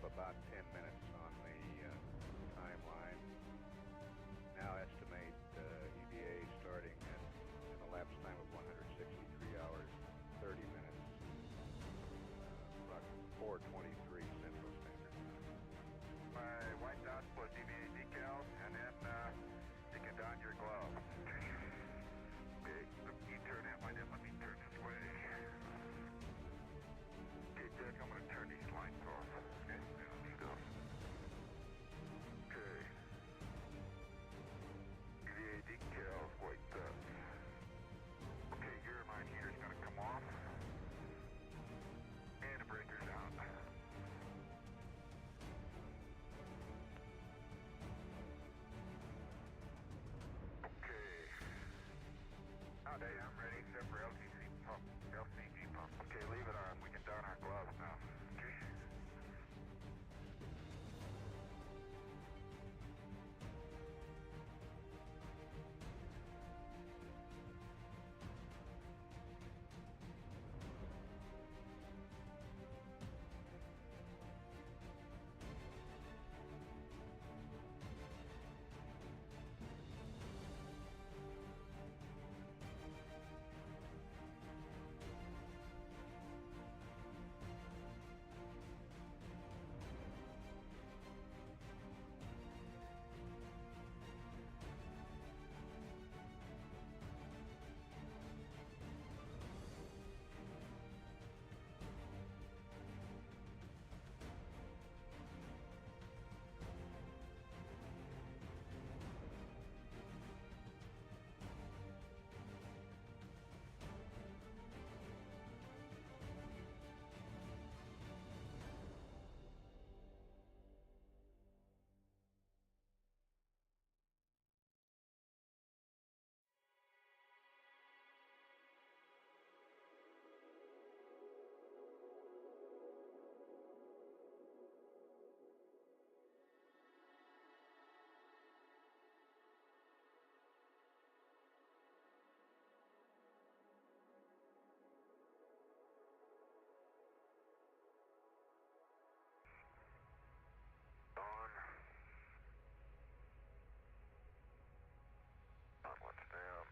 up about 10 minutes on the timeline. Now estimate EVA starting at an elapsed time of 163 hours, 30 minutes, about 4:23 Central Standard Time. My white dots plus EVA decals, and then you can don your gloves. Okay, you turn that way, then let me turn this way. Okay, Jack, I'm going to turn these lights off. Okay, now let's go. Okay. EVA decals, white dots. Okay, your line heater's going to come off. And the breaker's down. Nowadays, I'm ready except for LCG pump. Okay, leave it on. We can don our gloves now. Okay. What's down?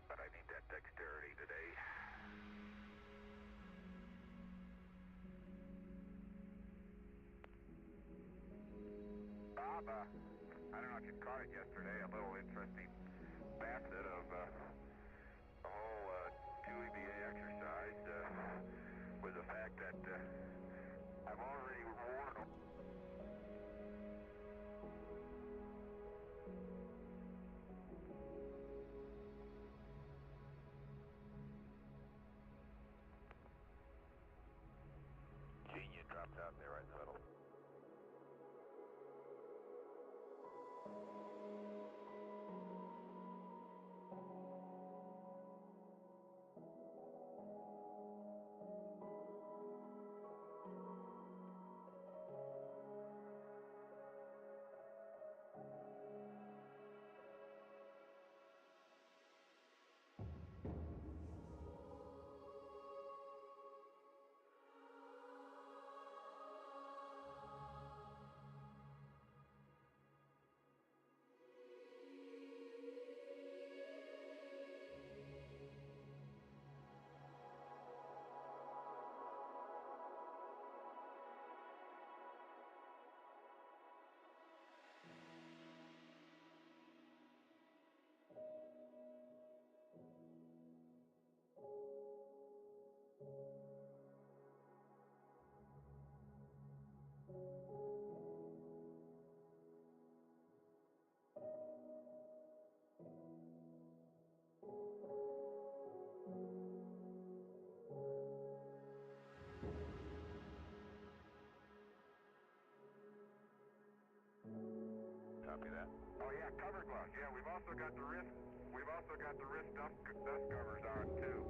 But I need that dexterity today. Bob, I don't know if you caught it yesterday, a little interesting facet of the whole 2EVA exercise was the fact that I've already warned. Gene, you dropped out there, right settle. Oh yeah, cover gloves. Yeah, we've also got the wrist. We've also got the wrist dust covers on too.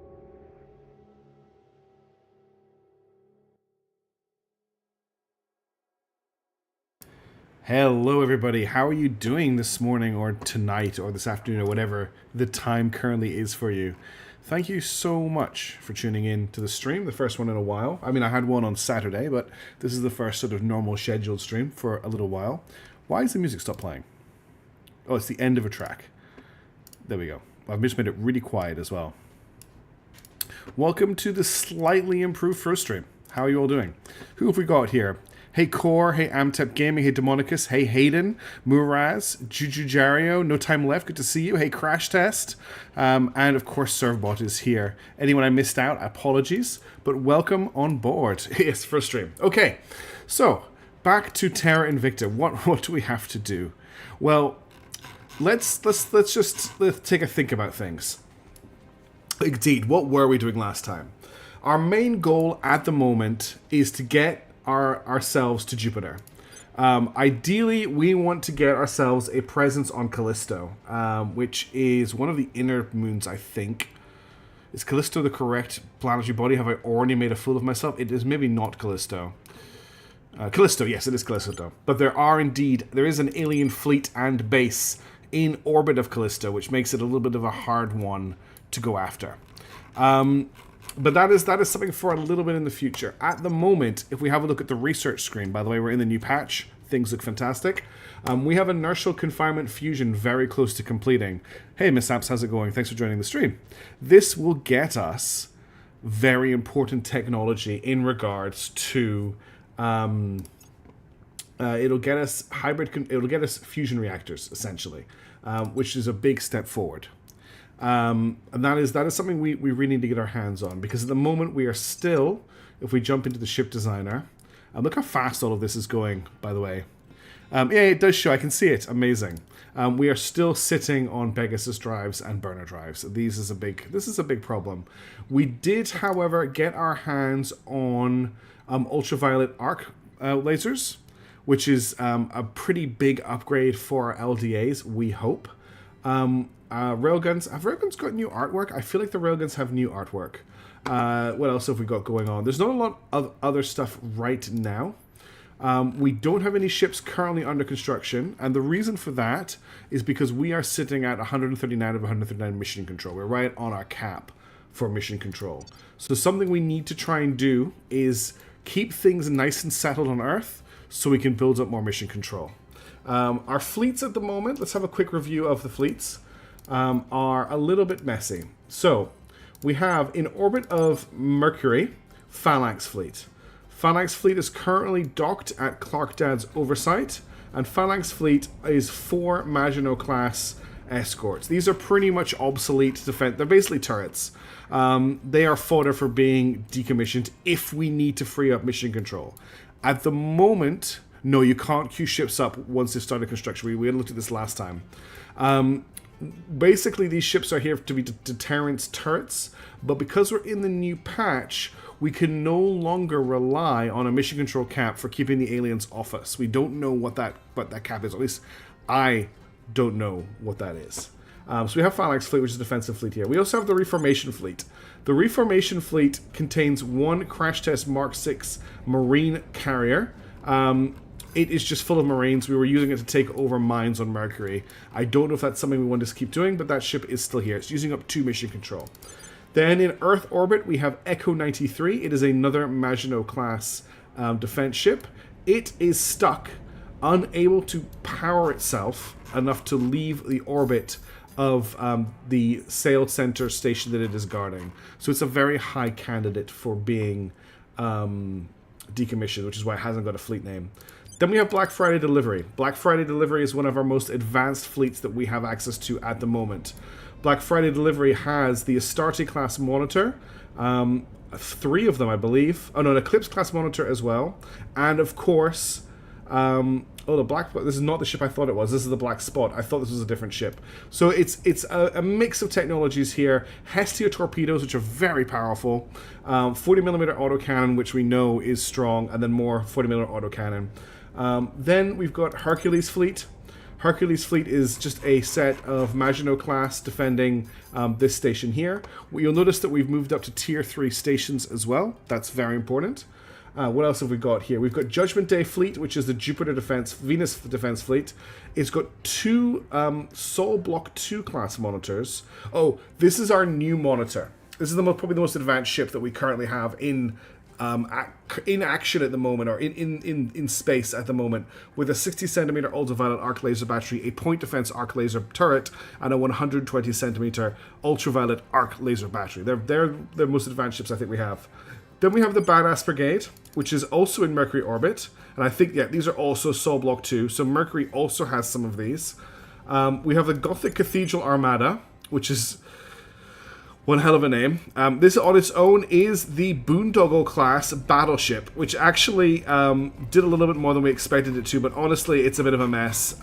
Hello everybody, how are you doing this morning or tonight or this afternoon or whatever the time currently is for you? Thank you so much for tuning in to the stream, the first one in a while. I mean, I had one on Saturday, but this is the first sort of normal scheduled stream for a little while. Why is the music stopped playing? Oh, it's the end of a track. There we go. I've just made it really quiet as well. Welcome to the slightly improved first stream. How are you all doing? Who have we got here? Hey Core, hey Amtep Gaming, hey Demonicus, hey Hayden, Muraz, Jujujario, No Time Left, good to see you, hey Crash Test, and of course Servbot is here. Anyone I missed out, apologies, but welcome on board. Yes, first stream. Okay, so back to Terra Invicta. What do we have to do? Well, let's just take a think about things. Indeed, what were we doing last time? Our main goal at the moment is to get ourselves to Jupiter. Ideally, we want to get ourselves a presence on Callisto, which is one of the inner moons, I think. Is Callisto the correct planetary body? Have I already made a fool of myself? It is maybe not Callisto. Callisto, yes, it is Callisto. But there is an alien fleet and base in orbit of Callisto, which makes it a little bit of a hard one to go after. But that is something for a little bit in the future. At the moment, if we have a look at the research screen, by the way, we're in the new patch. Things look fantastic. We have inertial confinement fusion very close to completing. Hey, Missaps, how's it going? Thanks for joining the stream. This will get us very important technology in regards to... it'll get us it'll get us fusion reactors, essentially, which is a big step forward. And that is something we really need to get our hands on, because at the moment we are still, if we jump into the ship designer, look how fast all of this is going, by the way. Yeah, it does show, I can see it, amazing. We are still sitting on Pegasus drives and burner drives. This is a big problem. We did, however, get our hands on ultraviolet arc lasers, which is a pretty big upgrade for our LDAs, we hope. Railguns. Have Railguns got new artwork? I feel like the Railguns have new artwork. What else have we got going on? There's not a lot of other stuff right now. We don't have any ships currently under construction, and the reason for that is because we are sitting at 139 of 139 mission control. We're right on our cap for mission control. So something we need to try and do is keep things nice and settled on Earth so we can build up more mission control. Our fleets at the moment, let's have a quick review of the fleets. Are a little bit messy. So, we have in orbit of Mercury, Phalanx Fleet. Phalanx Fleet is currently docked at Clark Dad's oversight, and Phalanx Fleet is 4 Maginot class escorts. These are pretty much obsolete defense. They're basically turrets. They are fodder for being decommissioned if we need to free up mission control. At the moment, no, you can't queue ships up once they've started construction. We had looked at this last time. Basically, these ships are here to be deterrence turrets, but because we're in the new patch, we can no longer rely on a mission control cap for keeping the aliens off us. We don't know what that cap is. At least I don't know what that is. So we have Phalanx Fleet, which is a defensive fleet here. We also have the Reformation Fleet. The Reformation Fleet contains 1 Crash Test Mark 6 Marine carrier. It is just full of Marines. We were using it to take over mines on Mercury. I don't know if that's something we want to keep doing, but that ship is still here. It's using up 2 mission control. Then in Earth orbit, we have Echo 93. It is another Maginot class defense ship. It is stuck, unable to power itself enough to leave the orbit of the sail center station that it is guarding. So it's a very high candidate for being decommissioned, which is why it hasn't got a fleet name. Then we have Black Friday Delivery. Black Friday Delivery is one of our most advanced fleets that we have access to at the moment. Black Friday Delivery has the Astarte class monitor, 3 of them, I believe. Oh no, an Eclipse class monitor as well, and of course, the Black. This is not the ship I thought it was. This is the Black Spot. I thought this was a different ship. So it's a mix of technologies here. Hestia torpedoes, which are very powerful. 40mm autocannon, which we know is strong, and then more 40mm autocannon. Then we've got Hercules fleet. Hercules fleet is just a set of Maginot class defending this station here. You'll notice that we've moved up to tier 3 stations as well. That's very important. What else have we got here? We've got Judgment Day fleet, which is the Jupiter defense, Venus defense fleet. It's got 2 Sol Block 2 class monitors. Oh, this is our new monitor. This is probably the most advanced ship that we currently have in action at the moment, or in space at the moment, with a 60 centimeter ultraviolet arc laser battery, a point defense arc laser turret, and a 120 centimeter ultraviolet arc laser battery. They're the most advanced ships I think we have. Then we have the Badass Brigade, which is also in Mercury orbit, and I think, yeah, these are also Sol Block 2, so Mercury also has some of these. We have the Gothic Cathedral Armada, which is one hell of a name. This on its own is the Boondoggle class battleship, which actually did a little bit more than we expected it to, but honestly, it's a bit of a mess.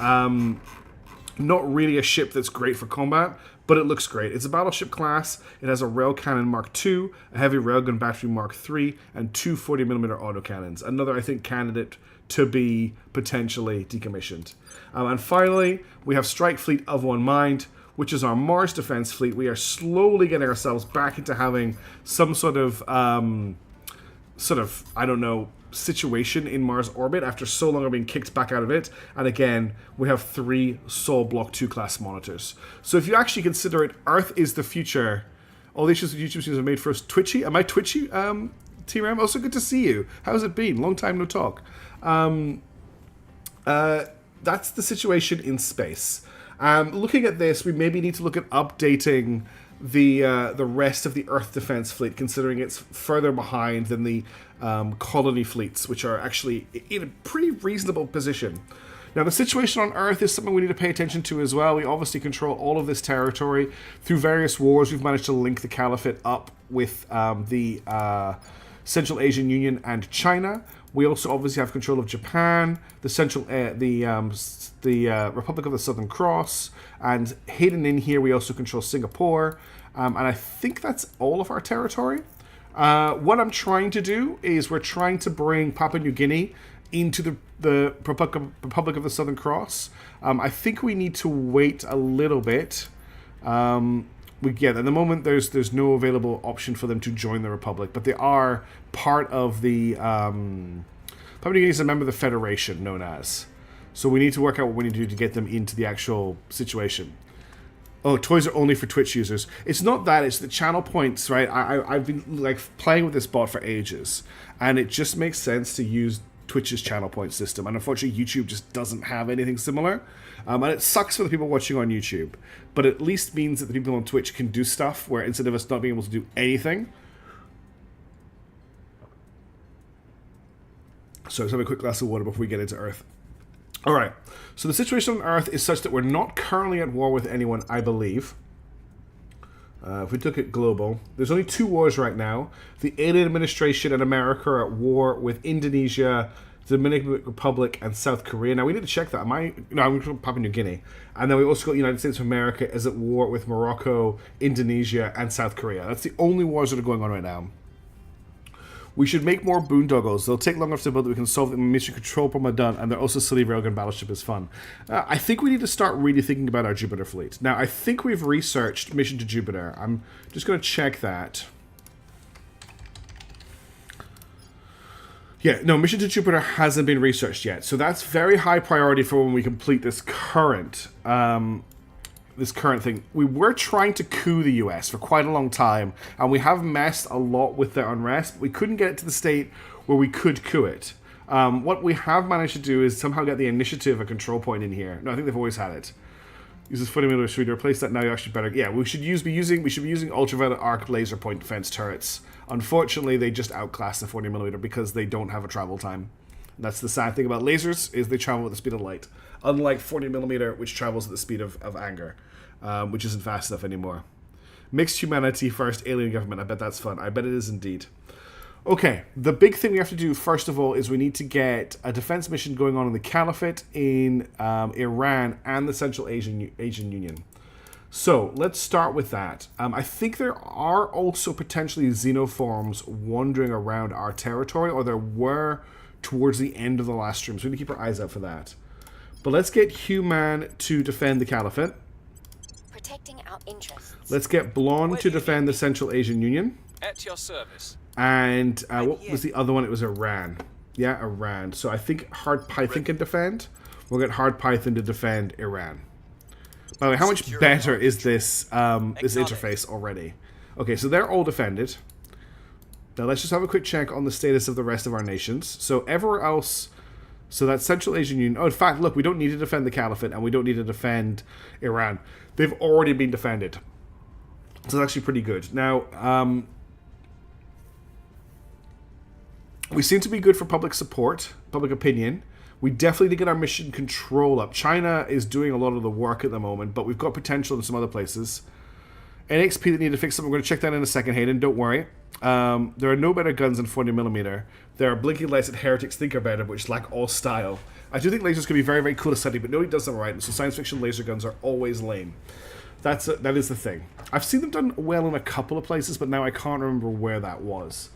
Not really a ship that's great for combat, but it looks great. It's a battleship class. It has a rail cannon Mark II, a heavy railgun battery Mark III, and 2 40mm autocannons. Another, I think, candidate to be potentially decommissioned. And finally, we have Strike Fleet of One Mind, which is our Mars defense fleet. We are slowly getting ourselves back into having some sort of I don't know, situation in Mars orbit after so long of being kicked back out of it. And again, we have 3 Sol Block 2 class monitors. So if you actually consider it, Earth is the future. All these YouTube streams are made for us. Twitchy? Am I twitchy, T-Ram? Also good to see you. How's it been? Long time no talk. That's the situation in space. Looking at this, we maybe need to look at updating the rest of the Earth defense fleet, considering it's further behind than the colony fleets, which are actually in a pretty reasonable position. Now, the situation on Earth is something we need to pay attention to as well. We obviously control all of this territory. Through various wars, we've managed to link the Caliphate up with the Central Asian Union and China. We also obviously have control of Japan, the Republic of the Southern Cross, and hidden in here we also control Singapore, and I think that's all of our territory. What I'm trying to do is we're trying to bring Papua New Guinea into the Republic of the Southern Cross. I think we need to wait a little bit. At the moment there's no available option for them to join the Republic, but they are part of the Papua New Guinea is a member of the Federation, known as. So we need to work out what we need to do to get them into the actual situation. Oh, toys are only for Twitch users. It's not that, it's the channel points, right? I've been like playing with this bot for ages, and it just makes sense to use Twitch's channel point system, and unfortunately YouTube just doesn't have anything similar. And it sucks for the people watching on YouTube, but it at least means that the people on Twitch can do stuff where instead of us not being able to do anything. So let's have a quick glass of water before we get into Earth. Alright, so the situation on Earth is such that we're not currently at war with anyone, I believe. If we look at global, there's only 2 wars right now. The alien administration and America are at war with Indonesia, the Dominican Republic, and South Korea. Now, we need to check that. I'm from Papua New Guinea. And then we also got the United States of America is at war with Morocco, Indonesia, and South Korea. That's the only wars that are going on right now. We should make more boondoggles. They'll take long enough to build that we can solve the mission control problem done, and they're also silly railgun battleship is fun. I think we need to start really thinking about our Jupiter fleet. Now, I think we've researched Mission to Jupiter. I'm just going to check that. Yeah, no, Mission to Jupiter hasn't been researched yet, so that's very high priority for when we complete this current thing. We were trying to coup the US for quite a long time, and we have messed a lot with their unrest, but we couldn't get it to the state where we could coup it. What we have managed to do is somehow get the initiative a control point in here. No, I think they've always had it. Uses 40mm to replace that now. You actually better. Yeah, we should be using ultraviolet arc laser point defense turrets. Unfortunately, they just outclass the 40mm because they don't have a travel time. And that's the sad thing about lasers, is they travel at the speed of light, unlike 40mm, which travels at the speed of anger, which isn't fast enough anymore. Mixed humanity first, alien government. I bet that's fun. I bet it is indeed. Okay, the big thing we have to do, first of all, is we need to get a defense mission going on in the Caliphate, in Iran, and the Central Asian Union. So, let's start with that. I think there are also potentially xenoforms wandering around our territory, or there were towards the end of the last stream, so we need to keep our eyes out for that. But let's get Human to defend the Caliphate. Protecting our interests. Let's get Blonde to defend the Central Asian Union. At your service. And what was the other one? It was Iran. Yeah, Iran. So I think Hard Python can defend. We'll get Hard Python to defend Iran. By the way, how much better is this this interface already? Okay, so they're all defended. Now let's just have a quick check on the status of the rest of our nations. So everywhere else, so that's Central Asian Union. Oh, in fact, look, we don't need to defend the Caliphate and we don't need to defend Iran. They've already been defended. So that's actually pretty good. Now, we seem to be good for public support, public opinion. We definitely need to get our mission control up. China is doing a lot of the work at the moment, but we've got potential in some other places. NXP that need to fix something. We're going to check that in a second, Hayden. Don't worry. There are no better guns than 40mm. There are blinking lights that heretics think are better, which lack all style. I do think lasers can be very, very cool to study, but nobody does them right, and so science fiction laser guns are always lame. That is the thing. I've seen them done well in a couple of places, but now I can't remember where that was.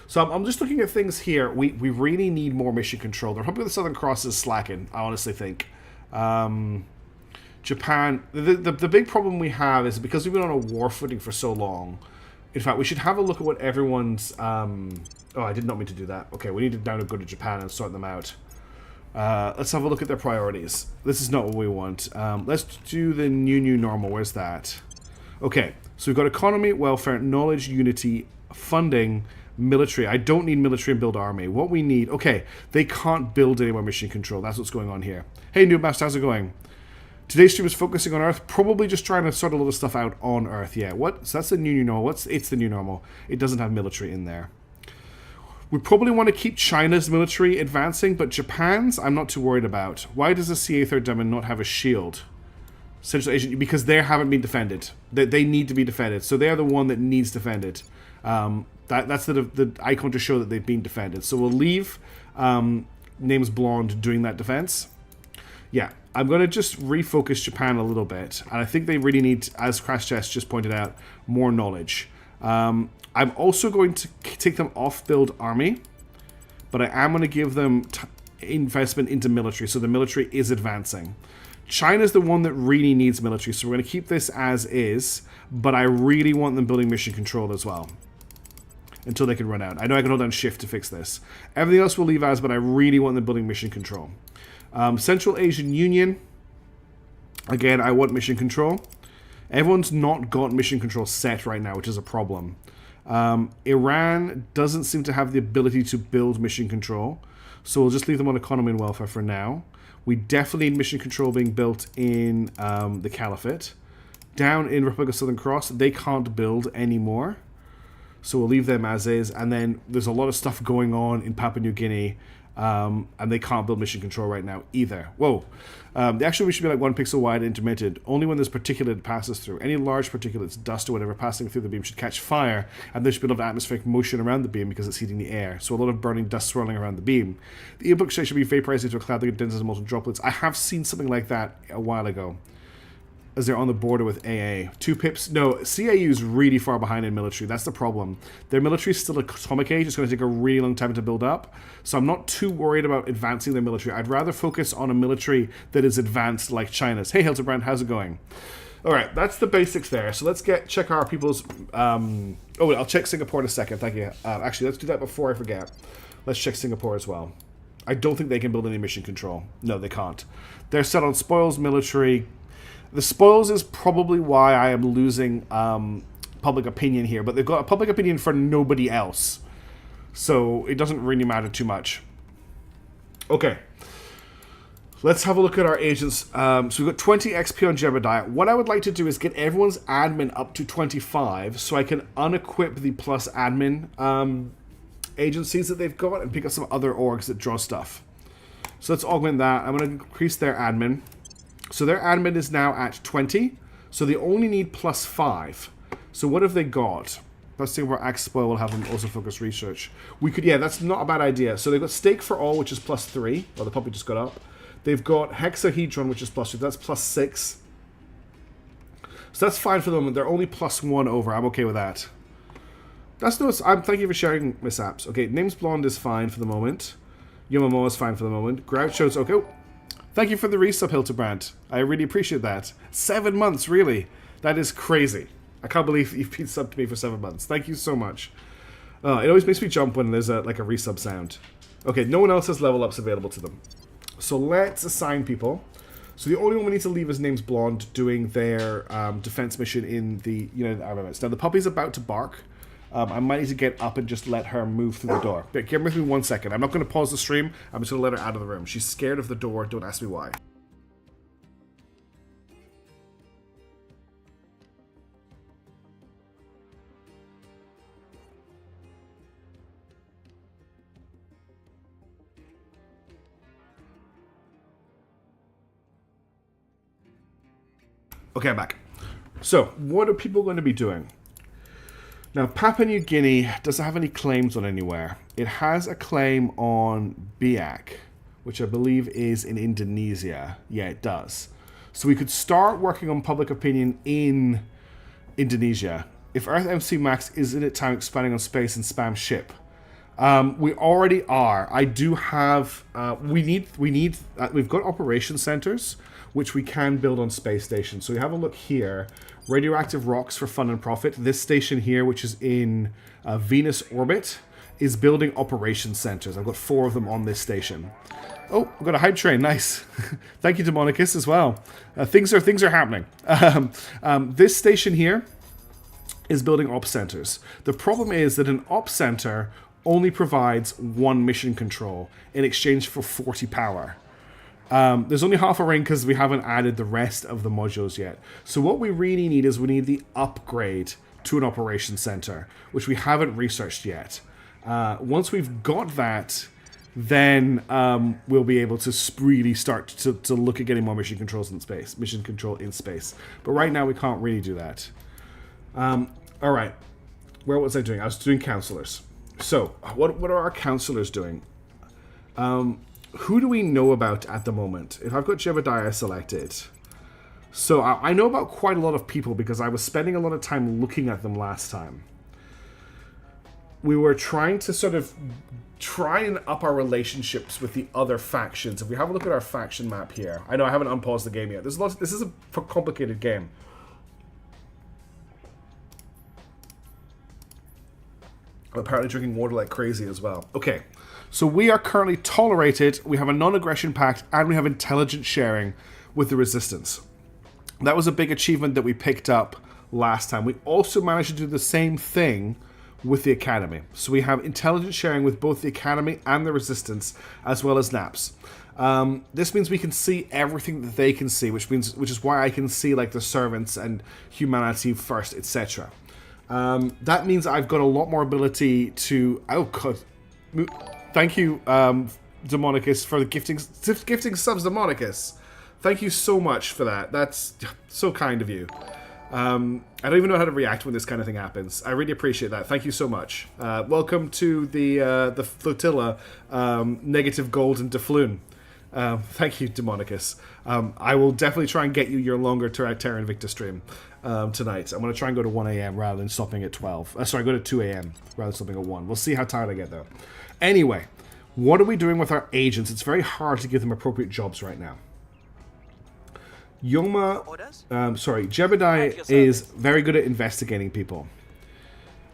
So I'm just looking at things here. We really need more mission control. The Republic of the Southern Cross is slacking, I honestly think. Japan, the big problem we have is because we've been on a war footing for so long. In fact, we should have a look at what everyone's... oh, I did not mean to do that. Okay, we need to now go to Japan and sort them out. Let's have a look at their priorities. This is not what we want. Let's do the new normal. Where's that? Okay, so we've got economy, welfare, knowledge, unity, funding, military. I don't need military and build army. What we need... Okay, they can't build any more mission control. That's what's going on here. Hey, Noob Master, how's it going? Today's stream is focusing on Earth. Probably just trying to sort a lot of stuff out on Earth. Yeah, what? So that's the new normal. It's the new normal. It doesn't have military in there. We probably want to keep China's military advancing, but Japan's I'm not too worried about. Why does the CA Third Diamond not have a shield? Central Asian... Because they haven't been defended. They need to be defended. So they're the one that needs defended. That's the icon to show that they've been defended. So we'll leave Names Blonde doing that defense. Yeah, I'm going to just refocus Japan a little bit. And I think they really need, as Crash Test just pointed out, more knowledge. I'm also going to take them off build army. But I am going to give them investment into military. So the military is advancing. China's the one that really needs military. So we're going to keep this as is. But I really want them building mission control as well. Until they can run out. I know I can hold down shift to fix this. Everything else we'll leave as, but I really want them building mission control. Central Asian Union. Again, I want mission control. Everyone's not got mission control set right now, which is a problem. Iran doesn't seem to have the ability to build mission control. So we'll just leave them on economy and welfare for now. We definitely need mission control being built in the Caliphate. Down in Republic of Southern Cross, they can't build anymore. So we'll leave them as is. And then there's a lot of stuff going on in Papua New Guinea. And they can't build mission control right now either. Whoa. The actual we should be like 1 pixel wide and intermittent. Only when there's particulate passes through. Any large particulates, dust or whatever, passing through the beam should catch fire. And there should be a lot of atmospheric motion around the beam because it's heating the air. So a lot of burning dust swirling around the beam. The input state should be vaporized into a cloud that condenses into molten droplets. I have seen something like that a while ago. As they're on the border with AA. 2 pips. No, CAU is really far behind in military. That's the problem. Their military is still atomic age. It's going to take a really long time to build up. So I'm not too worried about advancing their military. I'd rather focus on a military that is advanced like China's. Hey, Hildebrand, how's it going? All right, that's the basics there. So let's check our people's... oh, I'll check Singapore in a second. Thank you. Actually, let's do that before I forget. Let's check Singapore as well. I don't think they can build any mission control. No, they can't. They're set on spoils, military... The spoils is probably why I am losing public opinion here, but they've got a public opinion for nobody else. So it doesn't really matter too much. Okay. Let's have a look at our agents. So we've got 20 XP on Jebediah. What I would like to do is get everyone's admin up to 25 so I can unequip the plus admin agencies that they've got and pick up some other orgs that draw stuff. So let's augment that. I'm going to increase their admin. So their admin is now at 20. So they only need plus 5. So what have they got? Let's see where Axe Spoil will have them also focus research. We could, yeah, that's not a bad idea. So they've got Stake for All, which is plus 3. Well, the puppy just got up. They've got Hexahedron, which is plus 2. That's plus 6. So that's fine for the moment. They're only plus 1 over. I'm okay with that. That's no... thank you for sharing, Miss Apps. Okay, Names Blonde is fine for the moment. Yomomoa is fine for the moment. Groucho's okay. Thank you for the resub, Hildebrand. I really appreciate that. 7 months, really. That is crazy. I can't believe you've been subbed to me for 7 months. Thank you so much. It always makes me jump when there's like a resub sound. Okay, no one else has level ups available to them. So let's assign people. So the only one we need to leave is name's Blonde doing their defense mission in the United Arab Emirates. Now the puppy's about to bark. I might need to get up and just let her move through the door. But give me 1 second. I'm not going to pause the stream. I'm just going to let her out of the room. She's scared of the door. Don't ask me why. Okay, I'm back. So, what are people going to be doing? Now, Papua New Guinea doesn't have any claims on anywhere. It has a claim on Biak, which I believe is in Indonesia. Yeah, it does. So we could start working on public opinion in Indonesia. If Earth MC Max isn't at time expanding on space and spam ship. We already are. I do have... we've got operation centers, which we can build on space stations. So we have a look here. Radioactive rocks for fun and profit. This station here, which is in Venus orbit, is building operation centers. I've got 4 of them on this station. Oh, I've got a hype train. Nice. Thank you, Demonicus, as well. Things are happening. This station here is building op centers. The problem is that an op center only provides 1 mission control in exchange for 40 power. There's only half a ring because we haven't added the rest of the modules yet. So what we really need is we need the upgrade to an operation center, which we haven't researched yet. Once we've got that, then we'll be able to really start to look at getting more mission control in space. But right now we can't really do that. All right, where was I doing? I was doing counselors. So what are our counselors doing? Who do we know about at the moment? If I've got Jebediah selected. So I know about quite a lot of people because I was spending a lot of time looking at them last time. We were trying to sort of try and up our relationships with the other factions. If we have a look at our faction map here. I know I haven't unpaused the game yet. This is a complicated game. I'm apparently drinking water like crazy as well. Okay. So we are currently tolerated, we have a non-aggression pact, and we have intelligence sharing with the Resistance. That was a big achievement that we picked up last time. We also managed to do the same thing with the Academy. So we have intelligence sharing with both the Academy and the Resistance, as well as NAPS. This means we can see everything that they can see, which is why I can see like the servants and humanity first, etc. That means I've got a lot more ability to... Oh, God. Thank you, Demonicus, for the gifting subs, Demonicus. Thank you so much for that. That's so kind of you. I don't even know how to react when this kind of thing happens. I really appreciate that. Thank you so much. Welcome to the flotilla, negative gold and Defloon. Thank you, Demonicus. I will definitely try and get you your longer Terra Invicta stream tonight. I'm going to try and go to 1 a.m. rather than stopping at 12. Sorry, go to 2 a.m. rather than stopping at 1. We'll see how tired I get, though. Anyway, what are we doing with our agents? It's very hard to give them appropriate jobs right now. Jebediah is very good at investigating people.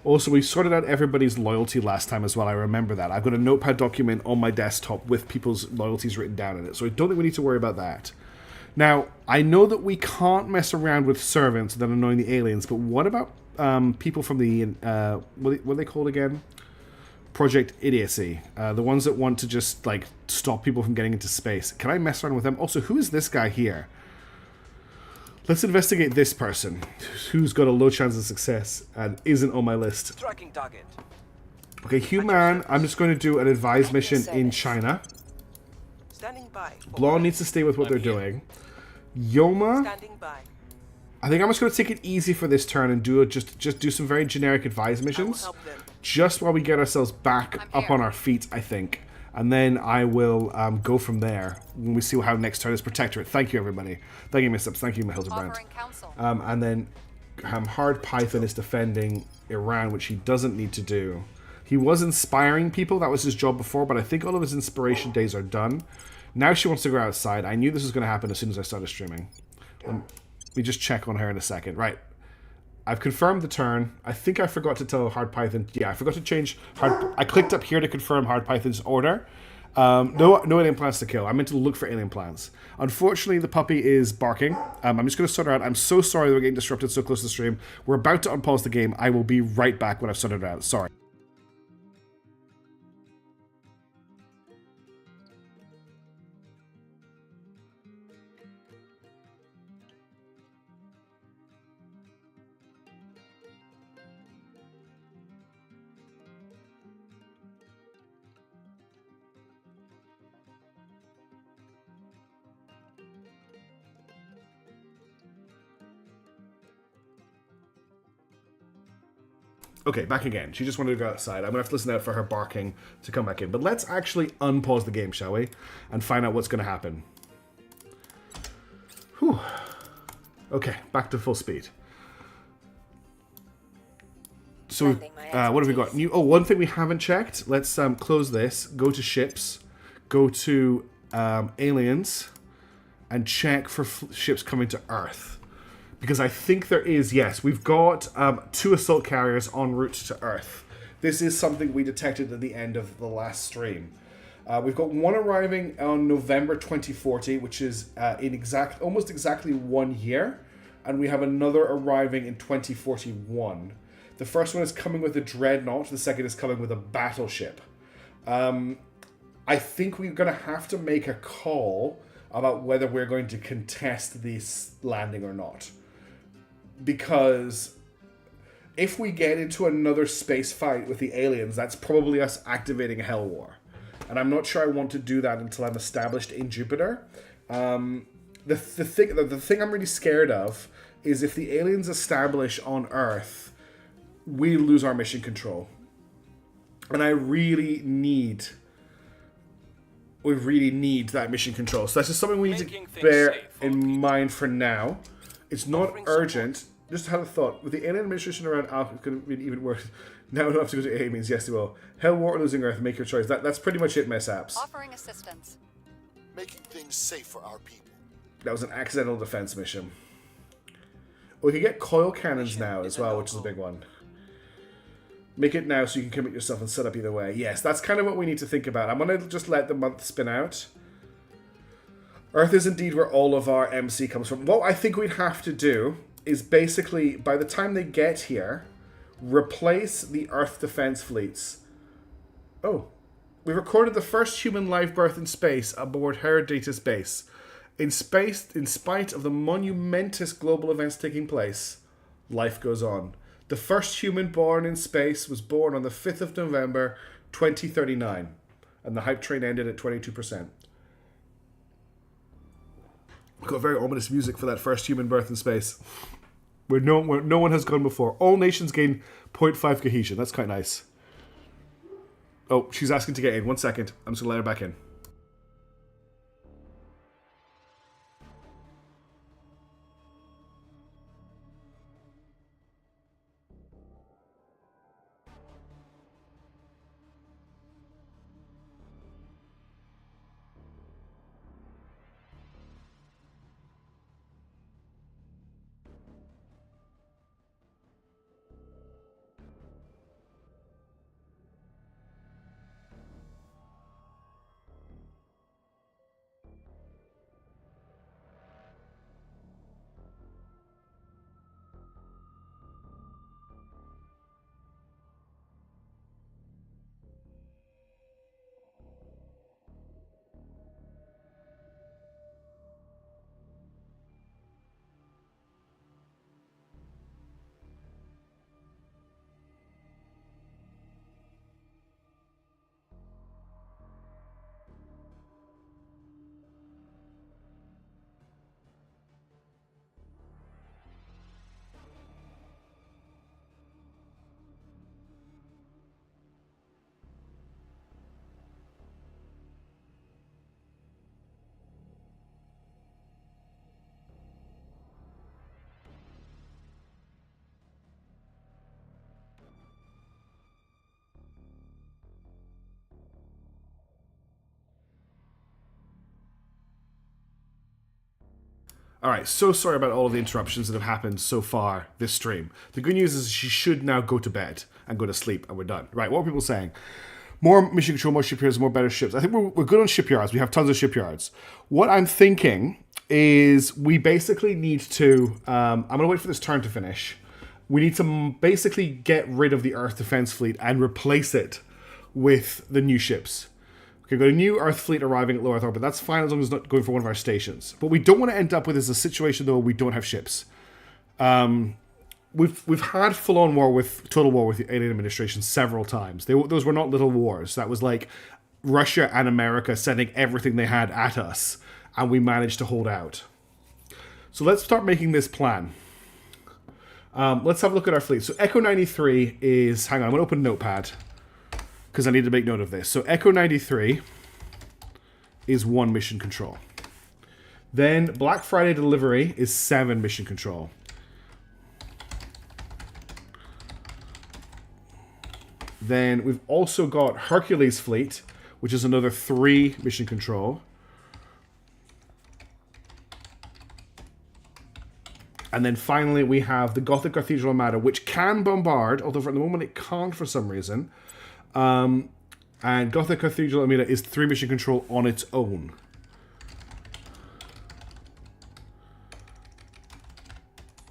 Also, we sorted out everybody's loyalty last time as well. I remember that. I've got a notepad document on my desktop with people's loyalties written down in it. So I don't think we need to worry about that. Now, I know that we can't mess around with servants that are annoying the aliens, but what about people from the... what are they called again? Project Idiocy. The ones that want to just, like, stop people from getting into space. Can I mess around with them? Also, who is this guy here? Let's investigate this person, who's got a low chance of success and isn't on my list. Tracking target. Okay, Human, I'm just going to do an advised mission in China. Standing by. Blonde needs to stay with what they're doing. Yoma, Standing by. I think I'm just going to take it easy for this turn and do just do some very generic advised missions. Just while we get ourselves back up on our feet, I think. And then I will go from there when we see how next turn is Protectorate. Thank you, everybody. Thank you, Miss Ups. Thank you, Hildebrand. And then Hard Python is defending Iran, which he doesn't need to do. He was inspiring people. That was his job before, but I think all of his inspiration days are done. Now she wants to go outside. I knew this was going to happen as soon as I started streaming. Let me just check on her in a second. Right. I've confirmed the turn. I think I forgot to tell Hard Python. Yeah, I forgot to change Hard. I clicked up here to confirm Hard Python's order. No alien plants to kill. I meant to look for alien plants. Unfortunately, the puppy is barking. I'm just going to sort her out. I'm so sorry that we're getting disrupted so close to the stream. We're about to unpause the game. I will be right back when I've sorted her out. Sorry. Okay, back again. She just wanted to go outside. I'm going to have to listen out for her barking to come back in. But let's actually unpause the game, shall we? And find out what's going to happen. Whew. Okay, back to full speed. So, what have we got? One thing we haven't checked. Let's close this. Go to ships. Go to aliens. And check for ships coming to Earth. Because I think there is, yes, we've got 2 assault carriers en route to Earth. This is something we detected at the end of the last stream. We've got one arriving on November 2040, which is in almost exactly 1 year. And we have another arriving in 2041. The first one is coming with a dreadnought. The second is coming with a battleship. I think we're going to have to make a call about whether we're going to contest this landing or not. Because if we get into another space fight with the aliens, that's probably us activating a Hell War. And I'm not sure I want to do that until I'm established in Jupiter. The thing I'm really scared of is if the aliens establish on Earth, we lose our mission control. And we really need that mission control. So that's just something we need to bear in mind for now. It's not urgent. Just had a thought. With the alien administration around Alpha, it could have been even worse. Now I don't have to go to A means yes, they will. Hell, War, or losing Earth. Make your choice. That's pretty much it, mishaps. Offering assistance. Making things safe for our people. That was an accidental defense mission. We can get coil cannons now as well, which is a big one. Make it now so you can commit yourself and set up either way. Yes, that's kind of what we need to think about. I'm going to just let the month spin out. Earth is indeed where all of our MC comes from. What I think we'd have to do is basically, by the time they get here, replace the Earth defense fleets. Oh, we recorded the first human live birth in space aboard Herodotus base. In spite of the monumentous global events taking place, life goes on. The first human born in space was born on the 5th of November, 2039. And the hype train ended at 22%. We've got very ominous music for that first human birth in space. Where no one has gone before. All nations gain 0.5 cohesion. That's quite nice. Oh, she's asking to get in. 1 second. I'm just going to let her back in. All right, so sorry about all of the interruptions that have happened so far this stream. The good news is she should now go to bed and go to sleep, and we're done. Right, what are people saying? More mission control, more shipyards, more better ships. I think we're good on shipyards. We have tons of shipyards. What I'm thinking is we basically need to... I'm going to wait for this turn to finish. We need to basically get rid of the Earth Defense Fleet and replace it with the new ships. Okay, we've got a new Earth fleet arriving at low Earth orbit. That's fine as long as it's not going for one of our stations. What we don't want to end up with is a situation, though, where we don't have ships. We've had full-on total war with the alien administration several times. Those were not little wars. That was like Russia and America sending everything they had at us, and we managed to hold out. So let's start making this plan. Let's have a look at our fleet. So Echo 93 is... Hang on, I'm going to open Notepad, because I need to make note of this. So Echo 93 is 1 mission control. Then Black Friday delivery is 7 mission control. Then we've also got Hercules fleet, which is another 3 mission control. And then finally we have the Gothic Cathedral Armada, which can bombard, although for the moment it can't for some reason. And Gothic Cathedral Armada is 3 mission control on its own.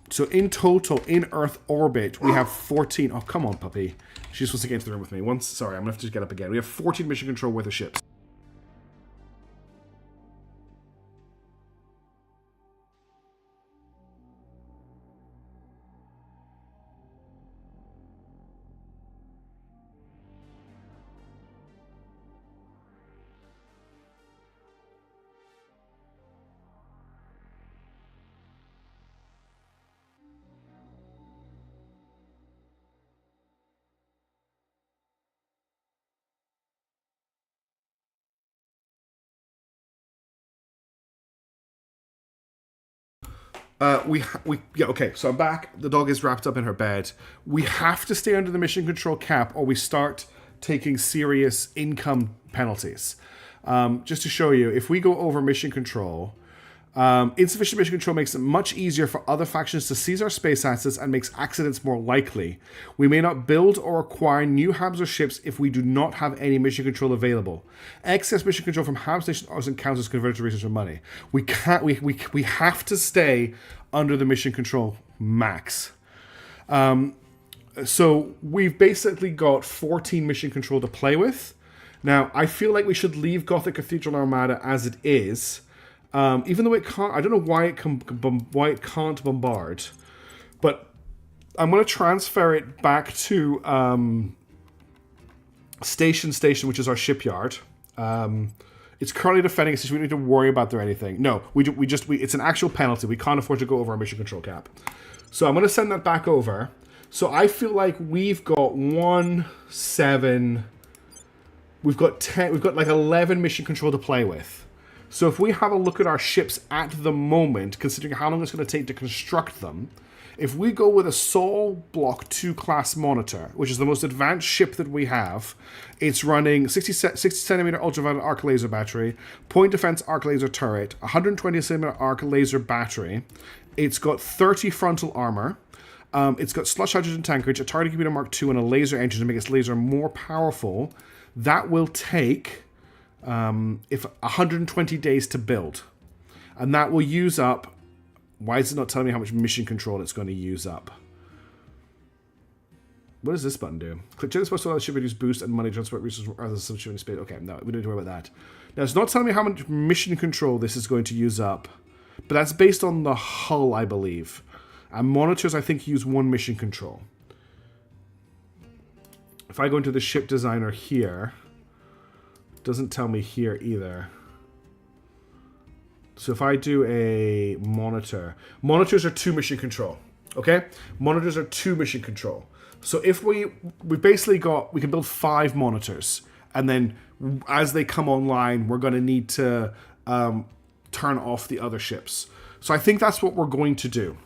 So in total, in Earth orbit, we have 14... Oh, come on, puppy. She's supposed to get into the room with me. Sorry, I'm going to have to get up again. We have 14 mission control worth of ships. Okay, so I'm back. The dog is wrapped up in her bed. We have to stay under the mission control cap or we start taking serious income penalties. Just to show you, if we go over mission control, insufficient mission control makes it much easier for other factions to seize our space assets and makes accidents more likely. We may not build or acquire new hubs or ships if we do not have any mission control available. Excess mission control from hub station or encounters is converted to research or money. We can't. We have to stay under the mission control max. So we've basically got 14 mission control to play with. Now I feel like we should leave Gothic Cathedral Armada as it is. Even though it can't, I don't know why it can't bombard, but I'm going to transfer it back to Station, which is our shipyard. It's currently defending a station. We don't need to worry about there or anything. No, it's an actual penalty. We can't afford to go over our mission control cap. So I'm going to send that back over. So I feel like we've got 1, 7, we've got 10, we've got like 11 mission control to play with. So if we have a look at our ships at the moment, considering how long it's going to take to construct them, if we go with a Sol Block 2 class monitor, which is the most advanced ship that we have, it's running 60 centimeter ultraviolet arc laser battery, point defense arc laser turret, 120 centimeter arc laser battery. It's got 30 frontal armor. It's got slush hydrogen tankage, a targeting computer Mark II, and a laser engine to make its laser more powerful. That will take... 120 days to build, and that will use up. Why is it not telling me how much mission control it's going to use up? What does this button do? Click to this button so that ship reduce boost and money transport resources rather than some ship in space. Okay, no, we don't need to worry about that. Now it's not telling me how much mission control this is going to use up, but that's based on the hull, I believe. And monitors, I think, use 1 mission control. If I go into the ship designer here. Doesn't tell me here either. So if I do a monitor, monitors are 2 mission control. Okay, monitors are 2 mission control. So if we basically we can build 5 monitors, and then as they come online, we're going to need to turn off the other ships. So I think that's what we're going to do.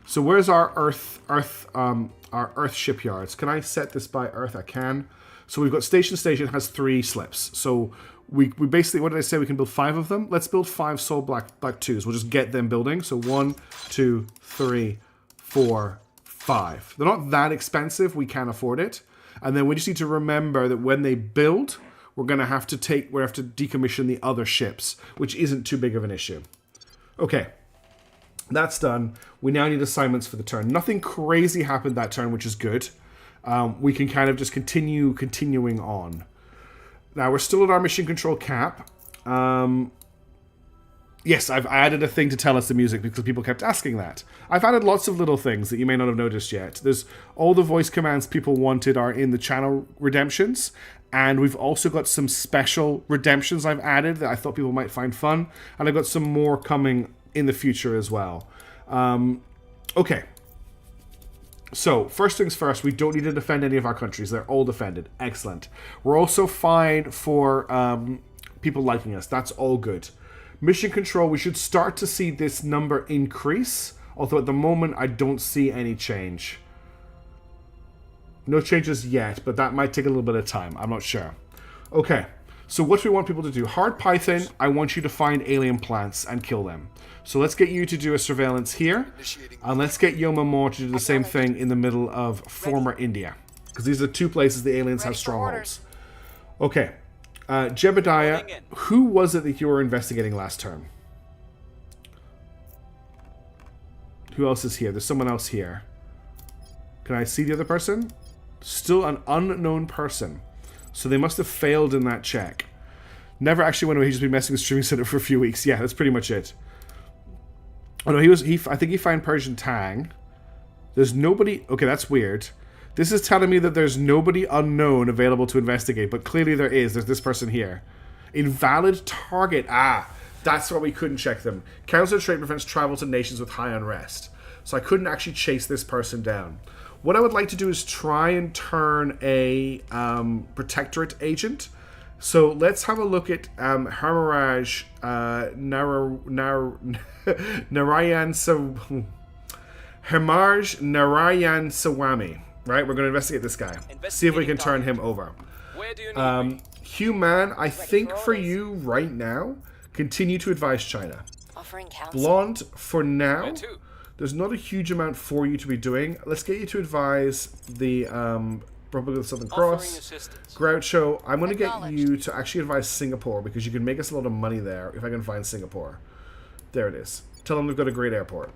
So where's our Earth shipyards? Can I set this by Earth? I can. So we've got station has 3 slips. So we basically, what did I say? We can build 5 of them. Let's build 5 Soul Black 2s. We'll just get them building. So 1, 2, 3, 4, 5. They're not that expensive. We can afford it. And then we just need to remember that when they build, we're going to have to decommission the other ships, which isn't too big of an issue. Okay. That's done. We now need assignments for the turn. Nothing crazy happened that turn, which is good. We can kind of just continuing on. Now, we're still at our mission control cap. Yes, I've added a thing to tell us the music because people kept asking that. I've added lots of little things that you may not have noticed yet. There's all the voice commands people wanted are in the channel redemptions. And we've also got some special redemptions I've added that I thought people might find fun. And I've got some more coming in the future as well. Okay. So, first things first, we don't need to defend any of our countries. They're all defended. Excellent. We're also fine for people liking us. That's all good. Mission control, we should start to see this number increase. Although at the moment, I don't see any change. No changes yet, but that might take a little bit of time. I'm not sure. Okay. So what do we want people to do? Hard Python, I want you to find alien plants and kill them. So let's get you to do a surveillance here. And let's get Yoma Moore to do the same thing in the middle of former India. Because these are 2 places the aliens have strongholds. Okay. Jebediah, who was it that you were investigating last term? Who else is here? There's someone else here. Can I see the other person? Still an unknown person. So they must have failed in that check. Never actually went away. He's just been messing with streaming center for a few weeks. Yeah, that's pretty much it. Oh no, I think he found Persian Tang. There's nobody. Okay, that's weird. This is telling me that there's nobody unknown available to investigate, but clearly there is. There's this person here. Invalid target. Ah, that's why we couldn't check them. Council of Trade prevents travel to nations with high unrest. So I couldn't actually chase this person down. What I would like to do is try and turn a protectorate agent. So let's have a look at Hamaraj Narayan Sawami. Right, we're going to investigate this guy. See if we can turn him over. Where do you need me? Human, I think for you right now, continue to advise China. Offering counsel. Blonde, for now. Where to? There's not a huge amount for you to be doing. Let's get you to advise the Republic of the Southern Cross. Groucho, I'm going to get you to actually advise Singapore because you can make us a lot of money there if I can find Singapore. There it is. Tell them they've got a great airport.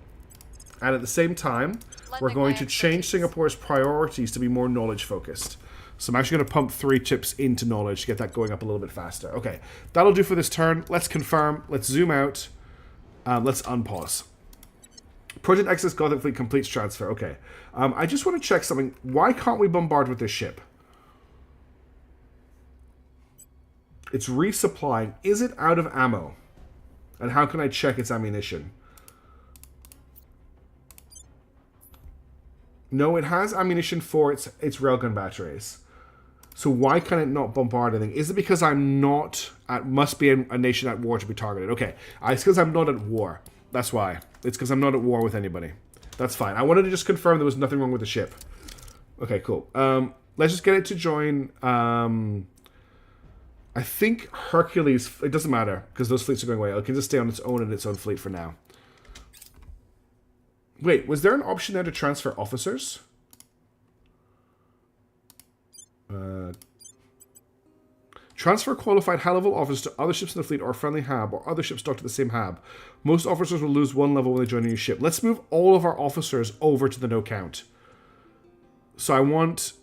And at the same time, we're going to change Singapore's priorities to be more knowledge focused. So I'm actually going to pump 3 chips into knowledge to get that going up a little bit faster. Okay, that'll do for this turn. Let's confirm. Let's zoom out. Let's unpause. Project Exodus Gothic Fleet completes transfer. Okay. I just want to check something. Why can't we bombard with this ship? It's resupplying. Is it out of ammo? And how can I check its ammunition? No, it has ammunition for its railgun batteries. So why can it not bombard anything? Is it because I'm not at... Must be a nation at war to be targeted. Okay. It's because I'm not at war. That's why. It's because I'm not at war with anybody. That's fine. I wanted to just confirm there was nothing wrong with the ship. Okay, cool. Let's just get it to join... I think Hercules... It doesn't matter, because those fleets are going away. It can just stay on its own and its own fleet for now. Wait, was there an option there to transfer officers? Transfer qualified high-level officers to other ships in the fleet or a friendly hab, or other ships docked at the same hab. Most officers will lose 1 level when they join a new ship. Let's move all of our officers over to the no count. So I want...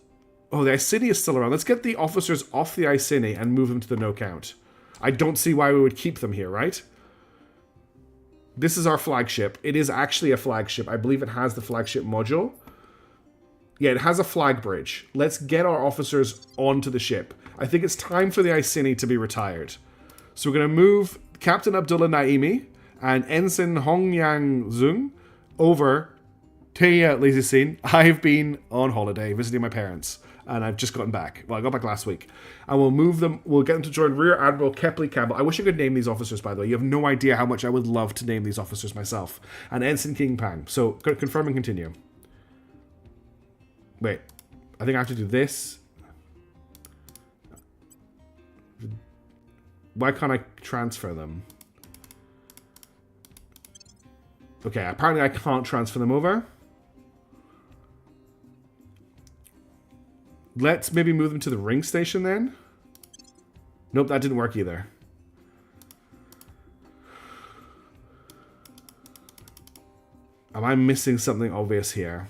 Oh, the Iceni is still around. Let's get the officers off the Iceni and move them to the no count. I don't see why we would keep them here, right? This is our flagship. It is actually a flagship. I believe it has the flagship module. Yeah, it has a flag bridge. Let's get our officers onto the ship. I think it's time for the Iceni to be retired. So we're going to move Captain Abdullah Naimi and Ensign Hongyang Zung over to Lizisin. I've been on holiday visiting my parents, and I've just gotten back. Well, I got back last week. And we'll move them. We'll get them to join Rear Admiral Kepley Campbell. I wish I could name these officers, by the way. You have no idea how much I would love to name these officers myself. And Ensign King Pang. So, confirm and continue. Wait. I think I have to do this. Why can't I transfer them? Okay, apparently I can't transfer them over. Let's maybe move them to the ring station then. Nope, that didn't work either. Am I missing something obvious here?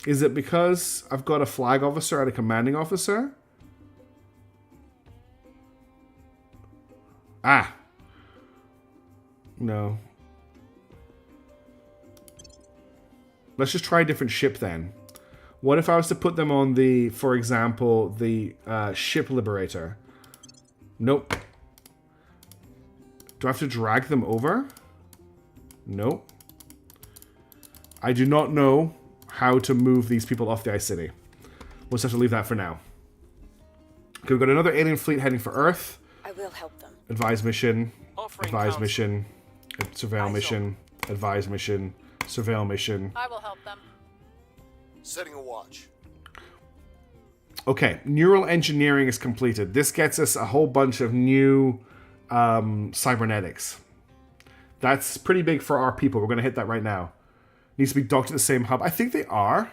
Is it because I've got a flag officer and a commanding officer? Ah. No. Let's just try a different ship then. What if I was to put them on the, for example, the ship liberator? Nope. Do I have to drag them over? Nope. I do not know how to move these people off the Ice City. We'll just have to leave that for now. Okay, we've got another alien fleet heading for Earth. I will help them. Advise mission. Offering Advise counsel. mission. Surveil mission. Advise mission. Surveil mission. I will help them. Setting a watch. Okay, neural engineering is completed. This gets us a whole bunch of new cybernetics. That's pretty big for our people. We're going to hit that right now. Needs to be docked at the same hub. I think they are.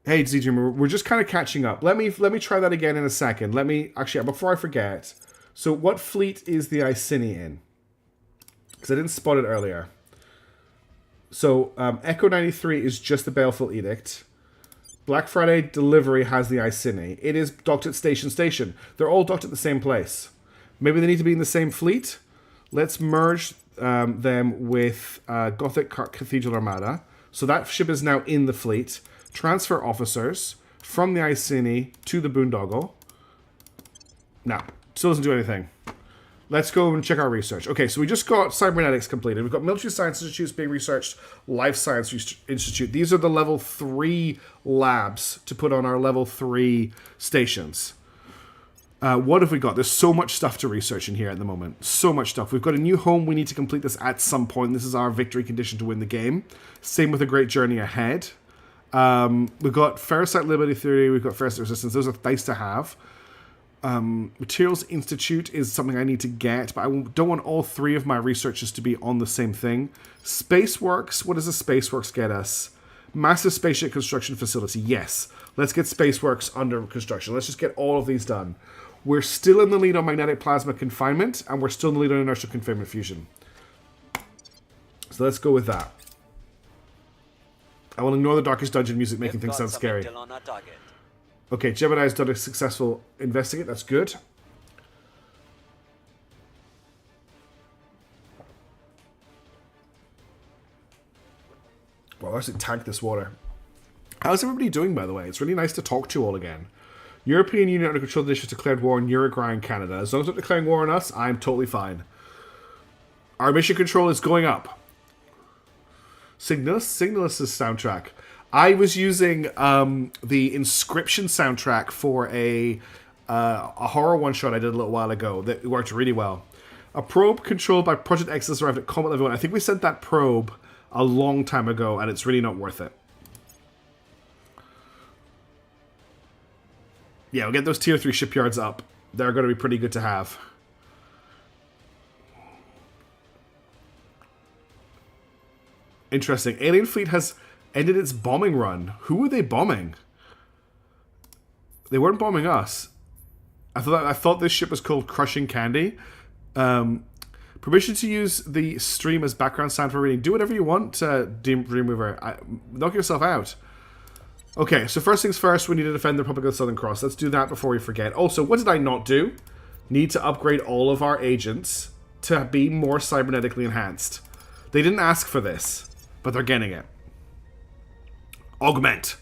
Hey, Z-Dreamer, we're just kind of catching up. Let me try that again in a second. Let me, actually, before I forget. So what fleet is the Iceni in? Because I didn't spot it earlier. So Echo 93 is just the Baleful Edict. Black Friday Delivery has the Iceni. It is docked at Station. They're all docked at the same place. Maybe they need to be in the same fleet. Let's merge them with Gothic Cathedral Armada. So that ship is now in the fleet. Transfer officers from the Iceni to the Boondoggle. No, still doesn't do anything. Let's go and check our research. Okay, so we just got cybernetics completed. We've got military science institutes being researched, life science institute. These are the level 3 labs to put on our level 3 stations. What have we got? There's so much stuff to research in here at the moment. So much stuff. We've got a new home. We need to complete this at some point. This is our victory condition to win the game. Same with a great journey ahead. We've got Ferrocite Liberty Theory. We've got Ferrocite Resistance. Those are nice to have. Materials Institute is something I need to get, but I don't want all 3 of my researches to be on the same thing. Spaceworks. What does the Spaceworks get us? Massive spaceship construction facility. Yes. Let's get Spaceworks under construction. Let's just get all of these done. We're still in the lead on magnetic plasma confinement, and we're still in the lead on inertial confinement fusion. So let's go with that. I will ignore the Darkest Dungeon music making things sound scary. Okay, Gemini's done a successful investigate. That's good. Well, let's tank this water. How's everybody doing, by the way? It's really nice to talk to you all again. European Union under control initiative declared war on Uruguay and Canada. As long as they're declaring war on us, I'm totally fine. Our mission control is going up. Signalus' soundtrack. I was using the Inscription soundtrack for a horror one-shot I did a little while ago that worked really well. A probe controlled by Project X has arrived at Combat Level 1. I think we sent that probe a long time ago, and it's really not worth it. Yeah, we'll get those tier 3 shipyards up. They're going to be pretty good to have. Interesting. Alien Fleet has ended its bombing run. Who were they bombing? They weren't bombing us. I thought this ship was called Crushing Candy. Permission to use the stream as background sound for reading. Do whatever you want, Dreamweaver. Knock yourself out. Okay, so first things first, we need to defend the Republic of the Southern Cross. Let's do that before we forget. Also, what did I not do? Need to upgrade all of our agents to be more cybernetically enhanced. They didn't ask for this, but they're getting it. Augment.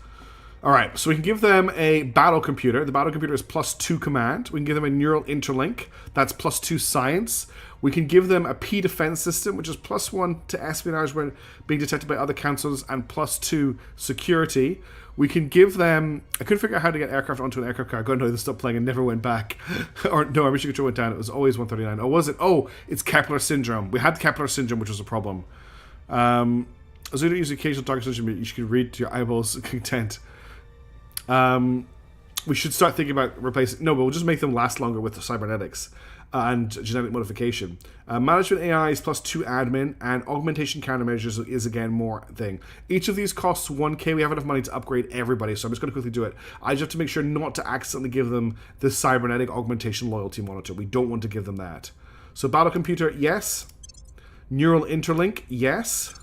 Alright, so we can give them a battle computer. The battle computer is +2 command. We can give them a neural interlink. That's +2 science. We can give them a P defense system, which is +1 to espionage when being detected by other councils, and +2 security. We can give them... I couldn't figure out how to get aircraft onto an aircraft carrier. God, no, this stopped playing and never went back. Or, no, our mission control went down. It was always 139. Oh, was it? Oh, it's Kepler syndrome. We had Kepler syndrome, which was a problem. as we don't use occasional dark social media, you should read to your eyeballs content. We should start thinking about replacing... No, but we'll just make them last longer with the cybernetics and genetic modification. Management AI is +2 admin, and augmentation countermeasures is again more thing. Each of these costs 1k. We have enough money to upgrade everybody, so I'm just going to quickly do it. I just have to make sure not to accidentally give them the cybernetic augmentation loyalty monitor. We don't want to give them that. So battle computer, yes. Neural interlink, yes.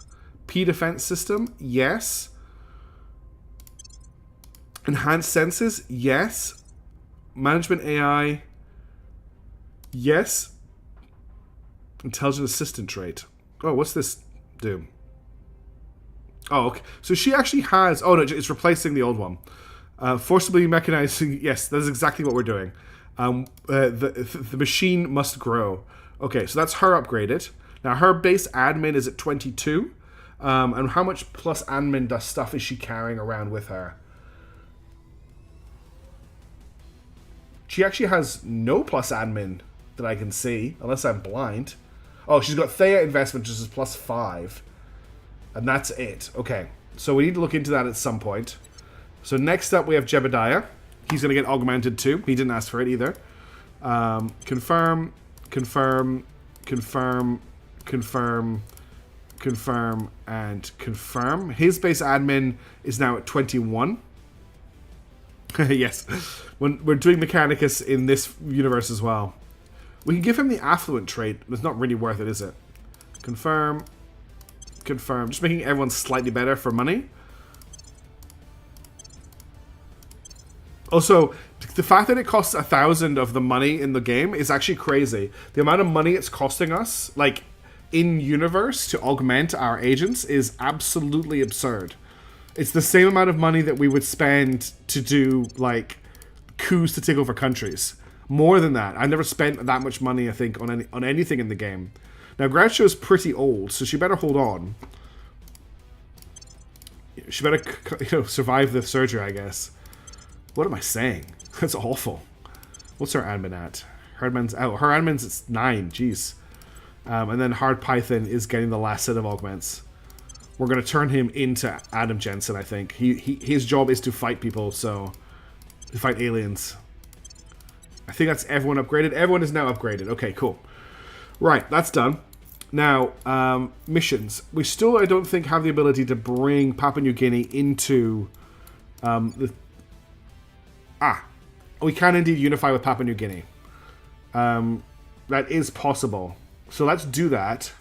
P defense system, yes. Enhanced senses, yes. Management AI, yes. Intelligent assistant trait. Oh, what's this do? Oh, okay. So she actually has... Oh, no, it's replacing the old one. Forcibly mechanizing... Yes, that's exactly what we're doing. The machine must grow. Okay, so that's her upgraded. Now, her base admin is at 22. And how much plus admin stuff is she carrying around with her? She actually has no plus admin that I can see, unless I'm blind. Oh, she's got Thea investment, which is +5. And that's it. Okay, so we need to look into that at some point. So next up we have Jebediah. He's going to get augmented too. He didn't ask for it either. Confirm, confirm, confirm, confirm, confirm, and confirm. His base admin is now at 21. Yes, when we're doing Mechanicus in this universe as well. We can give him the affluent trait, but it's not really worth it, is it? Confirm, confirm. Just making everyone slightly better for money. Also, the fact that it costs 1,000 of the money in the game is actually crazy. The amount of money it's costing us, like, in-universe to augment our agents is absolutely absurd. It's the same amount of money that we would spend to do, like, coups to take over countries. More than that. I've never spent that much money, I think, on anything in the game. Now, Groucho is pretty old, so she better hold on. She better, survive the surgery, I guess. What am I saying? That's awful. What's her admin at? Her admin's at 9. Jeez. And then Hard Python is getting the last set of augments. We're going to turn him into Adam Jensen, I think. His job is to fight people, so... To fight aliens. I think that's everyone upgraded. Everyone is now upgraded. Okay, cool. Right, that's done. Now, missions. We still, I don't think, have the ability to bring Papua New Guinea into... we can indeed unify with Papua New Guinea. That is possible. So let's do that.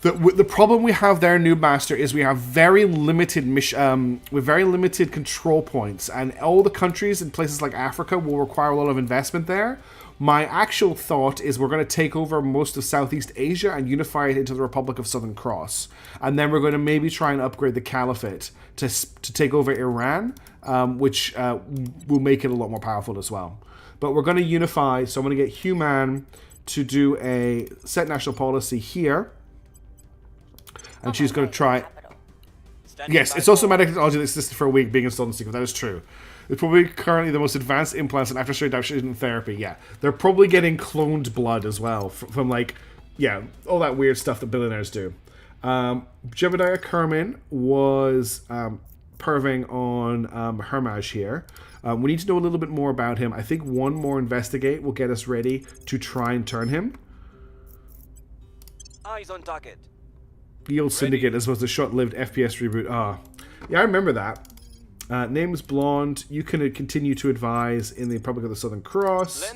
The problem we have there, Noob Master, is we have very limited very limited control points, and all the countries in places like Africa will require a lot of investment there. My actual thought is we're going to take over most of Southeast Asia and unify it into the Republic of Southern Cross, and then we're going to maybe try and upgrade the Caliphate to take over Iran, which will make it a lot more powerful as well. But we're going to unify, so I'm going to get Human to do a set national policy here. And she's going to try... Yes, it's also medical technology that's existed for a week being installed in secret. That is true. It's probably currently the most advanced implants and after-surgery adaptation therapy. Yeah, they're probably getting cloned blood as well from like, yeah, all that weird stuff that billionaires do. Jebediah Kerman was perving on Hermage here. We need to know a little bit more about him. I think one more investigate will get us ready to try and turn him. Eyes on target. The old Syndicate as well as the short-lived FPS reboot. Yeah, I remember that. Name's Blonde. You can continue to advise in the Republic of the Southern Cross.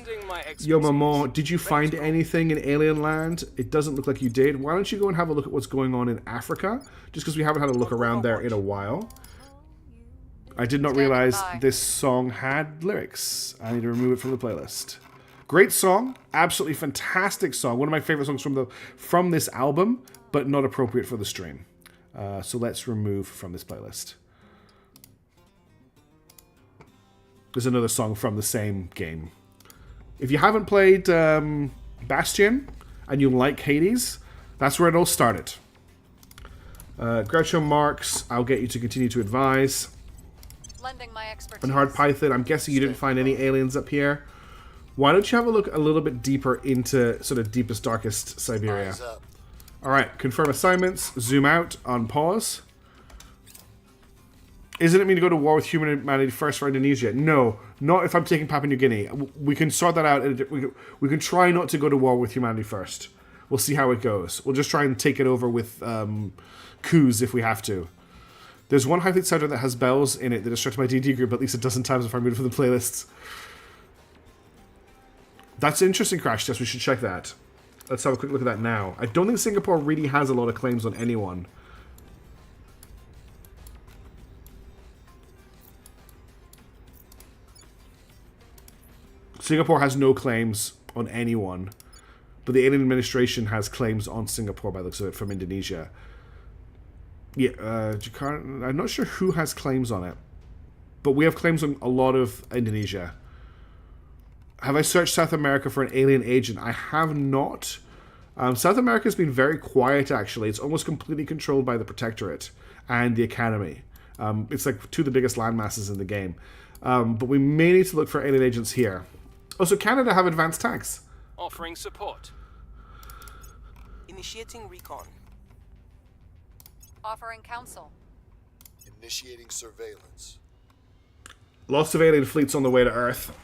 Yo, Maman, did you find anything in Alien Land? It doesn't look like you did. Why don't you go and have a look at what's going on in Africa? Just because we haven't had a look around there in a while. I did not realize this song had lyrics. I need to remove it from the playlist. Great song. Absolutely fantastic song. One of my favorite songs from this album, but not appropriate for the stream. So let's remove from this playlist. There's another song from the same game. If you haven't played Bastion and you like Hades, that's where it all started. Groucho Marx, I'll get you to continue to advise. Lending my expertise. And Hard Python, I'm guessing you didn't find any aliens up here. Why don't you have a look a little bit deeper into sort of deepest, darkest Siberia? Alright, confirm assignments. Zoom out on pause. Isn't it mean to go to war with humanity first for Indonesia? No, not if I'm taking Papua New Guinea. We can sort that out. We can try not to go to war with humanity first. We'll see how it goes. We'll just try and take it over with coups if we have to. There's one High Fleet Sergeant that has bells in it that destructed my D&D group at least a dozen times if I removed it from the playlists. That's an interesting crash test. We should check that. Let's have a quick look at that now. I don't think Singapore really has a lot of claims on anyone. Singapore has no claims on anyone, but the alien administration has claims on Singapore by the looks of it from Indonesia. Yeah, Jakarta, I'm not sure who has claims on it, but we have claims on a lot of Indonesia. Have I searched South America for an alien agent? I have not. South America has been very quiet, actually. It's almost completely controlled by the Protectorate and the Academy. It's like two of the biggest landmasses in the game. But we may need to look for alien agents here. Also, Canada have advanced tax. Offering support. Initiating recon. Offering counsel. Initiating surveillance. Lots of alien fleets on the way to Earth.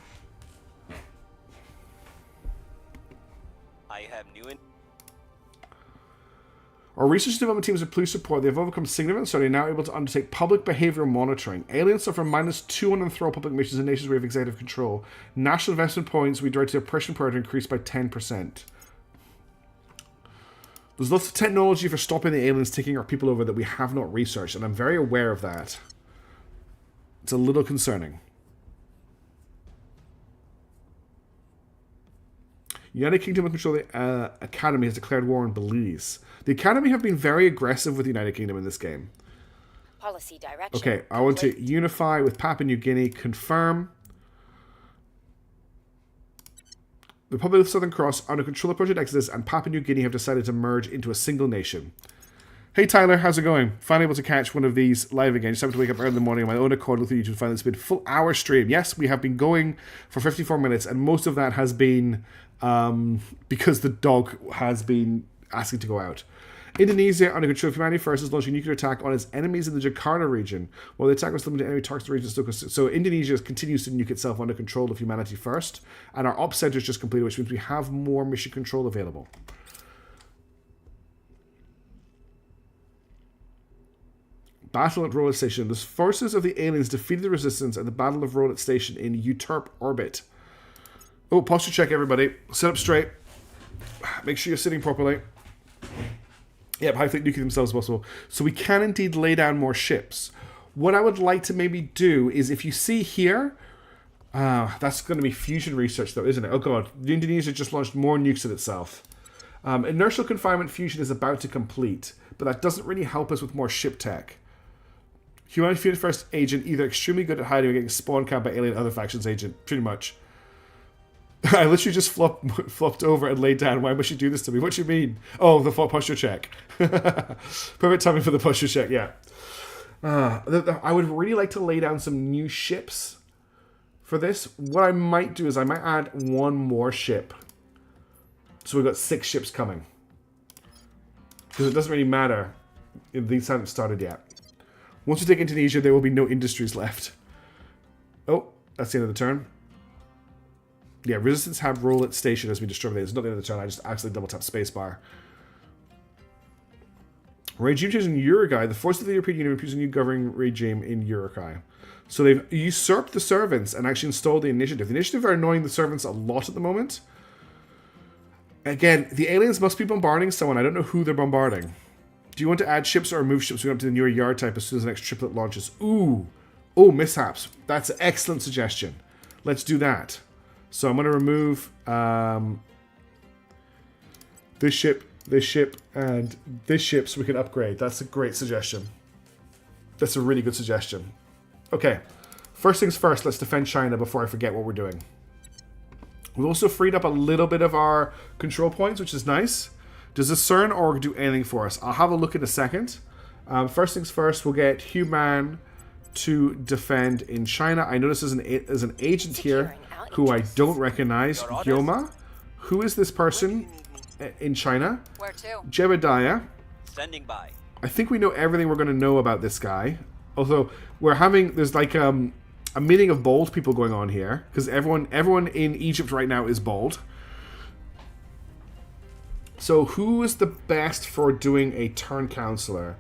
I have new Our research and development teams of police support, they have overcome significant so they're now able to undertake public behavioral monitoring. Aliens suffer -2 on throw public missions in nations we have executive control. National investment points we direct to the oppression program increased by 10%. There's lots of technology for stopping the aliens taking our people over that we have not researched, and I'm very aware of that. It's a little concerning. United Kingdom and control the Academy has declared war on Belize. The Academy have been very aggressive with the United Kingdom in this game. Policy direction. Okay, I want to unify with Papua New Guinea. Confirm. The Republic of the Southern Cross, under control of Project Exodus, and Papua New Guinea have decided to merge into a single nation. Hey Tyler, how's it going? Finally able to catch one of these live again. Just having to wake up early in the morning on my own accord with YouTube to find it's been a full hour stream. Yes, we have been going for 54 minutes, and most of that has been because the dog has been asking to go out. Indonesia, under control of humanity first, is launching a nuclear attack on its enemies in the Jakarta region, while the attack was limited to enemy targets in the region. So Indonesia continues to nuke itself under control of humanity first, and our op center is just completed, which means we have more mission control available. Battle at Rolet Station. The forces of the aliens defeated the resistance at the Battle of Rolet Station in Uturp orbit. Oh, posture check, everybody. Sit up straight. Make sure you're sitting properly. Yep, high fleet nuking themselves as possible. So we can indeed lay down more ships. What I would like to maybe do is, if you see here, that's going to be fusion research though, isn't it? Oh god, Indonesia just launched more nukes at itself. Inertial confinement fusion is about to complete, but that doesn't really help us with more ship tech. Humanity first agent, either extremely good at hiding or getting spawn camped by alien other factions agent, pretty much. I literally just flopped over and laid down. Why must you do this to me? What do you mean? Oh, the posture check. Perfect timing for the posture check, yeah. I would really like to lay down some new ships for this. What I might do is I might add one more ship. So we've got 6 ships coming. Because it doesn't really matter if these haven't started yet. Once we take Indonesia, there will be no industries left. Oh, that's the end of the turn. Yeah, Resistance Hab Rolet Station has been destroyed. It's not the end of the turn. I just accidentally double tap spacebar. Regime change in Uruguay. The forces of the European Union are using a new governing regime in Uruguay. So they've usurped the servants and actually installed the initiative. The initiative are annoying the servants a lot at the moment. Again, the aliens must be bombarding someone. I don't know who they're bombarding. Do you want to add ships or remove ships? We go up to the newer yard type as soon as the next triplet launches. Ooh. Oh, mishaps. That's an excellent suggestion. Let's do that. So I'm going to remove this ship, and this ship so we can upgrade. That's a great suggestion. That's a really good suggestion. Okay. First things first, let's defend China before I forget what we're doing. We've also freed up a little bit of our control points, which is nice. Does the CERN org do anything for us? I'll have a look in a second. First things first, we'll get Human to defend in China. I notice there's an agent here who I don't recognize. Yoma. Who is this person? in China. Where to? Jebediah. Standing by. I think we know everything we're going to know about this guy. Although there's like a meeting of bald people going on here because everyone in Egypt right now is bald. So who is the best for doing a turn counselor?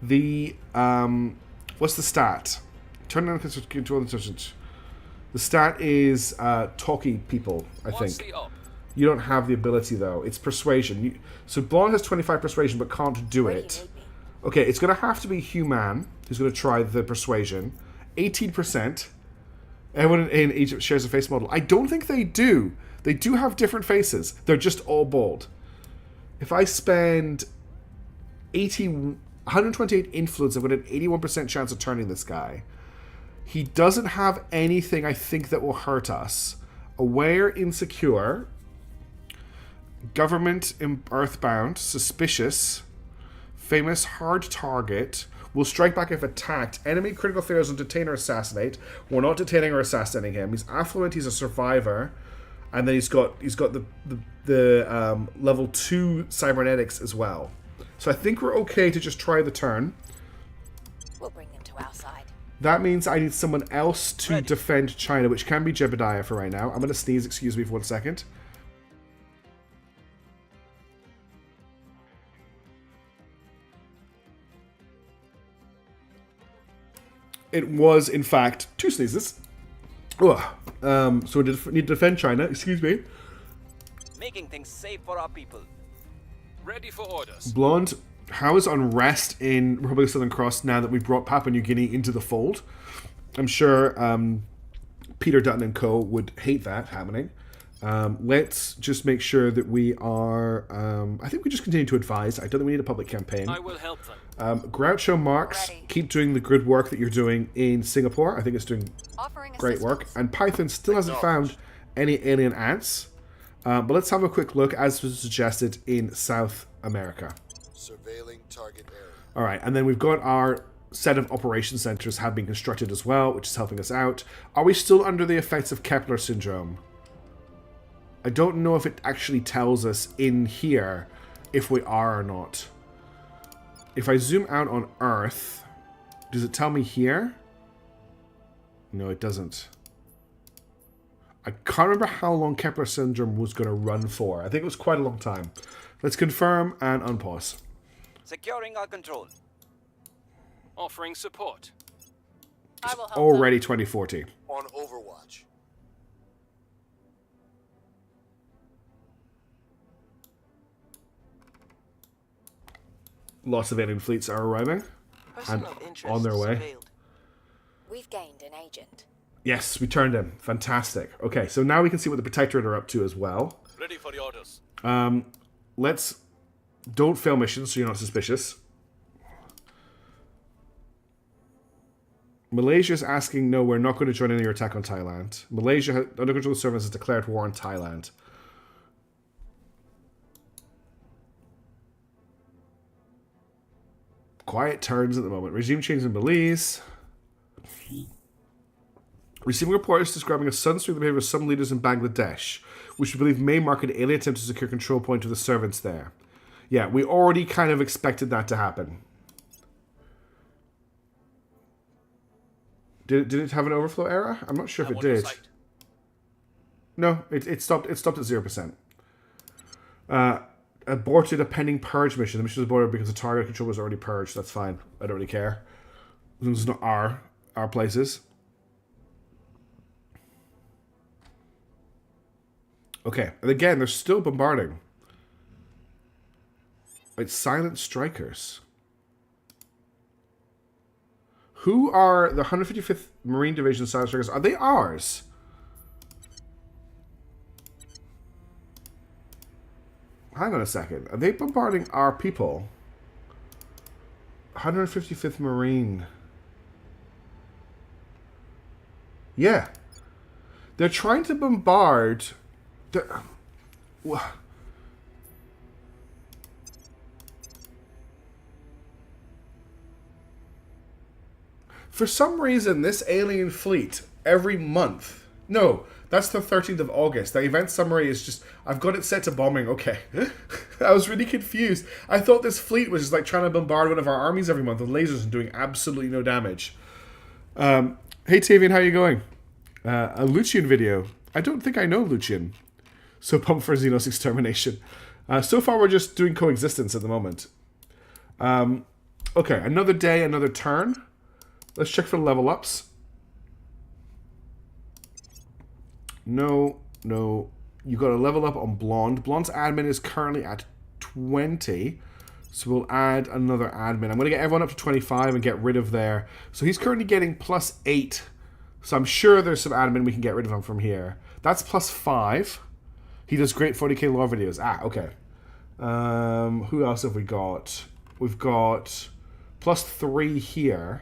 The what's the stat? Turn down control intelligence. The stat is talky people. I think. You don't have the ability though. It's persuasion. So Blonde has 25 persuasion but can't do it. Okay, it's going to have to be Human who's going to try the persuasion. 18%. Everyone in Egypt shares a face model. I don't think they do. They do have different faces. They're just all bald. If I spend 128 influence, I've got an 81% chance of turning this guy. He doesn't have anything, I think, that will hurt us. Aware, insecure. Government, earthbound. Suspicious. Famous, hard target. Will strike back if attacked. Enemy critical failures on detain or assassinate. We're not detaining or assassinating him. He's affluent. He's a survivor, and then he's got the level 2 cybernetics as well. So I think we're okay to just try the turn. We'll bring them to our side. That means I need someone else to defend China, which can be Jebediah for right now. I'm going to sneeze. Excuse me for 1 second. It was, in fact, 2 sneezes. So we need to defend China. Excuse me. Making things safe for our people. Ready for orders. Blonde, how is unrest in Republic of Southern Cross now that we've brought Papua New Guinea into the fold? I'm sure Peter Dutton and co. would hate that happening. Let's just make sure that we are... I think we just continue to advise. I don't think we need a public campaign. I will help them. Groucho Marx, keep doing the good work that you're doing in Singapore. I think it's doing great work. And Python still hasn't found any alien ants. But let's have a quick look, as was suggested, in South America. Surveilling target area. All right, and then we've got our set of operation centers have been constructed as well, which is helping us out. Are we still under the effects of Kepler syndrome? I don't know if it actually tells us in here if we are or not. If I zoom out on Earth, does it tell me here? No, it doesn't. I can't remember how long Kepler syndrome was going to run for. I think it was quite a long time. Let's confirm and unpause. Securing our control. Offering support. I will help Already 2040. On Overwatch. Lots of alien fleets are arriving. Person And of interest on their way. surveilled. We've gained an agent. Yes, we turned him. Fantastic. Okay, so now we can see what the Protectorate are up to as well. Ready for the orders. Let's... Don't fail missions so you're not suspicious. Malaysia is asking, no, we're not going to join in your attack on Thailand. Malaysia, under control of the service, has declared war on Thailand. Quiet turns at the moment. Regime change in Belize. Receiving reports describing a sudden swing of the behavior of some leaders in Bangladesh, which we believe may mark an alien attempt to secure control point of the servants there. Yeah, we already kind of expected that to happen. Did it have an overflow error? I'm not sure if it did. No, it stopped at 0%. Aborted a pending purge mission. The mission was aborted because the target control was already purged. That's fine. I don't really care. As long as it's not our places. Okay, and again, they're still bombarding. It's silent strikers. Who are the 155th Marine Division silent strikers? Are they ours? Hang on a second. Are they bombarding our people? 155th Marine. Yeah. They're trying to bombard... For some reason, this alien fleet, every month... No, That's the 13th of August. The event summary is just... I've got it set to bombing. Okay. I was really confused. I thought this fleet was just like trying to bombard one of our armies every month with lasers and doing absolutely no damage. Hey, Tavian, how you going? A Lucian video. I don't think I know Lucian. So pumped for Xenos extermination. So far, we're just doing coexistence at the moment. Okay, another day, another turn. Let's check for level ups. No. You got to level up on Blonde. Blonde's admin is currently at 20. So we'll add another admin. I'm going to get everyone up to 25 and get rid of their... So he's currently getting +8. So I'm sure there's some admin we can get rid of him from here. That's +5. He does great 40k lore videos. Okay. Who else have we got? We've got +3 here.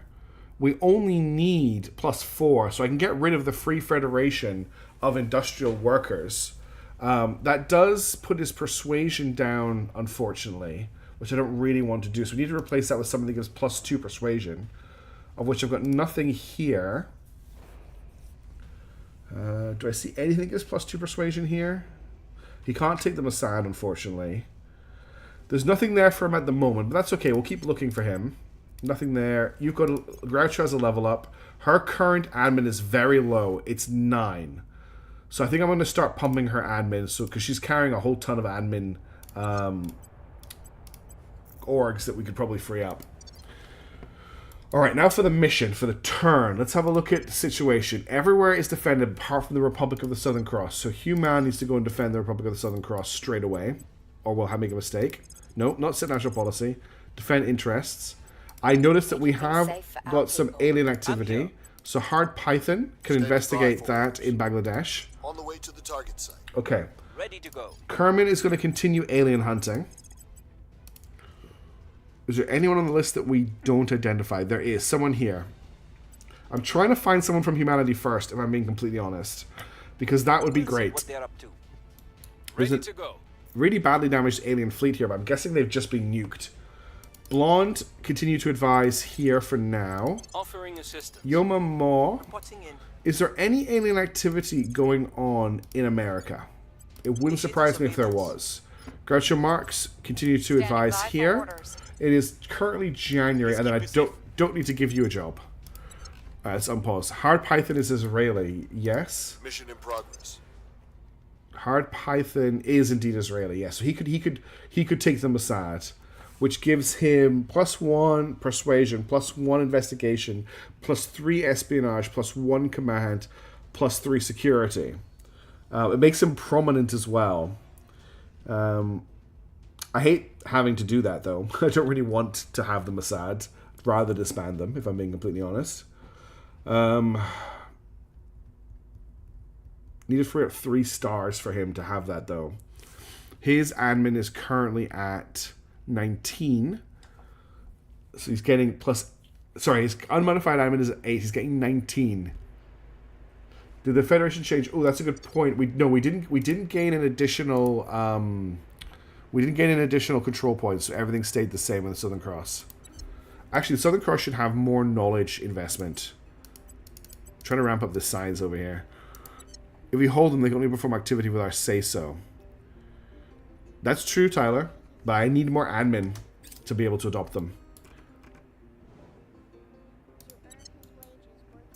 We only need +4. So I can get rid of the Free Federation of Industrial Workers. That does put his persuasion down, unfortunately, which I don't really want to do. So we need to replace that with something that gives +2 persuasion, of which I've got nothing here. Do I see anything that gives +2 persuasion here? He can't take the Mossad, unfortunately. There's nothing there for him at the moment, but that's okay. We'll keep looking for him. Nothing there. You've got... Groucho has a level up. Her current admin is very low. It's 9. So I think I'm going to start pumping her admin, because she's carrying a whole ton of admin orgs that we could probably free up. Alright, now for the mission, for the turn. Let's have a look at the situation. Everywhere is defended apart from the Republic of the Southern Cross. So Human needs to go and defend the Republic of the Southern Cross straight away. Or we'll make a mistake. No, not set national policy. Defend interests. I noticed that we have got some alien activity. So Hard Python can investigate that in Bangladesh. On the way to the target site. Okay. Ready to go. Kerman is going to continue alien hunting. Is there anyone on the list that we don't identify? There is someone here. I'm trying to find someone from humanity first, if I'm being completely honest, because that would be great. What they're up to. There's Ready to go. really badly damaged alien fleet here, but I'm guessing they've just been nuked. Blonde, continue to advise here for now. Offering assistance. Yoma Maw, Reporting in. is there any alien activity going on in America? It wouldn't surprise me if there was. Groucho Marx, continue to advise by for here. orders. It is currently January, and then I don't need to give you a job. It's unpaused. Hard Python is Israeli, yes. Mission in progress. Hard Python is indeed Israeli, yes. So he could take the Mossad, which gives him +1 persuasion, +1 investigation, +3 espionage, +1 command, +3 security. It makes him prominent as well. I hate having to do that, though. I don't really want to have the Mossad. I'd rather disband them, if I'm being completely honest. Need to free up 3 stars for him to have that, though. His admin is currently at 19. So he's getting Sorry, his unmodified admin is at 8. He's getting 19. Did the Federation change? Oh, that's a good point. We didn't gain an additional... we didn't gain an additional control points, so everything stayed the same on the Southern Cross. Actually, the Southern Cross should have more knowledge investment. I'm trying to ramp up the science over here. If we hold them, they can only perform activity with our say-so. That's true, Tyler, but I need more admin to be able to adopt them.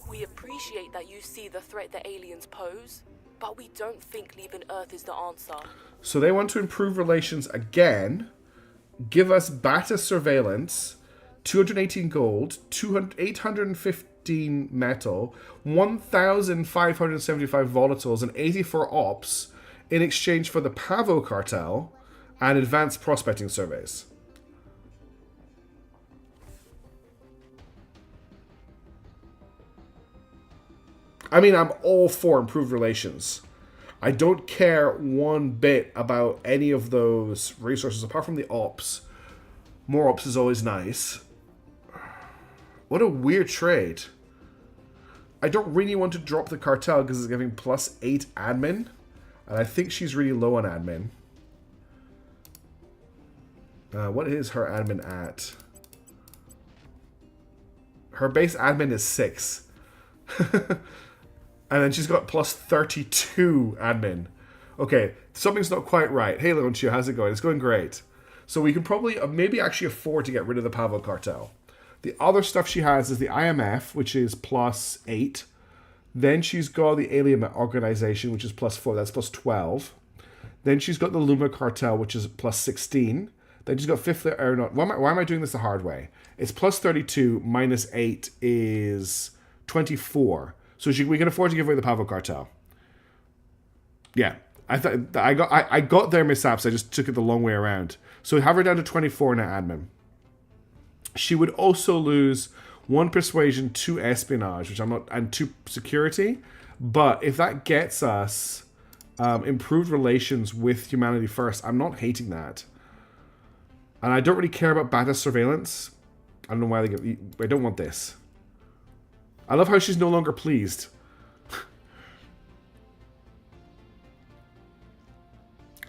We appreciate that you see the threat the aliens pose, but we don't think leaving Earth is the answer. So they want to improve relations again, give us Bata surveillance, 218 gold, 815 metal, 1,575 volatiles, and 84 ops in exchange for the Pavo cartel and advanced prospecting surveys. I mean, I'm all for improved relations. I don't care one bit about any of those resources, apart from the ops. More ops is always nice. What a weird trade. I don't really want to drop the cartel because it's giving +8 admin. And I think she's really low on admin. What is her admin at? Her base admin is 6. And then she's got plus 32 admin. Okay, something's not quite right. Hey, Leontio, how's it going? It's going great. So we can probably, maybe actually afford to get rid of the Pavel cartel. The other stuff she has is the IMF, which is plus 8. Then she's got the Alien Organization, which is plus 4. That's plus 12. Then she's got the Luma cartel, which is plus 16. Then she's got Fifth Aeronaut. Why am I doing this the hard way? It's plus 32 minus 8 is 24. So we can afford to give away the Pavel cartel. Yeah. I got their mishaps. I just took it the long way around. So we have her down to 24 now, admin. She would also lose 1 persuasion, 2 espionage, which I'm not, and 2 security. But if that gets us improved relations with Humanity First, I'm not hating that. And I don't really care about beta surveillance. I don't know why they get. I don't want this. I love how she's no longer pleased.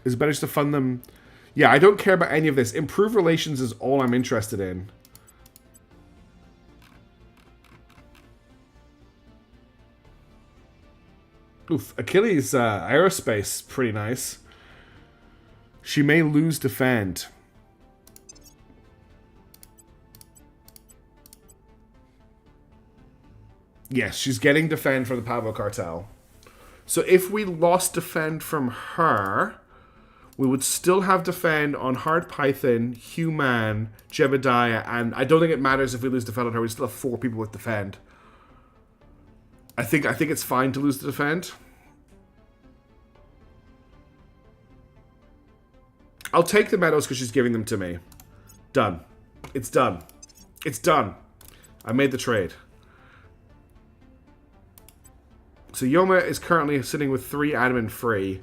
It's better just to fund them. Yeah, I don't care about any of this. Improved relations is all I'm interested in. Oof, Achilles aerospace, pretty nice. She may lose defend. Yes, she's getting defend for the Pavel cartel. So if we lost defend from her, we would still have defend on Hard Python, Human, Jebediah, and I don't think it matters if we lose defend on her. We still have 4 people with defend. I think it's fine to lose the defend. I'll take the medals because she's giving them to me. Done. It's done. It's done. I made the trade. So Yoma is currently sitting with 3 admin free.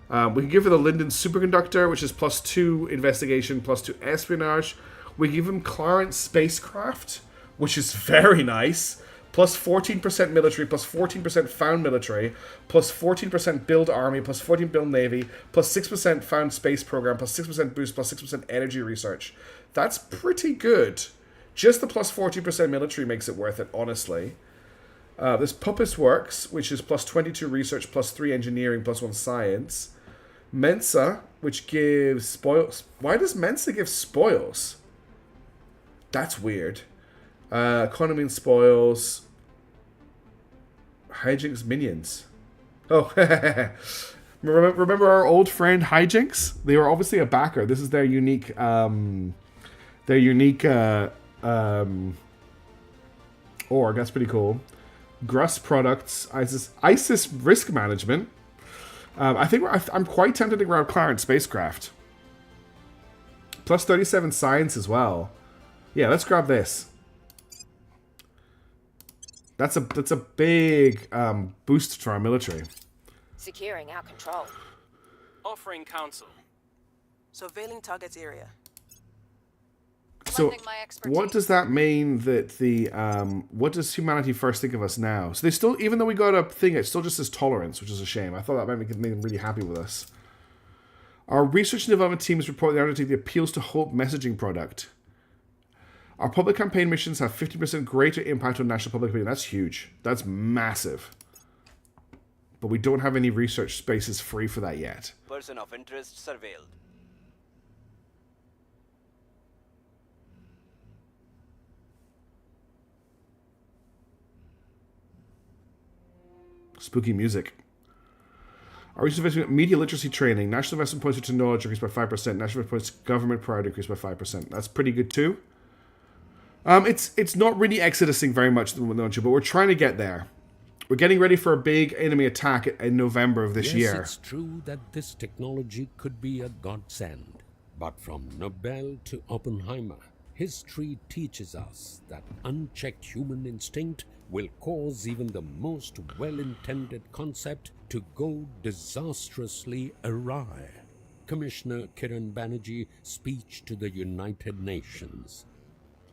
We can give her the Linden Superconductor, which is plus 2 investigation, plus 2 espionage. We give him Clarence Spacecraft, which is very nice. Plus 14% military, plus 14% found military, plus 14% build army, plus 14 build navy, plus 6% found space program, plus 6% boost, plus 6% energy research. That's pretty good. Just the plus 14% military makes it worth it, honestly. This Puppis Works, which is plus 22 research, plus 3 engineering, plus 1 science. Mensa, which gives spoils. Why does Mensa give spoils? That's weird. Economy and spoils. Hijinks minions. Oh, remember our old friend Hijinks? They were obviously a backer. This is their unique org. That's pretty cool. Gruss Products, ISIS Risk Management. I'm quite tempted to grab Clarence Spacecraft. Plus 37 science as well. Yeah, let's grab this. That's a big boost to our military. Securing our control. Offering counsel. Surveilling target area. So, Lending my expertise. what does that mean that the what does Humanity First think of us now? So they still, even though we got a thing, it still just says tolerance, which is a shame. I thought that might make them really happy with us. Our research and development teams report they undertake the Appeals to Hope messaging product. Our public campaign missions have 50% greater impact on national public opinion. That's huge. That's massive. But we don't have any research spaces free for that yet. Person of interest surveilled. Spooky music. Our research investment media literacy training. National investment points to knowledge increased by 5%. National investment points to government priority increased by 5%. That's pretty good too. It's not really exodusing very much, but we're trying to get there. We're getting ready for a big enemy attack in November of this year. Yes, it's true that this technology could be a godsend. But from Nobel to Oppenheimer, history teaches us that unchecked human instinct will cause even the most well-intended concept to go disastrously awry. Commissioner Kiran Banerjee speech to the United Nations.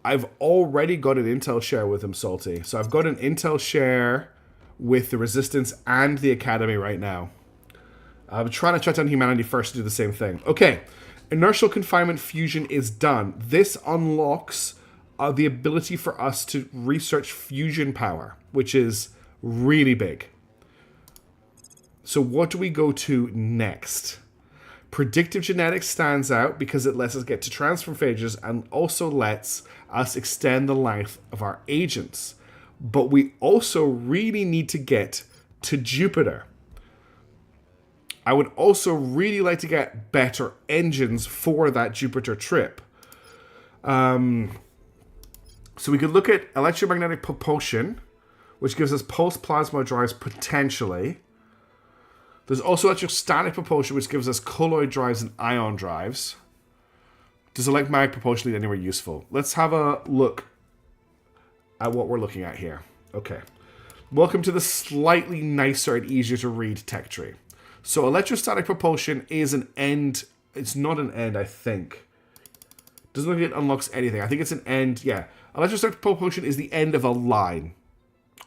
I've already got an intel share with him, Salty. So I've got an intel share with the Resistance and the Academy right now. I'm trying to shut down Humanity First to do the same thing. Okay, inertial confinement fusion is done. This unlocks the ability for us to research fusion power, which is really big. So what do we go to next? Predictive genetics stands out because it lets us get to transfer phages and also lets us extend the life of our agents. But we also really need to get to Jupiter. I would also really like to get better engines for that Jupiter trip. So we could look at electromagnetic propulsion, which gives us pulse plasma drives potentially. There's also electrostatic propulsion, which gives us colloid drives and ion drives. Does electromagnetic propulsion lead anywhere useful? Let's have a look at what we're looking at here. Okay. Welcome to the slightly nicer and easier to read tech tree. So electrostatic propulsion is an end. It's not an end, I think. Doesn't look like it unlocks anything. I think it's an end. Yeah. Electrostatic propulsion is the end of a line,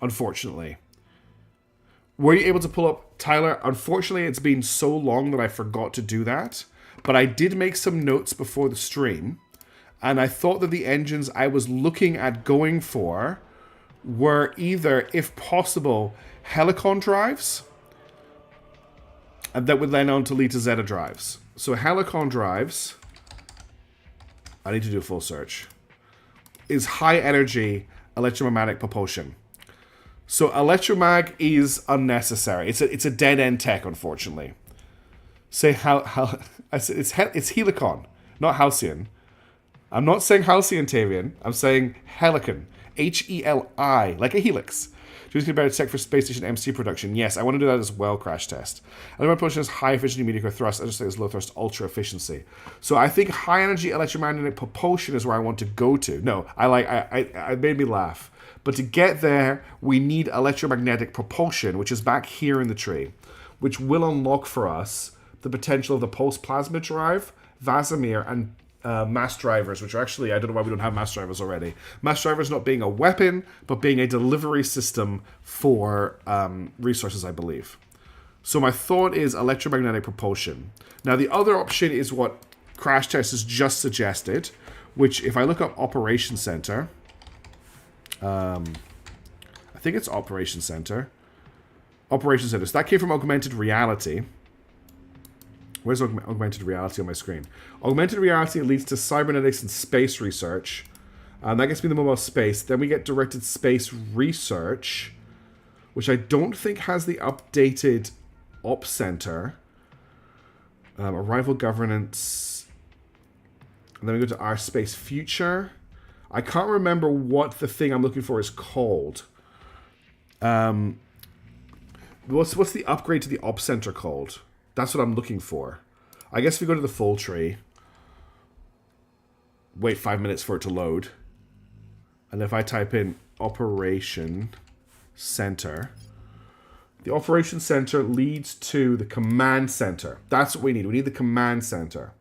unfortunately. Were you able to pull up Tyler? Unfortunately, it's been so long that I forgot to do that. But I did make some notes before the stream. And I thought that the engines I was looking at going for were either, if possible, Helicon drives. And that would then on to lead to Zeta drives. So Helicon drives, I need to do a full search, is high energy electromagnetic propulsion. So electromag is unnecessary. It's a dead end tech, unfortunately. Say it's Helicon, not Halcyon. I'm not saying Halcyon Tavian. I'm saying Helicon. Heli, like a helix. Choosing a better tech for space station MC production. Yes, I want to do that as well, crash test. Electromagnetic propulsion has high efficiency, medium thrust. I just say it's low thrust, ultra efficiency. So I think high energy electromagnetic propulsion is where I want to go to. No, I made me laugh. But to get there, we need electromagnetic propulsion, which is back here in the tree, which will unlock for us the potential of the pulse plasma drive, Vasimir, and mass drivers, which are actually, I don't know why we don't have mass drivers already. Mass drivers not being a weapon, but being a delivery system for resources, I believe. So my thought is electromagnetic propulsion. Now the other option is what Crash Test has just suggested, which if I look up Operation Center, I think it's Operation Center. Operation Center. So that came from Augmented Reality. Where's augmented reality on my screen? Augmented reality leads to cybernetics and space research. That gets me the mobile space. Then we get directed space research, which I don't think has the updated op center. Arrival governance. And then we go to our space future. I can't remember what the thing I'm looking for is called. What's the upgrade to the op center called? That's what I'm looking for. I guess if we go to the full tree, wait 5 minutes for it to load, and if I type in Operation Center, the Operation Center leads to the Command Center. That's what we need. We need the Command Center.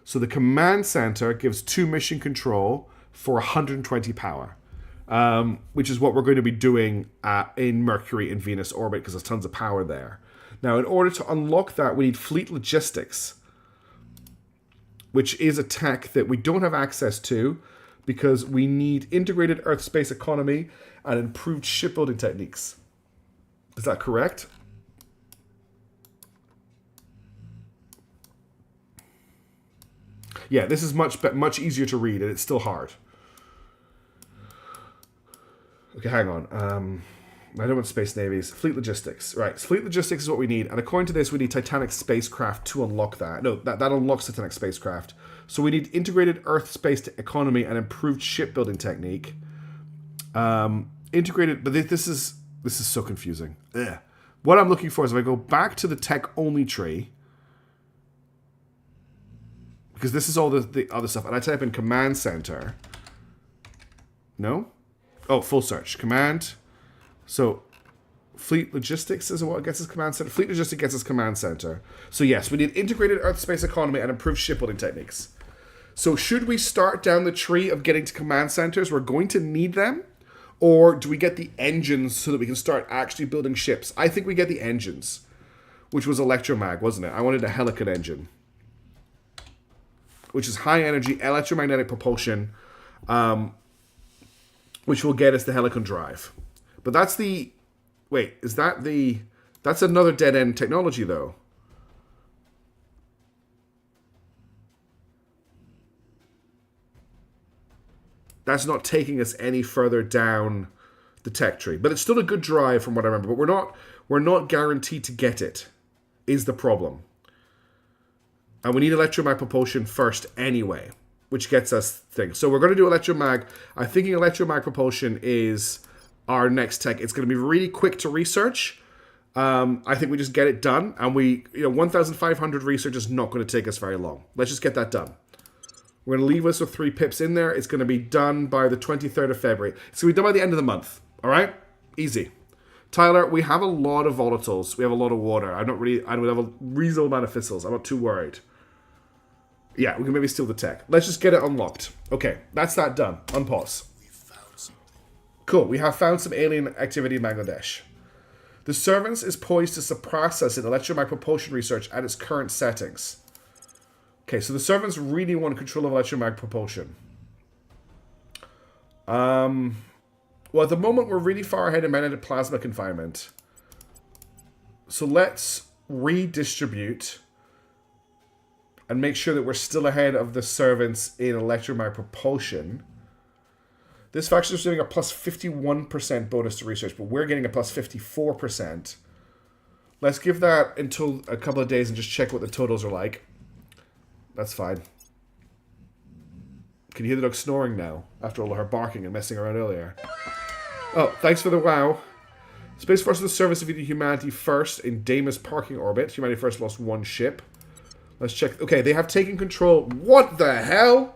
So the Command Center gives 2 mission control for 120 power, which is what we're going to be doing in Mercury and Venus orbit because there's tons of power there. Now, in order to unlock that, we need fleet logistics, which is a tech that we don't have access to because we need integrated Earth space economy and improved shipbuilding techniques. Is that correct? Yeah, this is much easier to read, and it's still hard. Okay, hang on. I don't want space navies. Fleet logistics. Right, so fleet logistics is what we need. And according to this, we need Titanic spacecraft to unlock that. No, that unlocks Titanic spacecraft. So we need integrated Earth space economy and improved shipbuilding technique. Integrated, but this is so confusing. Ugh. What I'm looking for is if I go back to the tech-only tree, because this is all the other stuff, and I type in Command Center. No? Oh, full search. Command... So, fleet logistics is what gets us command center. Fleet logistics gets us command center. So yes, we need integrated Earth space economy and improved shipbuilding techniques. So should we start down the tree of getting to command centers? We're going to need them. Or do we get the engines so that we can start actually building ships? I think we get the engines, which was electromag, wasn't it? I wanted a Helicon engine, which is high energy electromagnetic propulsion, which will get us the Helicon drive. But that's the... Wait, is that the That's another dead-end technology, though. That's not taking us any further down the tech tree. But it's still a good drive from what I remember. But we're not guaranteed to get it, is the problem. And we need electromag propulsion first anyway, which gets us things. So we're going to do electromag. I'm thinking electromag propulsion is our next tech. It's going to be really quick to research. I think we just get it done. And 1,500 research is not going to take us very long. Let's just get that done. We're going to leave us with 3 pips in there. It's going to be done by the 23rd of February. It's going to be done by the end of the month. All right? Easy. Tyler, we have a lot of volatiles. We have a lot of water. I would have a reasonable amount of fissils. I'm not too worried. Yeah, we can maybe steal the tech. Let's just get it unlocked. Okay, that's that done. Unpause. Cool, we have found some alien activity in Bangladesh. The Servants is poised to suppress us in electromag propulsion research at its current settings. Okay, so the Servants really want control of electromag propulsion. Well, at the moment, we're really far ahead in magnetic plasma confinement. So let's redistribute and make sure that we're still ahead of the Servants in electromag propulsion. This faction is doing a plus 51% bonus to research, but we're getting a plus 54%. Let's give that until a couple of days and just check what the totals are like. That's fine. Can you hear the dog snoring now, after all her barking and messing around earlier? Oh, thanks for the wow. Space Force of the Service defeated humanity first in Deimos parking orbit. Humanity first lost 1 ship. Let's check. Okay, they have taken control. What the hell?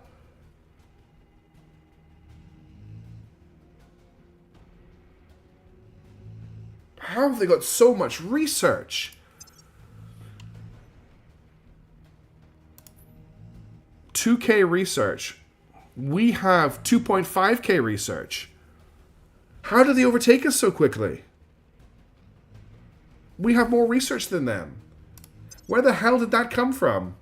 How have they got so much research? 2K research. We have 2.5K research. How did they overtake us so quickly? We have more research than them. Where the hell did that come from?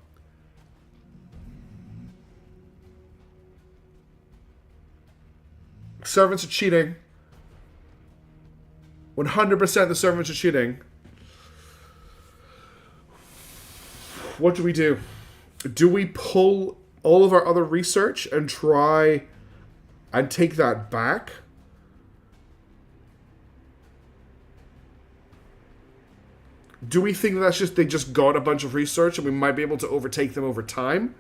Servants are cheating. 100% the servants are cheating. What do we do? Do we pull all of our other research and try and take that back? Do we think that's just they just got a bunch of research and we might be able to overtake them over time?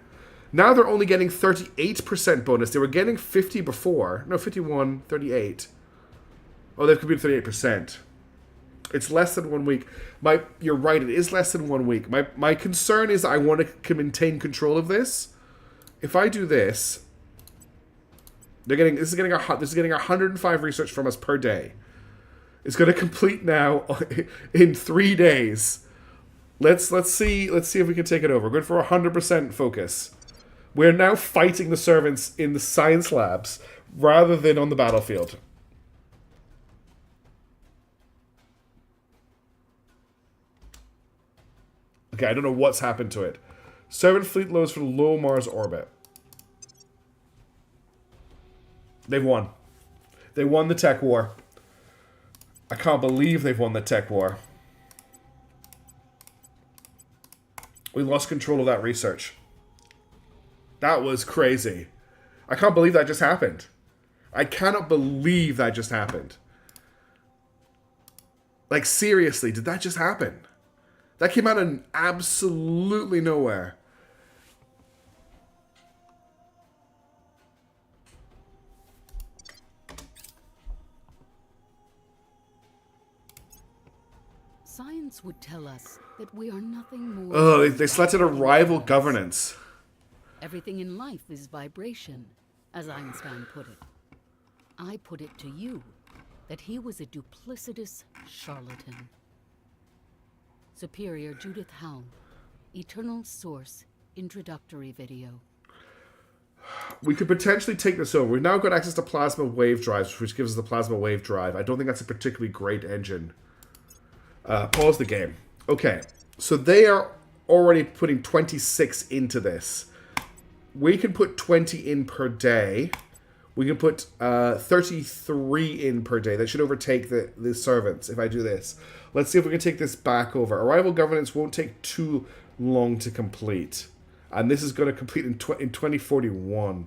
Now they're only getting 38% bonus. They were getting 50 before. No, 51, 38. Oh, they've computed 38%. It's less than 1 week. You're right, it is less than 1 week. My concern is I want to maintain control of this. If I do this, this is getting 105 research from us per day. It's going to complete now in 3 days. Let's see if we can take it over. Good for 100% focus. We're now fighting the servants in the science labs rather than on the battlefield. Okay, I don't know what's happened to it. Servant fleet loads for low Mars orbit. They've won. They won the tech war. I can't believe they've won the tech war. We lost control of that research. That was crazy. I can't believe that just happened. I cannot believe that just happened. Like, seriously, did that just happen? That came out of absolutely nowhere. Science would tell us that we are nothing more. Oh, they selected a rival governance. Everything in life is vibration, as Einstein put it. I put it to you that he was a duplicitous charlatan. Superior Judith Hound, Eternal Source, introductory video. We could potentially take this over. We've now got access to plasma wave drives, which gives us the plasma wave drive. I don't think that's a particularly great engine. Pause the game. Okay, so they are already putting 26 into this. We can put 20 in per day. We can put 33 in per day. That should overtake the servants if I do this. Let's see if we can take this back over. Arrival governance won't take too long to complete. And this is going to complete in 2041.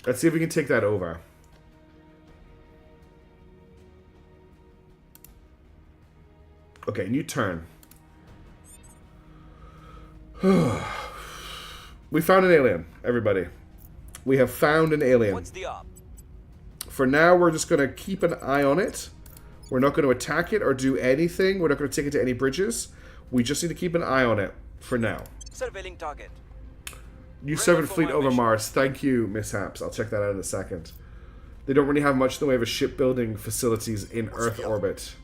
Let's see if we can take that over. Okay, new turn. We found an alien, everybody. We have found an alien. What's the op? For now, we're just going to keep an eye on it. We're not going to attack it or do anything. We're not going to take it to any bridges. We just need to keep an eye on it for now. Surveilling target. New servant fleet over Mars. Thank you, Mishaps. I'll check that out in a second. They don't really have much in the way of shipbuilding facilities in Earth orbit.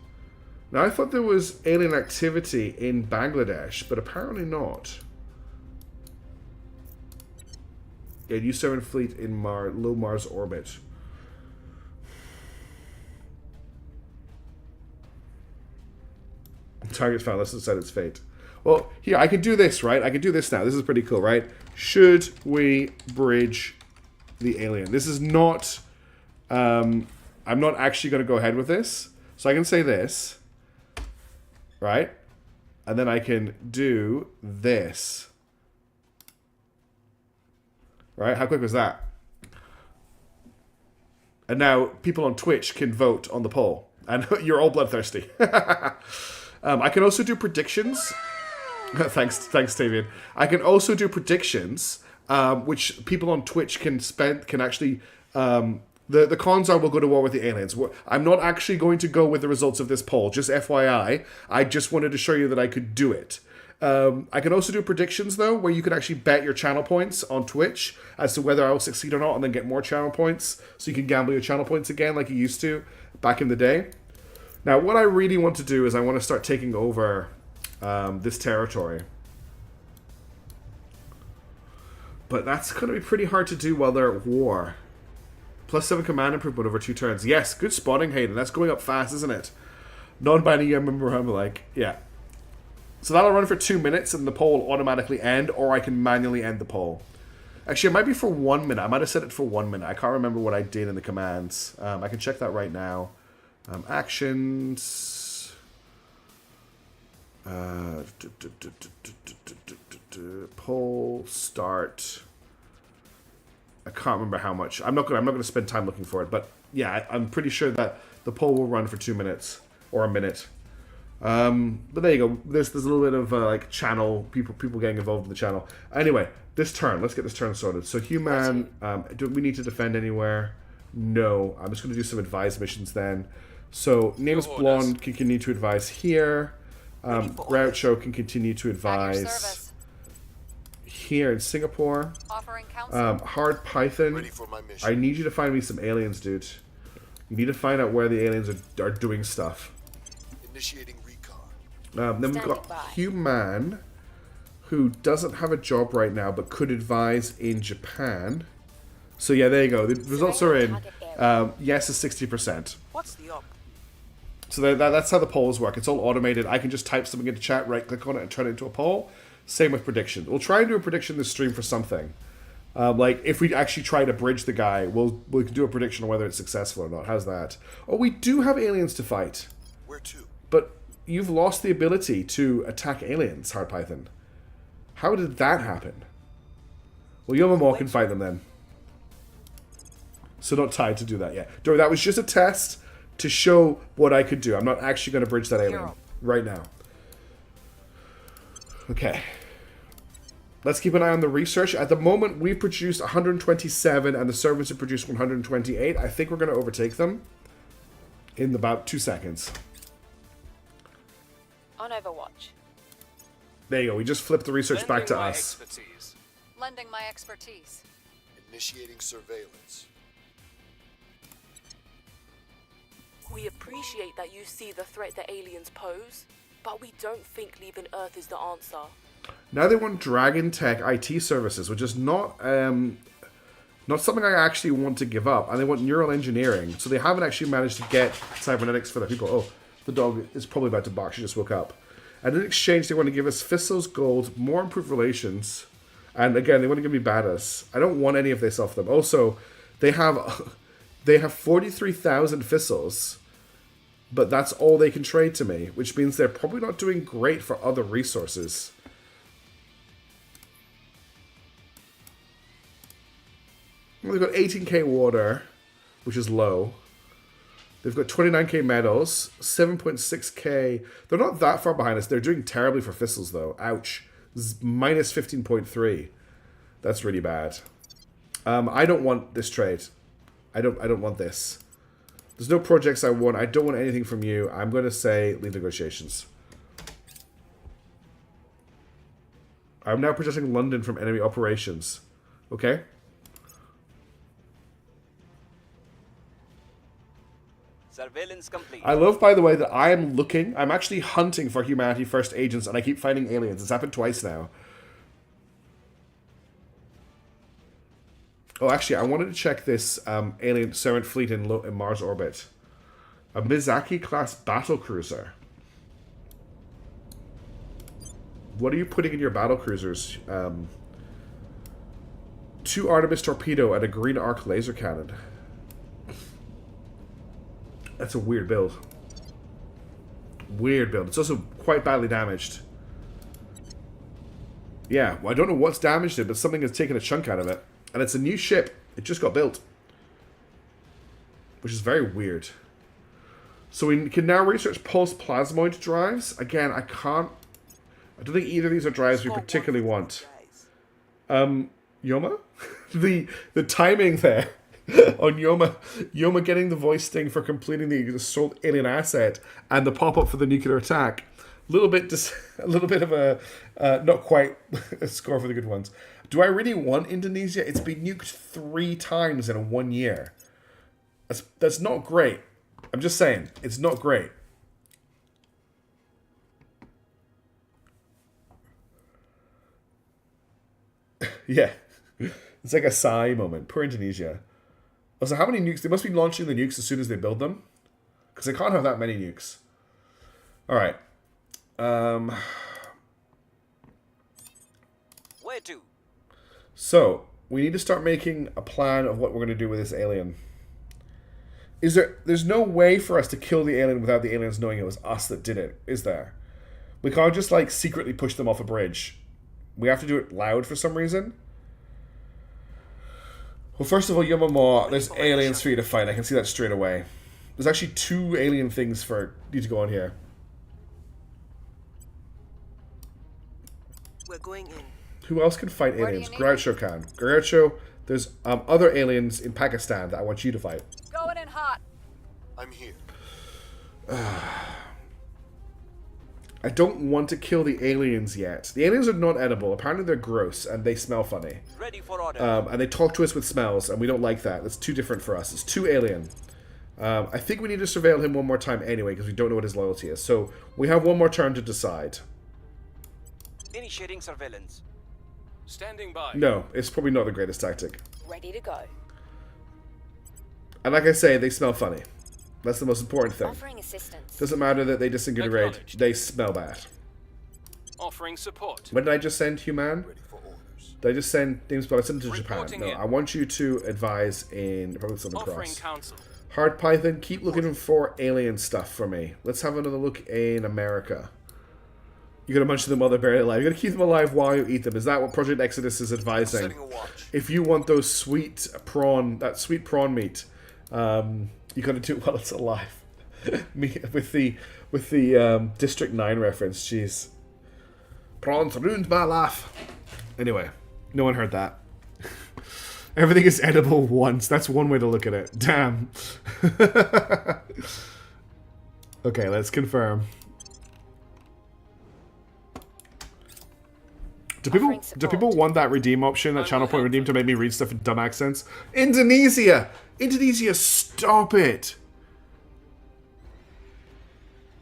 Now, I thought there was alien activity in Bangladesh, but apparently not. Yeah, new servant fleet in low Mars orbit. Target found. Let's decide its fate. Well, here, I can do this, right? I can do this now. This is pretty cool, right? Should we bridge the alien? This is not... I'm not actually going to go ahead with this. So I can say this. Right? And then I can do this. Right? How quick was that? And now people on Twitch can vote on the poll. And you're all bloodthirsty. I can also do predictions. thanks, Tavian. I can also do predictions, which people on Twitch can actually... The cons are we'll go to war with the aliens. I'm not actually going to go with the results of this poll. Just FYI. I just wanted to show you that I could do it. I can also do predictions, though, where you can actually bet your channel points on Twitch as to whether I will succeed or not, and then get more channel points. So you can gamble your channel points again like you used to back in the day. Now, what I really want to do is I want to start taking over this territory. But that's going to be pretty hard to do while they're at war. +7 command improvement over 2 turns. Yes, good spotting, Hayden. That's going up fast, isn't it? Non-binding, I remember I'm like, yeah. So that'll run for 2 minutes and the poll will automatically end, or I can manually end the poll. Actually, it might be for 1 minute. I might have set it for 1 minute. I can't remember what I did in the commands. I can check that right now. Actions. Poll start. I can't remember how much. I'm not gonna spend time looking for it, but yeah, I'm pretty sure that the poll will run for 2 minutes or a minute. But there you go. There's a little bit of like channel people getting involved in the channel. Anyway, this turn. Let's get this turn sorted. So human. Do we need to defend anywhere? No. I'm just gonna do some advice missions then. So Nameless Blonde can continue to advise here. Groucho can continue to advise here in Singapore. Hard Python. I need you to find me some aliens, dude. You need to find out where the aliens are doing stuff. Initiating recon. Then we've got Human, who doesn't have a job right now, but could advise in Japan. So yeah, there you go. The results are in. Yes is 60%. What's the op? So that's how the polls work. It's all automated. I can just type something into chat, right-click on it, and turn it into a poll. Same with prediction. We'll try and do a prediction this stream for something. Like, if we actually try to bridge the guy, we can do a prediction on whether it's successful or not. How's that? Oh, we do have aliens to fight. Where to? But you've lost the ability to attack aliens, Hard Python. How did that happen? Well, Yomamor can fight them then. So not tied to do that yet. Don't worry, that was just a test to show what I could do. I'm not actually going to bridge that alien right now. Okay. Let's keep an eye on the research. At the moment, we've produced 127 and the servants have produced 128. I think we're going to overtake them in about 2 seconds. On Overwatch. There you go. We just flipped the research back to us. Lending my expertise. Initiating surveillance. We appreciate that you see the threat the aliens pose, but we don't think leaving Earth is the answer. Now they want Dragon Tech IT services, which is not something I actually want to give up. And they want neural engineering. So they haven't actually managed to get cybernetics for their people. Oh, the dog is probably about to bark. She just woke up. And in exchange, they want to give us Fissel's gold, more improved relations, And again, they want to give me badass. I don't want any of this off them. Also, they have 43,000 thistles, but that's all they can trade to me, which means they're probably not doing great for other resources. Well, they've got 18k water, which is low. They've got 29k metals, 7.6k. They're not that far behind us. They're doing terribly for thistles, though. Ouch. Minus 15.3. That's really bad. I don't want this trade. I don't want this. There's no projects I want. I don't want anything from you. I'm going to say leave negotiations. I'm now protecting London from enemy operations. Okay? Surveillance complete. I love, by the way, that I am looking. I'm actually hunting for Humanity First agents, and I keep finding aliens. It's happened twice now. Oh, actually, I wanted to check this alien servant fleet in Mars orbit. A Mizaki-class battle cruiser. What are you putting in your battle cruisers? 2 Artemis torpedo and a green arc laser cannon. That's a weird build. Weird build. It's also quite badly damaged. Yeah, well, I don't know what's damaged it, but something has taken a chunk out of it. And it's a new ship. It just got built. Which is very weird. So we can now research pulse plasmoid drives. Again, I don't think either of these are drives we particularly want. Yoma? the timing there on Yoma getting the voice sting for completing the assault alien asset and the pop-up for the nuclear attack. A little bit of a not quite a score for the good ones. Do I really want Indonesia? It's been nuked 3 times in 1 year. That's not great. I'm just saying, it's not great. Yeah. It's like a sigh moment. Poor Indonesia. Also, how many nukes? They must be launching the nukes as soon as they build them. Because they can't have that many nukes. Alright. Where to? So, we need to start making a plan of what we're going to do with this alien. There's no way for us to kill the alien without the aliens knowing it was us that did it, is there? We can't just, like, secretly push them off a bridge. We have to do it loud for some reason. Well, first of all, Yamama, there's aliens for you to fight. I can see that straight away. There's actually 2 alien things for you to go on here. We're going in. Who else can fight aliens? Groucho can. Groucho, there's other aliens in Pakistan that I want you to fight. Going in hot. I'm here. I don't want to kill the aliens yet. The aliens are not edible. Apparently they're gross and they smell funny. Ready for order. And they talk to us with smells, and we don't like that. That's too different for us. It's too alien. I think we need to surveil him one more time anyway, because we don't know what his loyalty is. So we have one more turn to decide. Initiating surveillance. Standing by. No, it's probably not the greatest tactic. Ready to go. And like I say, they smell funny. That's the most important thing. Offering assistance. Doesn't matter that they disintegrate. They smell bad. Offering support. When did I just send Human? Ready for orders. Did I just send names? But I sent it to Japan. Reporting No, in. I want you to advise in Republic of Southern Offering Cross. counsel. Hard Python, keep looking for alien stuff for me. Let's have another look in America. You gotta munch them while they're buried alive. You gotta keep them alive while you eat them. Is that what Project Exodus is advising? Setting a watch. If you want those sweet prawn meat, you gotta do it while it's alive. Me with the District 9 reference. Jeez, prawns ruined my life. Anyway, no one heard that. Everything is edible once. That's one way to look at it. Damn. Okay, let's confirm. Do people want that redeem option, that channel point redeem, to make me read stuff in dumb accents? Indonesia! Indonesia, stop it!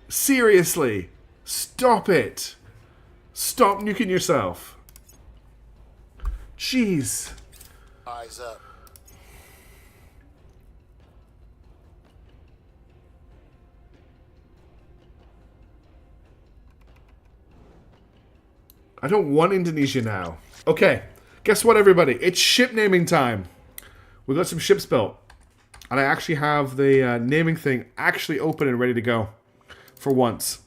Seriously! Stop it! Stop nuking yourself. Jeez. Eyes up. I don't want Indonesia now. Okay, Guess what, everybody? It's ship naming time. We got some ships built. And I actually have the naming thing actually open and ready to go. For once.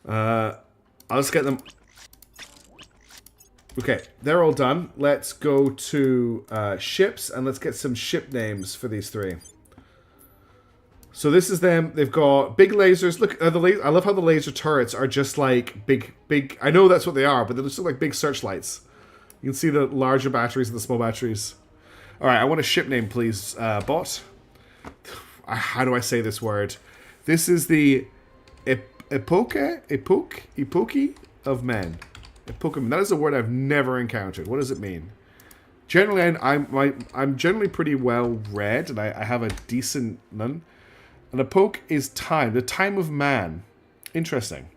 Let's get them. Okay, they're all done. Let's go to ships and let's get some ship names for these three. So this is them. They've got big lasers. Look, I love how the laser turrets are just like big. I know that's what they are, but they just look like big searchlights. You can see the larger batteries and the small batteries. All right, I want a ship name, please, bot. How do I say this word? This is the epoche of men. Epoche. That is a word I've never encountered. What does it mean? Generally, I'm generally pretty well read, and I have a decent none. An epoch is time, the time of man. Interesting.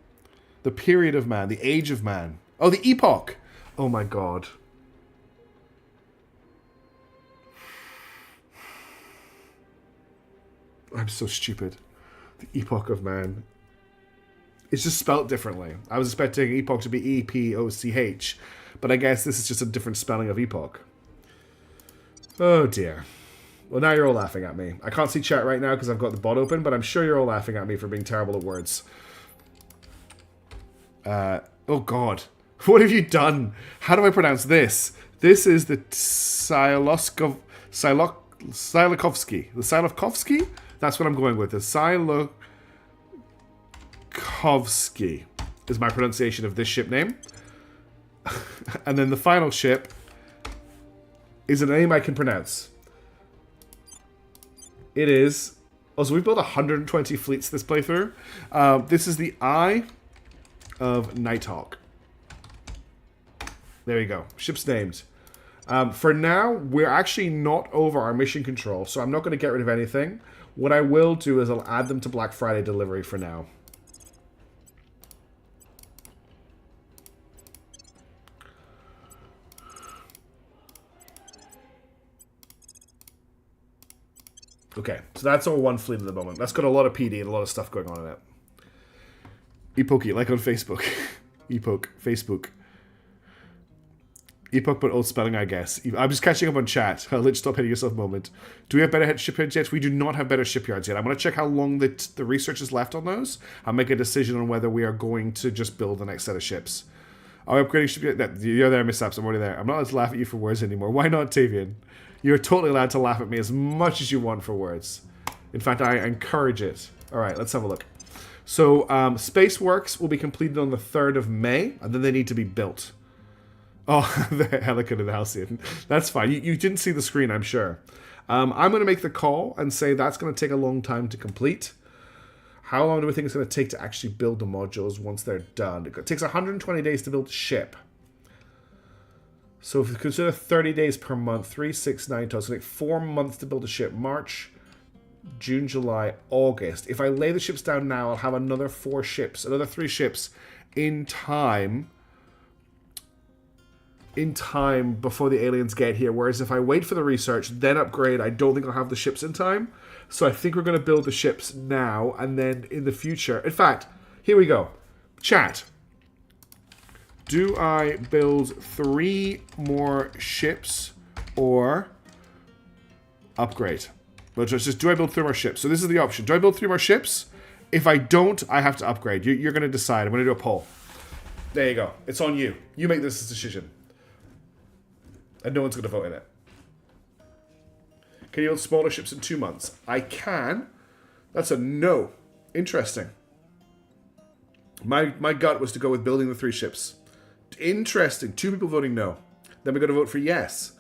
The period of man, the age of man. Oh, the epoch. Oh my god. I'm so stupid. The epoch of man. It's just spelt differently. I was expecting epoch to be E-P-O-C-H, but I guess this is just a different spelling of epoch. Oh dear. Well, now you're all laughing at me. I can't see chat right now because I've got the bot open, but I'm sure you're all laughing at me for being terrible at words. Oh god. What have you done? How do I pronounce this? This is the Silakovsky. The Silakovsky? That's what I'm going with. The Silakovsky is my pronunciation of this ship name. And then the final ship is a name I can pronounce. It is... Oh, so we've built 120 fleets this playthrough. This is the Eye of Nighthawk. There you go. Ship's named. For now, we're actually not over our mission control, so I'm not going to get rid of anything. What I will do is I'll add them to Black Friday delivery for now. Okay, so that's all one fleet at the moment. That's got a lot of PD and a lot of stuff going on in it. Epoche, like on Facebook. Epoch, Facebook. Epoch, but old spelling, I guess. I'm just catching up on chat. Lich, stop hitting yourself moment. Do we have better shipyards yet? We do not have better shipyards yet. I'm going to check how long the research is left on those. I'll make a decision on whether we are going to just build the next set of ships. Are we upgrading shipyards? You're there, Missaps. I'm already there. I'm not allowed to laugh at you for words anymore. Why not, Tavian? You're totally allowed to laugh at me as much as you want for words. In fact, I encourage it. All right, let's have a look. So, Space Works will be completed on the 3rd of May, and then they need to be built. Oh, the Helicon and the Halcyon. That's fine. You didn't see the screen, I'm sure. I'm going to make the call and say that's going to take a long time to complete. How long do we think it's going to take to actually build the modules once they're done? It takes 120 days to build a ship. So if you consider 30 days per month, 3, 6, 9, 12, it's going to take 4 months to build a ship. March, June, July, August. If I lay the ships down now, I'll have another 4 ships, another 3 ships in time before the aliens get here. Whereas if I wait for the research, then upgrade, I don't think I'll have the ships in time. So I think we're going to build the ships now, and then in the future... In fact, here we go. Chat. Do I build 3 more ships or upgrade? But just do I build 3 more ships? So this is the option. Do I build 3 more ships? If I don't, I have to upgrade. You're going to decide. I'm going to do a poll. There you go. It's on you. You make this decision. And no one's going to vote in it. Can you build smaller ships in 2 months? I can. That's a no. Interesting. My gut was to go with building the 3 ships. Interesting. 2 people voting no. Then we're going to vote for yes.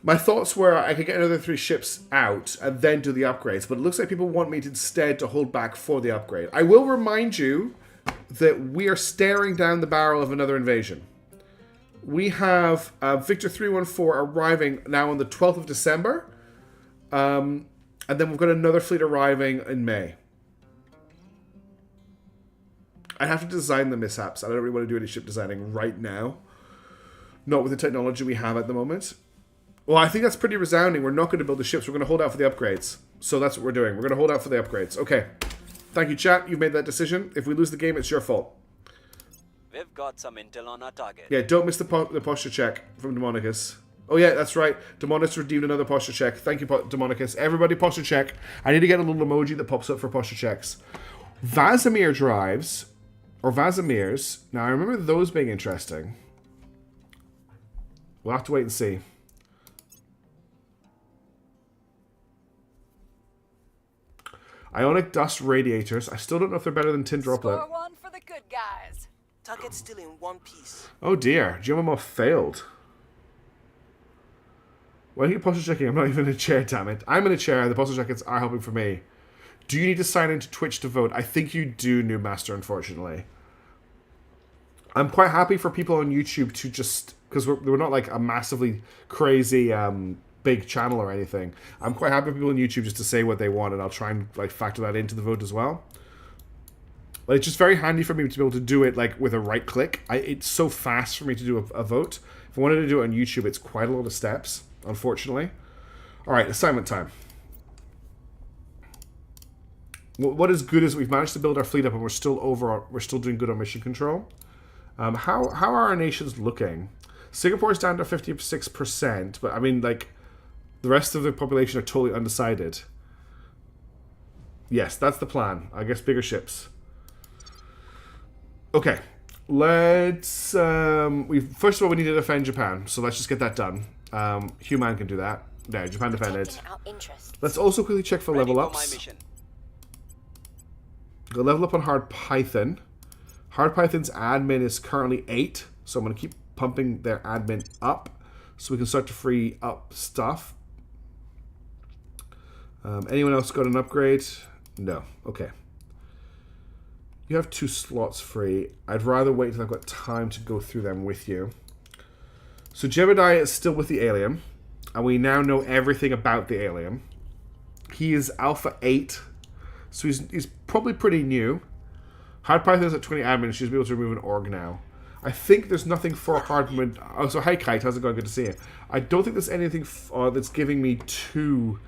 My thoughts were I could get another 3 ships out and then do the upgrades, but it looks like people want me instead to hold back for the upgrade. I will remind you that we are staring down the barrel of another invasion. We have Victor 314 arriving now on the 12th of December. And then we've got another fleet arriving in May. I have to design the mishaps. I don't really want to do any ship designing right now. Not with the technology we have at the moment. Well, I think that's pretty resounding. We're not going to build the ships. We're going to hold out for the upgrades. So that's what we're doing. We're going to hold out for the upgrades. Okay. Thank you, chat. You've made that decision. If we lose the game, it's your fault. We've got some intel on our target. Yeah, don't miss the posture check from Demonicus. Oh yeah, that's right. Demonicus redeemed another posture check. Thank you, Demonicus. Everybody posture check. I need to get a little emoji that pops up for posture checks. Vasimir drives, or Vasimirs. Now, I remember those being interesting. We'll have to wait and see. Ionic dust radiators. I still don't know if they're better than tin droplet. Score one for the good guys. Target's still in one piece. Oh dear, Geomamo failed. Why are you posture checking? I'm not even in a chair, damn it. I'm in a chair, the posture checkers are helping for me. Do you need to sign into Twitch to vote? I think you do, New Master, unfortunately. I'm quite happy for people on YouTube to just... Because we're not like a massively crazy big channel or anything. I'm quite happy for people on YouTube just to say what they want, and I'll try and like factor that into the vote as well. But it's just very handy for me to be able to do it like with a right click. It's so fast for me to do a vote. If I wanted to do it on YouTube, it's quite a lot of steps, unfortunately. All right, assignment time. What is good is we've managed to build our fleet up, and we're still doing good on mission control. How are our nations looking? Singapore's down to 56%, but I mean, like, the rest of the population are totally undecided. Yes, that's the plan. I guess bigger ships. Okay, let's... first of all, we need to defend Japan, so let's just get that done. Human can do that. There, Japan defended. Let's also quickly check for level ups. Go level up on Hard Python. Hard Python's admin is currently 8, so I'm going to keep pumping their admin up so we can start to free up stuff. Anyone else got an upgrade? No. Okay. You have 2 slots free. I'd rather wait till I've got time to go through them with you. So Jebediah is still with the alien, and we now know everything about the alien. He is Alpha 8, so he's probably pretty new. Hard Python's at 20 admin. She's able to remove an org now. I think there's nothing for Hardman. Oh, so hi Kite, how's it going? Good to see you. I don't think there's anything that's giving me 2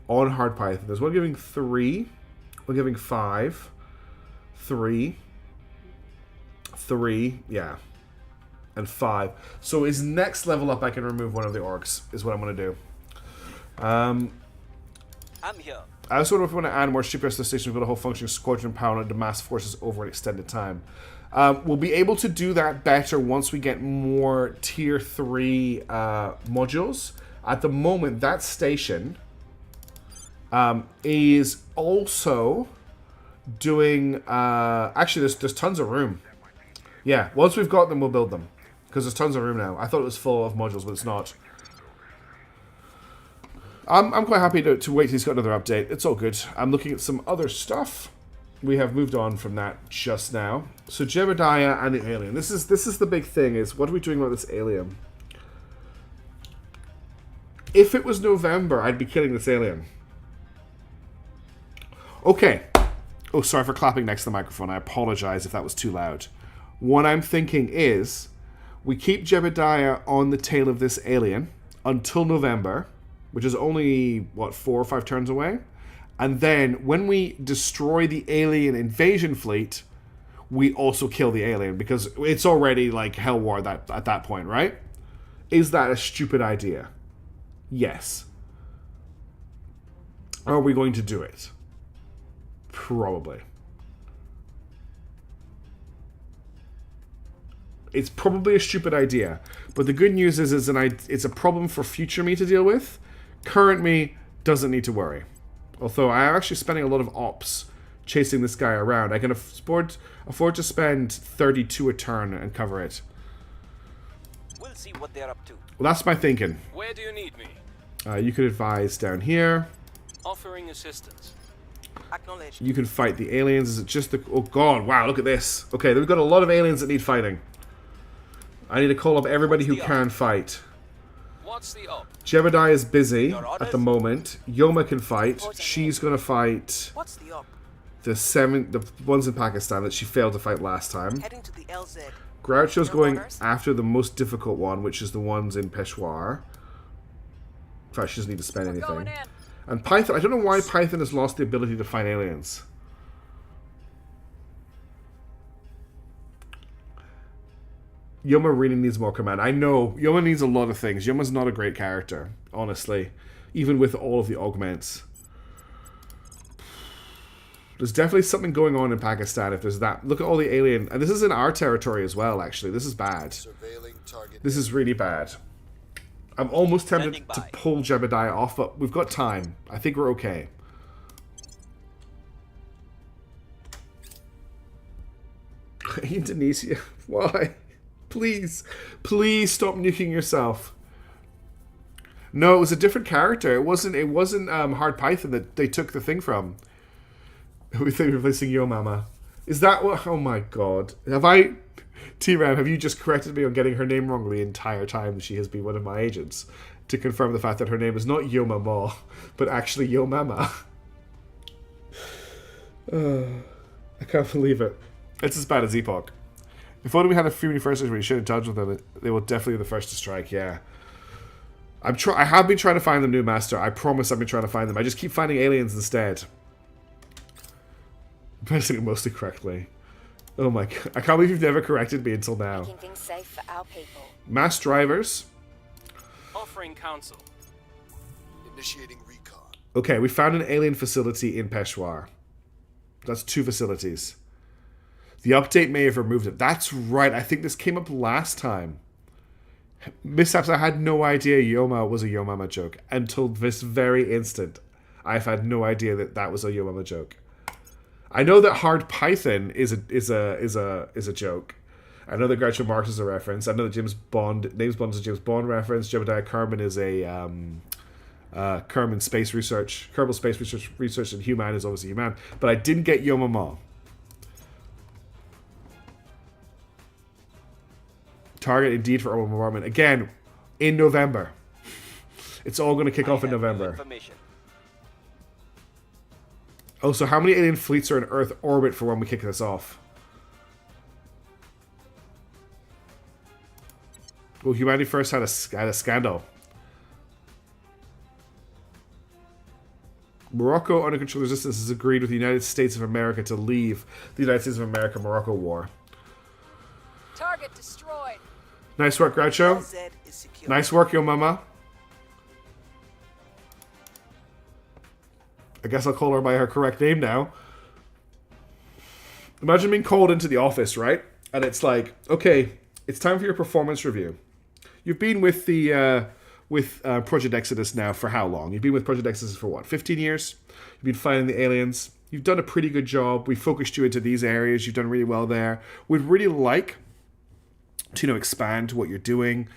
on Hard Python. There's one giving 3, one giving 5, 3, yeah, and 5. So his next level up, I can remove one of the orcs. Is what I'm gonna do. I'm here. I also don't know if we want to add more shipyards to the station. We've got a whole functioning squadron power to mass forces over an extended time. We'll be able to do that better once we get more tier 3 modules. At the moment, that station is also doing... actually, there's tons of room. Yeah, once we've got them, we'll build them. Because there's tons of room now. I thought it was full of modules, but it's not. I'm quite happy to wait till he's got another update. It's all good. I'm looking at some other stuff. We have moved on from that just now. So Jebediah and the alien. This is the big thing, is what are we doing about this alien? If it was November, I'd be killing this alien. Okay. Oh, sorry for clapping next to the microphone. I apologize if that was too loud. What I'm thinking is we keep Jebediah on the tail of this alien until November, which is only, what, 4 or 5 turns away? And then, when we destroy the alien invasion fleet, we also kill the alien, because it's already, like, Hell War at that point, right? Is that a stupid idea? Yes. Are we going to do it? Probably. It's probably a stupid idea, but the good news is it's a problem for future me to deal with. Current me doesn't need to worry. Although I am actually spending a lot of ops chasing this guy around. I can afford to spend 32 a turn and cover it. We'll see what they're up to. Well, that's my thinking. Where do you need me? You could advise down here. Offering assistance. Acknowledged. You can fight the aliens. Is it just the... Oh, God. Wow, look at this. Okay, we've got a lot of aliens that need fighting. I need to call up everybody who can fight. What's the op? Jebediah is busy at the moment. Yoma can fight. She's going to fight... What's the op? The ones in Pakistan that she failed to fight last time. Heading to the LZ. Groucho's going after the most difficult one, which is the ones in Peshawar. In fact, she doesn't need to spend anything. And Python, I don't know why Python has lost the ability to find aliens. Yoma really needs more command. I know Yoma needs a lot of things. Yoma's not a great character, honestly, even with all of the augments. There's definitely something going on in Pakistan if there's that. Look at all the alien... And this is in our territory as well, actually. This is bad. This is really bad. I'm almost tempted to pull Jebediah off, but we've got time. I think we're okay. Indonesia. Why? Please. Please stop nuking yourself. No, it was a different character. It wasn't Hard Python that they took the thing from. We think replacing Yo Mama. Is that what? Oh my god. Have I... T-Ram, have you just corrected me on getting her name wrong the entire time she has been one of my agents? To confirm the fact that her name is not Yo Mama, but actually Yo Mama. I can't believe it. It's as bad as Epoch. If only we had a few first where you should have touched with them, they will definitely be the first to strike, yeah. I have been trying to find them, new master. I promise I've been trying to find them. I just keep finding aliens instead. I'm pressing it mostly correctly. Oh my god. I can't believe you've never corrected me until now. Making things safe for our people. Mass drivers. Offering counsel. Initiating recon. Okay, we found an alien facility in Peshawar. That's 2 facilities. The update may have removed it. That's right. I think this came up last time. Mishaps, I had no idea Yoma was a Yo Mama joke. Until this very instant. I've had no idea that that was a Yo Mama joke. I know that Hard Python is a joke. I know that Groucho Marx is a reference. I know that James Bond is a James Bond reference. Jebediah Kerman is a Kerbal Space Research, and Human is obviously Human. But I didn't get Yo Mama. Target indeed for urban bombardment. Again, in November. It's all going to kick off in November. Oh, so how many alien fleets are in Earth orbit for when we kick this off? Well, humanity first had a scandal. Morocco, under control resistance, has agreed with the United States of America to leave the United States of America-Morocco war. Target destroyed. Nice work, Groucho. Nice work, Yo Mama. I guess I'll call her by her correct name now. Imagine being called into the office, right? And it's like, okay, it's time for your performance review. You've been with the Project Exodus now for how long? You've been with Project Exodus for what, 15 years? You've been fighting the aliens. You've done a pretty good job. We focused you into these areas. You've done really well there. We'd really like to expand what you're doing,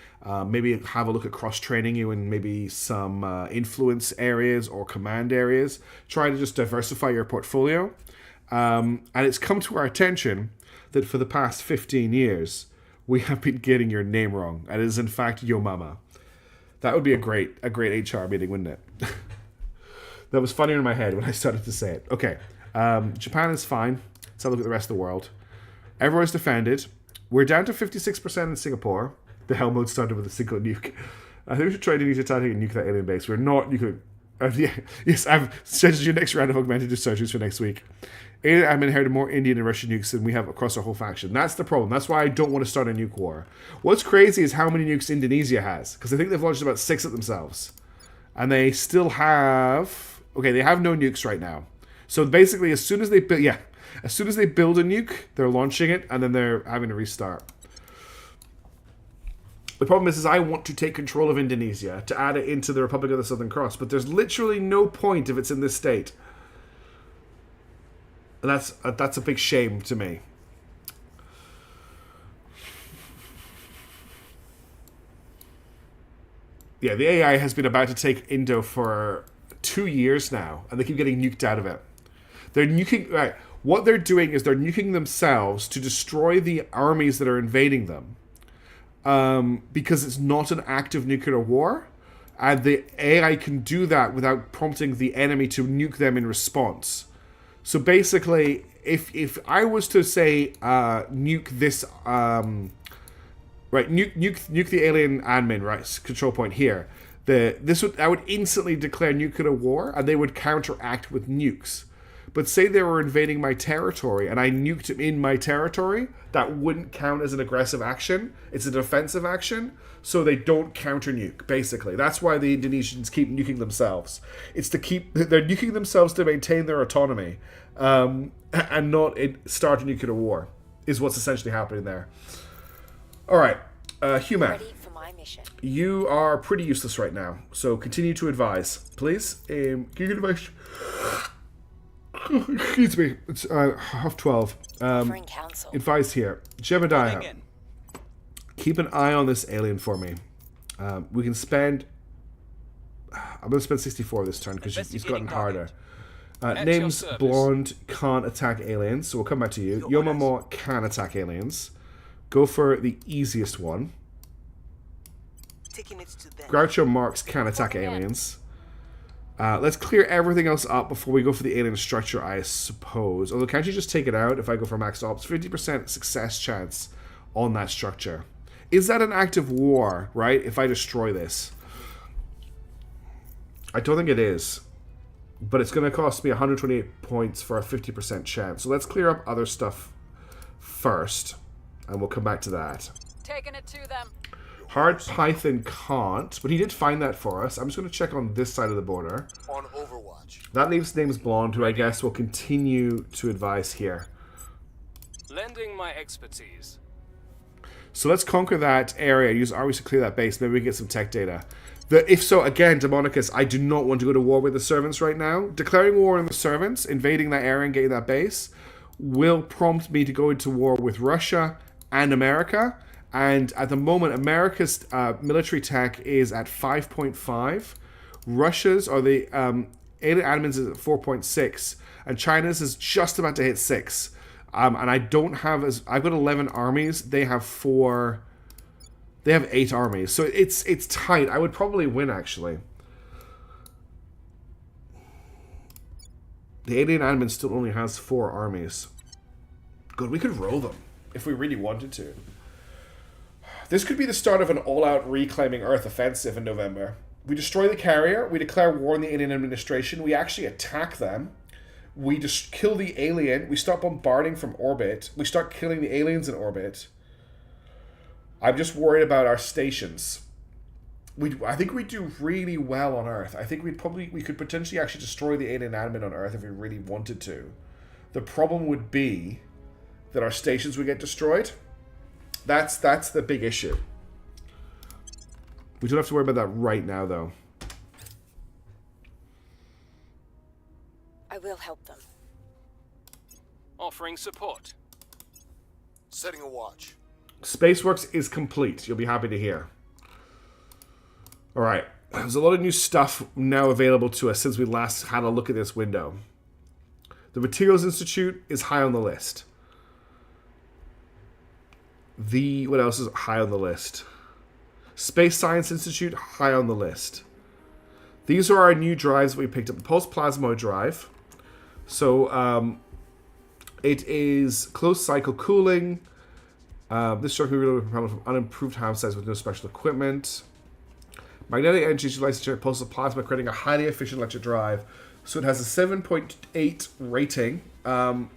maybe have a look at cross-training you in maybe some influence areas or command areas. Try to just diversify your portfolio. And it's come to our attention that for the past 15 years, we have been getting your name wrong. And it is in fact Yo Mama. That would be a great HR meeting, wouldn't it? That was funnier in my head when I started to say it. Okay, Japan is fine. Let's have a look at the rest of the world. Everywhere's defended. We're down to 56% in Singapore. The hell mode started with a single nuke. I think we should try to attack and nuke that alien base. We're not nuking. Yes, I've scheduled your next round of augmented surgeries for next week. I've inherited more Indian and Russian nukes than we have across our whole faction. That's the problem. That's why I don't want to start a nuke war. What's crazy is how many nukes Indonesia has. Because I think they've launched about 6 of themselves. And they still have... Okay, they have no nukes right now. So basically, as soon as they build... Yeah. As soon as they build a nuke, they're launching it, and then they're having to restart. The problem is I want to take control of Indonesia to add it into the Republic of the Southern Cross, but there's literally no point if it's in this state. And that's a big shame to me. Yeah, the AI has been about to take Indo for 2 years now, and they keep getting nuked out of it. They're nuking... Right. What they're doing is they're nuking themselves to destroy the armies that are invading them. Because it's not an active nuclear war. And the AI can do that without prompting the enemy to nuke them in response. So basically, if I was to say nuke this... nuke the alien admin, right, control point here. I would instantly declare nuclear war, and they would counteract with nukes. But say they were invading my territory and I nuked them in my territory, that wouldn't count as an aggressive action. It's a defensive action, so they don't counter nuke, basically. That's why the Indonesians keep nuking themselves. They're nuking themselves to maintain their autonomy, and not start a nuclear war, is what's essentially happening there. Alright, Human. Ready for my mission. You are pretty useless right now, so continue to advise, please. Can you get advice? Excuse me, it's 12:30. Offering counsel. Advice here. Jebediah, keep an eye on this alien for me. We can spend... I'm going to spend 64 this turn because he's gotten harder. Name's Blonde, can't attack aliens, so we'll come back to you. Yomamo can attack aliens. Go for the easiest one. Taking it to them. Groucho Marx can attack aliens. Let's clear everything else up before we go for the alien structure, I suppose. Although, can't you just take it out if I go for max ops? 50% success chance on that structure. Is that an active war, right? If I destroy this. I don't think it is. But it's going to cost me 128 points for a 50% chance. So let's clear up other stuff first. And we'll come back to that. Taking it to them. Hard Python can't, but he did find that for us. I'm just going to check on this side of the border. On Overwatch. That leaves name's Blonde, who I guess will continue to advise here. Lending my expertise. So let's conquer that area. Use armies to clear that base. Maybe we can get some tech data. If so, again, Demonicus, I do not want to go to war with the servants right now. Declaring war on the servants, invading that area and getting that base, will prompt me to go into war with Russia and America. And at the moment, America's military tech is at 5.5. Russia's, or the alien admins, is at 4.6. And China's is just about to hit 6. And I don't have I've got 11 armies. They have 4. They have 8 armies. So it's tight. I would probably win, actually. The alien admin still only has 4 armies. Good, we could roll them if we really wanted to. This could be the start of an all-out reclaiming Earth offensive in November. We destroy the carrier, we declare war on the alien administration, we actually attack them, we just kill the alien, we start bombarding from orbit, we start killing the aliens in orbit. I'm just worried about our stations. I think we do really well on Earth. I think we could potentially actually destroy the alien admin on Earth if we really wanted to. The problem would be that our stations would get destroyed. That's the big issue. We don't have to worry about that right now, though. I will help them. Offering support. Setting a watch. Spaceworks is complete. You'll be happy to hear. Alright. There's a lot of new stuff now available to us since we last had a look at this window. The Materials Institute is high on the list. What else is high on the list? Space Science Institute, high on the list. These are our new drives that we picked up. The Pulse Plasma drive. So, it is closed cycle cooling. This structure will be propelled from unimproved ham size with no special equipment. Magnetic energy is utilized to generate pulse of plasma, creating a highly efficient electric drive. So it has a 7.8 rating. For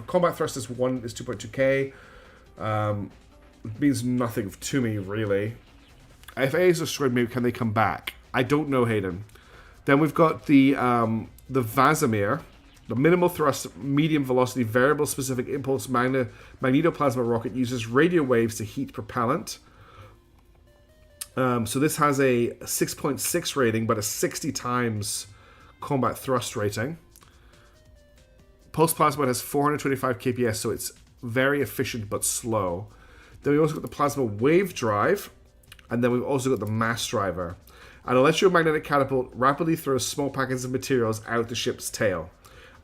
combat thrust is 2.2k. It means nothing to me, really. If A is destroyed, maybe can they come back? I don't know, Hayden. Then we've got the Vasimir, the minimal thrust, medium velocity, variable specific impulse magnetoplasma rocket, uses radio waves to heat propellant. So this has a 6.6 rating, but a 60 times combat thrust rating. Pulse Plasma has 425 kps, so it's very efficient but slow. Then we also got the Plasma Wave Drive, and then we've also got the Mass Driver. An electromagnetic catapult rapidly throws small packets of materials out the ship's tail.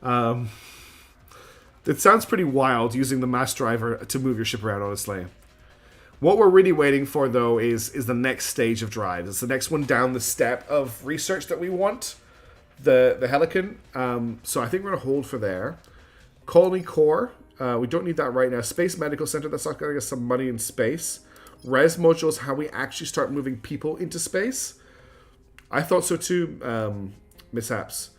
It sounds pretty wild using the Mass Driver to move your ship around, honestly. What we're really waiting for, though, is the next stage of drives. It's the next one down the step of research that we want. The Helican. So I think we're going to hold for there. Colony Core. We don't need that right now. Space Medical Center. That's not going to get some money in space. Res Module is how we actually start moving people into space. I thought so too, Mishaps.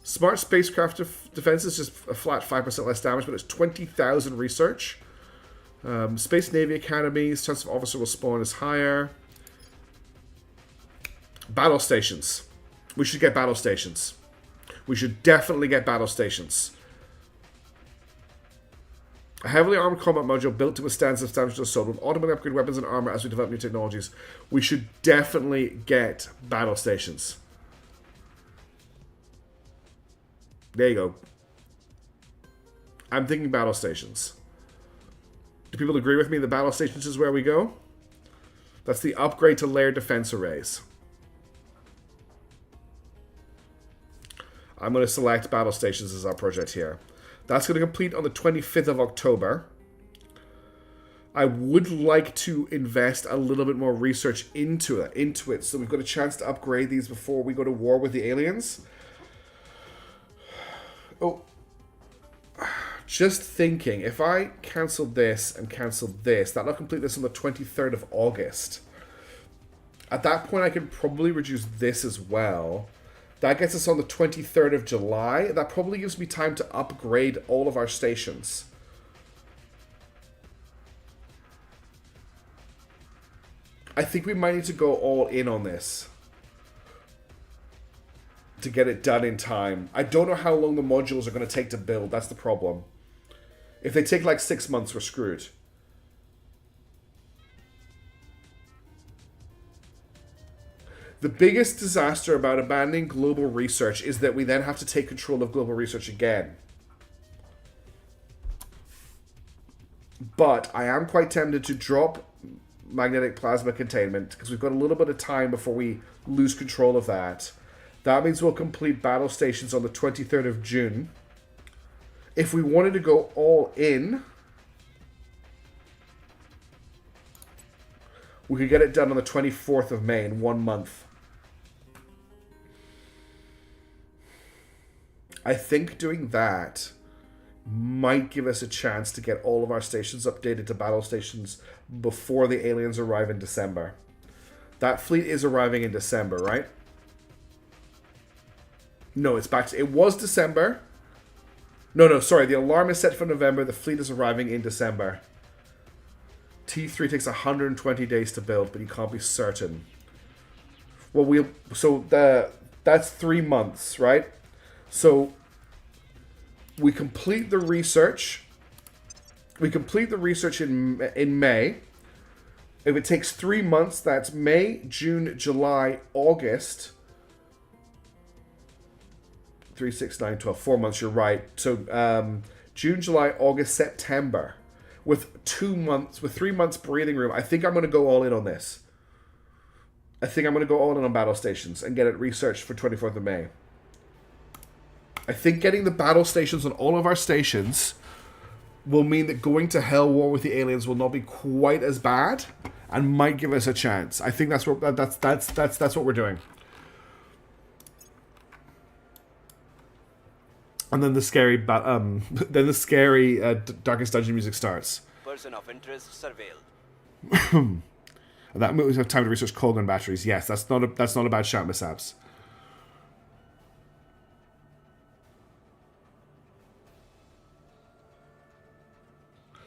Smart spacecraft defense is just a flat 5% less damage, but it's 20,000 research. Space Navy Academies, chance of officer will spawn is higher. Battle stations. We should get battle stations. We should definitely get battle stations. A heavily armored combat module built to withstand substantial assault with automatically upgrade weapons and armor as we develop new technologies. We should definitely get battle stations. There you go. I'm thinking battle stations. Do people agree with me that battle stations is where we go? That's the upgrade to layered defense arrays. I'm going to select battle stations as our project here. That's going to complete on the 25th of October. I would like to invest a little bit more research into it, so we've got a chance to upgrade these before we go to war with the aliens. Oh, just thinking, if I cancel this and cancel this, that'll complete this on the 23rd of August. At that point, I can probably reduce this as well. That gets us on the 23rd of July. That probably gives me time to upgrade all of our stations. I think we might need to go all in on this to get it done in time. I don't know how long the modules are going to take to build. That's the problem. If they take like 6 months, we're screwed. The biggest disaster about abandoning global research is that we then have to take control of global research again. But I am quite tempted to drop magnetic plasma containment because we've got a little bit of time before we lose control of that. That means we'll complete battle stations on the 23rd of June. If we wanted to go all in, we could get it done on the 24th of May in 1 month. I think doing that might give us a chance to get all of our stations updated to battle stations before the aliens arrive in December. That fleet is arriving in December, right? No, it's back to... It was December. No, sorry. The alarm is set for November. The fleet is arriving in December. T3 takes 120 days to build, but you can't be certain. Well, that's 3 months, right? So we complete the research. We complete the research in May. If it takes 3 months, that's May, June, July, August. 3, 6, 9, 12. 4 months, you're right. So June, July, August, September. With 2 months, with 3 months breathing room, I think I'm going to go all in on this. I think I'm going to go all in on battle stations and get it researched for 24th of May. I think getting the battle stations on all of our stations will mean that going to hell war with the aliens will not be quite as bad and might give us a chance. I think that's what we're doing. And then the scary Darkest Dungeon music starts. Person of interest surveilled. That moves have time to research coal gun batteries. Yes, that's not a bad shout, mishaps.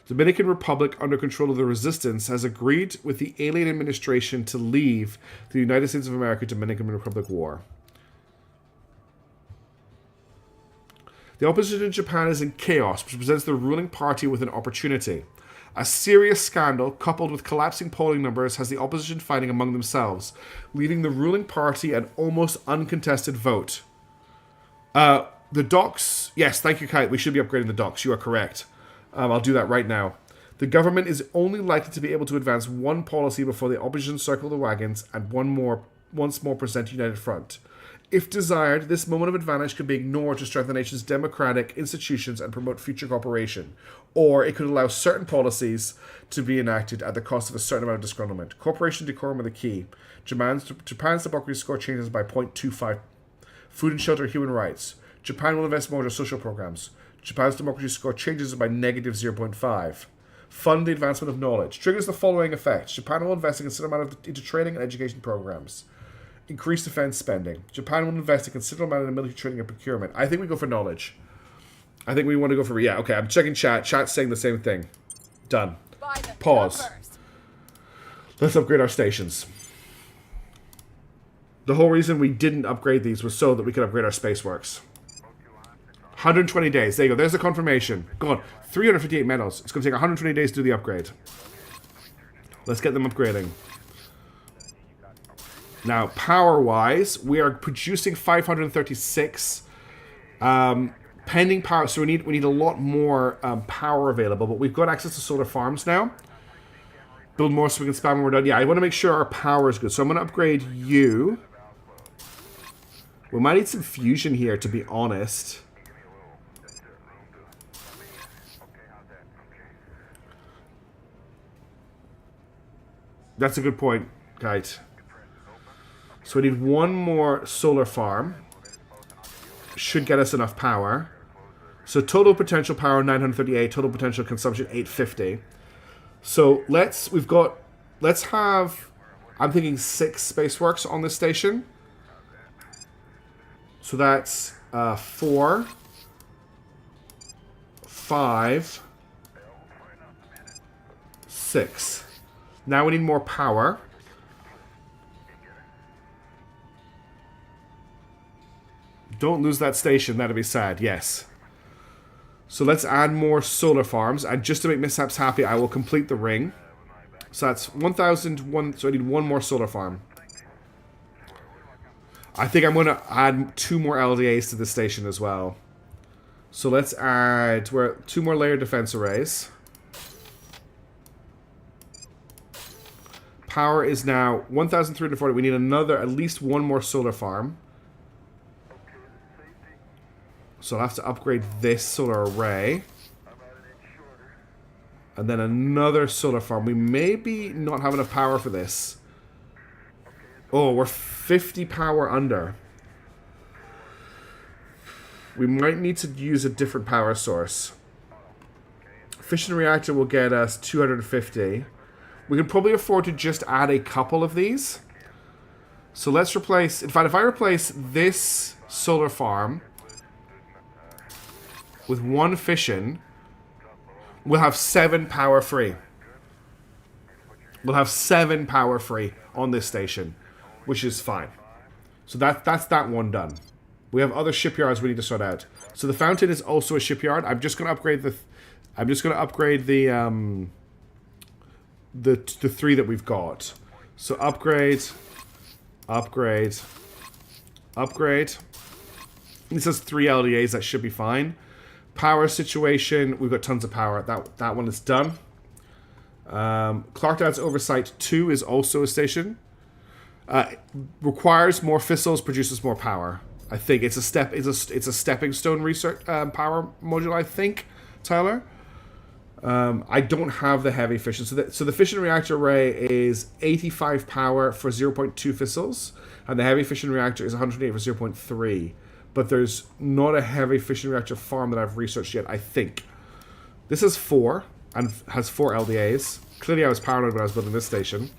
Dominican Republic, under control of the Resistance, has agreed with the alien administration to leave the United States of America Dominican Republic War. The opposition in Japan is in chaos, which presents the ruling party with an opportunity. A serious scandal, coupled with collapsing polling numbers, has the opposition fighting among themselves, leaving the ruling party an almost uncontested vote. The docks... Yes, thank you, Kite. We should be upgrading the docks. You are correct. I'll do that right now. The government is only likely to be able to advance one policy before the opposition circle the wagons and once more present a united front. If desired, this moment of advantage could be ignored to strengthen the nation's democratic institutions and promote future cooperation. Or it could allow certain policies to be enacted at the cost of a certain amount of disgruntlement. Cooperation decorum are the key. Japan's democracy score changes by 0.25. Food and shelter, human rights. Japan will invest more into social programs. Japan's democracy score changes by negative 0.5. Fund the advancement of knowledge. Triggers the following effects. Japan will invest a considerable amount into training and education programs. increase defense spending. Japan will invest a considerable amount in military training and procurement. I think we go for knowledge. I think we want to go for... Yeah, okay, I'm checking chat. Chat's saying the same thing. Done. Pause. Let's upgrade our stations. The whole reason we didn't upgrade these was so that we could upgrade our space works. 120 days. There you go. There's the confirmation. Go on. 358 medals. It's going to take 120 days to do the upgrade. Let's get them upgrading. Now, power-wise, we are producing 536. Pending power, so we need a lot more power available, but we've got access to solar farms now. Build more so we can spam when we're done. Yeah, I want to make sure our power is good, so I'm going to upgrade you. We might need some fusion here, to be honest. That's a good point, Kite. So we need one more solar farm. Should get us enough power. So total potential power 938, total potential consumption 850. So let's have, I'm thinking 6 spaceworks on this station. So that's 4, 5, 6. Now we need more power. Don't lose that station, that'd be sad, yes. So let's add more solar farms, and just to make Mishaps happy, I will complete the ring. So that's 1,001, so I need one more solar farm. I think I'm going to add 2 more LDAs to this station as well. So let's add 2 more layered defense arrays. Power is now 1,340. We need at least one more solar farm. So I'll have to upgrade this solar array. And then another solar farm. We maybe not have enough power for this. Oh, we're 50 power under. We might need to use a different power source. Fission reactor will get us 250. We can probably afford to just add a couple of these. So let's replace... In fact, if I replace this solar farm with 1 fission, we'll have 7 power free. We'll have 7 power free on this station, which is fine. So that's that one done. We have other shipyards we need to sort out. So the fountain is also a shipyard. I'm just going to upgrade the 3 that we've got. So upgrade, upgrade, upgrade. This has 3 LDAs. That should be fine. Power situation, we've got tons of power. That one is done. Clarkdad's Oversight 2 is also a station. Requires more fissils, produces more power. I think it's a stepping stone research power module. I think, Tyler. I don't have the heavy fission. So the fission reactor array is 85 power for 0.2 fissils, and the heavy fission reactor is 108 for 0.3. But there's not a heavy fission reactor farm that I've researched yet, I think. This is 4, and has 4 LDAs. Clearly I was paranoid when I was building this station.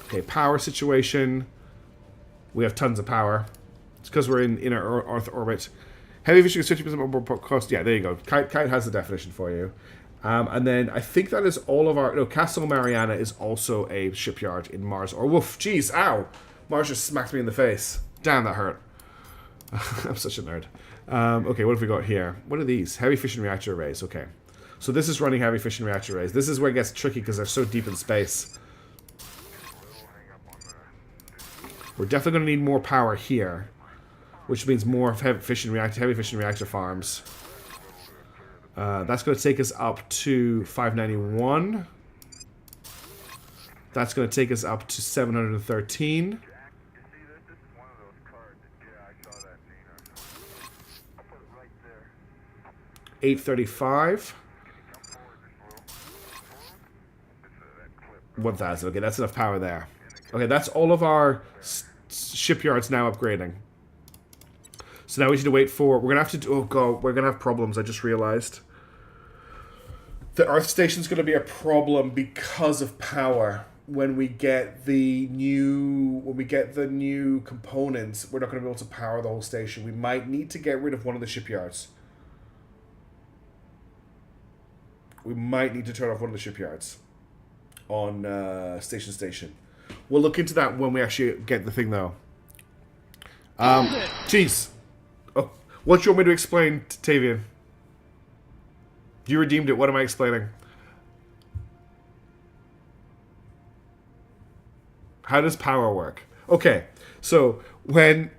Okay, power situation. We have tons of power. It's because we're in inner Earth orbit. Heavy fission is 50% more cost. Yeah, there you go. Kite has the definition for you. And then I think that is all of our... No, Castle Mariana is also a shipyard in Mars. Or woof, jeez, ow! Mars just smacked me in the face. Damn, that hurt. I'm such a nerd. Okay, what have we got here? What are these? Heavy fission reactor arrays. Okay. So this is running heavy fission reactor arrays. This is where it gets tricky because they're so deep in space. We're definitely going to need more power here. Which means more heavy fission reactor farms. That's going to take us up to 591. That's going to take us up to 713. 835. 1000. Okay, that's enough power there. Okay, that's all of our shipyards now upgrading. So now we need to wait for... We're going to have to... Oh, God. We're going to have problems, I just realized. The Earth station's going to be a problem because of power. When we get the new components, we're not going to be able to power the whole station. We might need to get rid of one of the shipyards. We might need to turn off one of the shipyards on station. We'll look into that when we actually get the thing, though. Jeez. Oh, what do you want me to explain, Tavian? You redeemed it. What am I explaining? How does power work? Okay, so when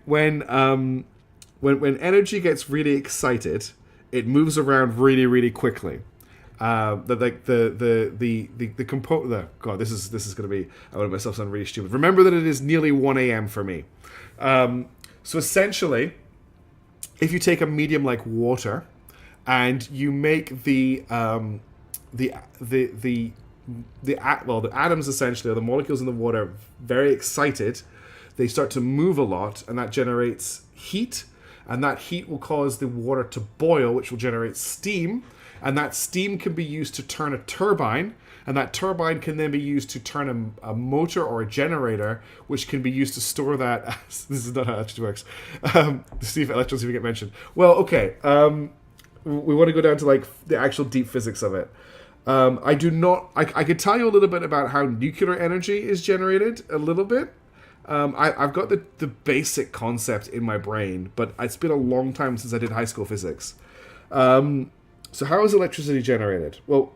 energy gets really excited, it moves around really, really quickly. God, this is gonna be. I want myself sound really stupid. Remember that it is nearly 1 a.m. for me. So essentially, if you take a medium like water, and you make the atoms essentially, or the molecules in the water, very excited, they start to move a lot, and that generates heat, and that heat will cause the water to boil, which will generate steam, and that steam can be used to turn a turbine, and that turbine can then be used to turn a motor or a generator, which can be used to store that. This is not how electricity works. To see if electricity get mentioned. Well, okay. We want to go down to like the actual deep physics of it. I do not. I could tell you a little bit about how nuclear energy is generated. A little bit. I've got the basic concept in my brain, but it's been a long time since I did high school physics. So how is electricity generated? Well,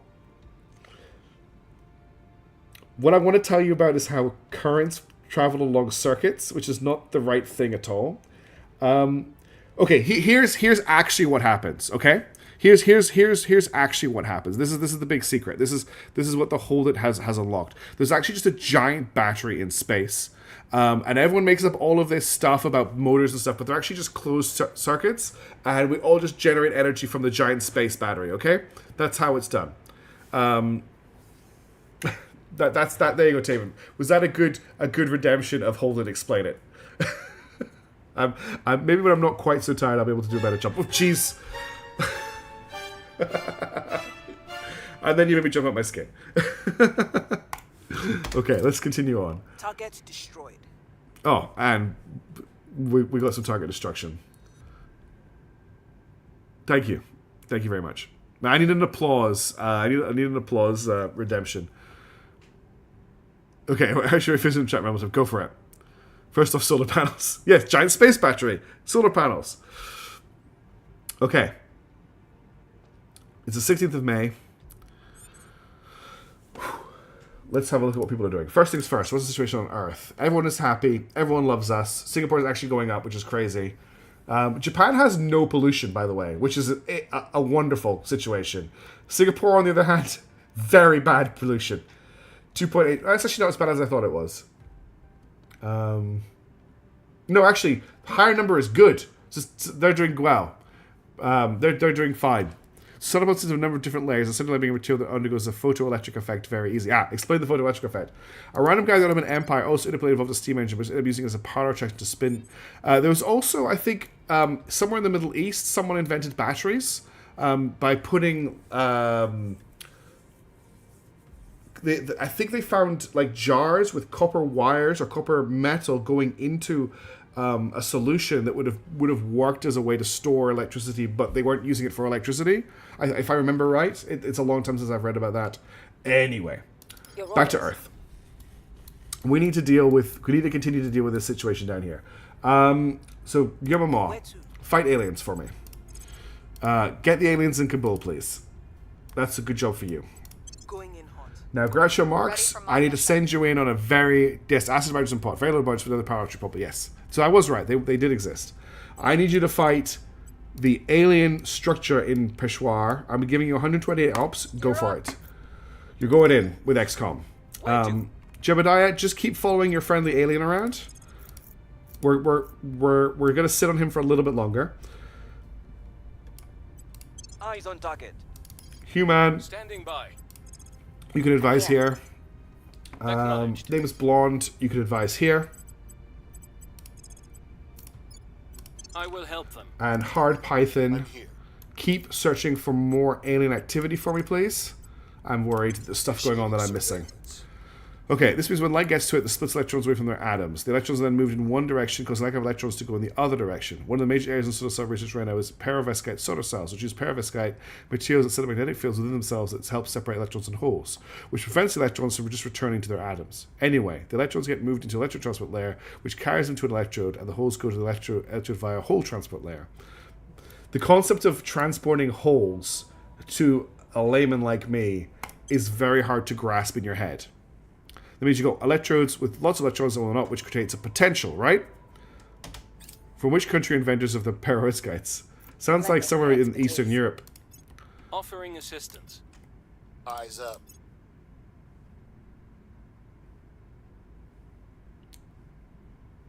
what I want to tell you about is how currents travel along circuits, which is not the right thing at all. Okay, here's actually what happens. Okay, here's actually what happens. This is the big secret. This is what the Hold It has unlocked. There's actually just a giant battery in space, and everyone makes up all of this stuff about motors and stuff, but they're actually just closed circuits, and we all just generate energy from the giant space battery. Okay, that's how it's done. That's that. There you go, Taven. Was that a good redemption of Hold It, Explain It? Maybe when I'm not quite so tired, I'll be able to do a better job. Oh, jeez. And then you made me jump out my skin. Okay, let's continue on. Target destroyed. Oh, and we got some target destruction. Thank you very much. Now I need an applause. I need an applause redemption. Okay, actually, if it's in chat members, go for it. First off, solar panels. Yes, giant space battery. Solar panels. Okay. It's the 16th of May. Let's have a look at what people are doing. First things first, what's the situation on Earth? Everyone is happy. Everyone loves us. Singapore is actually going up, which is crazy. Japan has no pollution, by the way, which is a wonderful situation. Singapore, on the other hand, very bad pollution. 2.8. That's actually not as bad as I thought it was. No, actually, higher number is good. Just they're doing well. They're doing fine. Solar panels have a number of different layers. A single layer being a material that undergoes a photoelectric effect very easy. Explain the photoelectric effect. A random guy that of an empire also interpolated involved a steam engine, but ended up using it as a power attraction to spin. There was also, I think, somewhere in the Middle East, someone invented batteries by putting. I think they found like jars with copper wires or copper metal going into a solution that would have worked as a way to store electricity, but they weren't using it for electricity. If I remember right, it's a long time since I've read about that. Anyway, back to Earth. We need to continue to deal with this situation down here. So Yamama, fight aliens for me. Get the aliens in Kabul, please. That's a good job for you. Now, Groucho Marx, I need to send you in on a acid hydrogen pot, very low budget for another power trip, but yes. So I was right, they did exist. I need you to fight the alien structure in Peshawar. I'm giving you 128 ops, go for it. You're going in with XCOM. Jebediah, just keep following your friendly alien around. We're gonna sit on him for a little bit longer. Eyes on target. Human. Standing by. You can advise here. Name is Blonde. You can advise here. I will help them. And Hard Python. Keep searching for more alien activity for me, please. I'm worried that there's stuff going on that I'm missing. Okay, this means when light gets to it, it splits electrons away from their atoms. The electrons are then moved in one direction, causing lack of electrons to go in the other direction. One of the major areas in solar cell research right now is perovskite solar cells, which use perovskite materials that set up magnetic fields within themselves that help separate electrons and holes, which prevents the electrons from just returning to their atoms. Anyway, the electrons get moved into the electron transport layer, which carries them to an electrode, and the holes go to the electrode via a hole transport layer. The concept of transporting holes to a layman like me is very hard to grasp in your head. That means you got electrodes with lots of electrons going up, which creates a potential, right? From which country inventors of the perovskites? Sounds like somewhere in Eastern Europe. Offering assistance. Eyes up.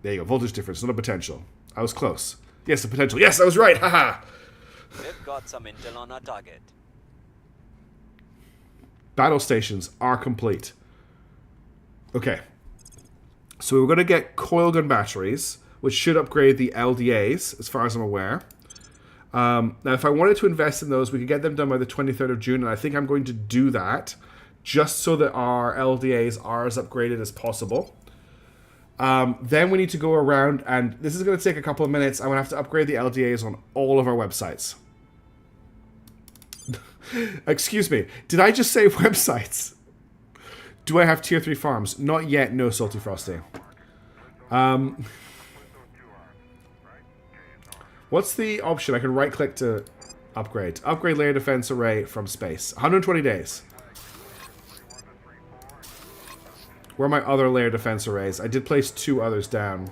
There you go. Voltage difference, not a potential. I was close. Yes, the potential. Yes, I was right. Haha. We've got some intel on our target. Battle stations are complete. Okay, so we're going to get coil gun batteries, which should upgrade the LDAs, as far as I'm aware. Now, if I wanted to invest in those, we could get them done by the 23rd of June, and I think I'm going to do that, just so that our LDAs are as upgraded as possible. Then we need to go around, and this is going to take a couple of minutes. I'm going to have to upgrade the LDAs on all of our websites. Excuse me, did I just say websites? Do I have tier 3 farms? Not yet, no, Salty Frosty. What's the option? I can right click to upgrade. Upgrade layer defense array from space. 120 days. Where are my other layer defense arrays? I did place 2 others down.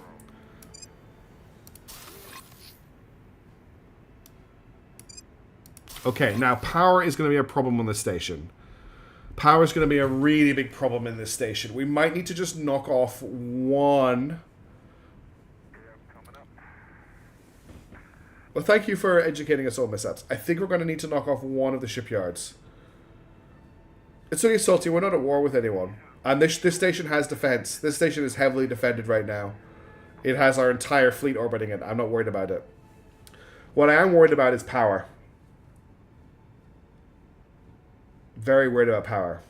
Okay, now power is going to be a problem on this station. Power is going to be a really big problem in this station. We might need to just knock off one. Well, thank you for educating us on mishaps. I think we're going to need to knock off one of the shipyards. It's okay, Salty. We're not at war with anyone. And this station has defense. This station is heavily defended right now. It has our entire fleet orbiting it. I'm not worried about it. What I am worried about is power. Very worried about power.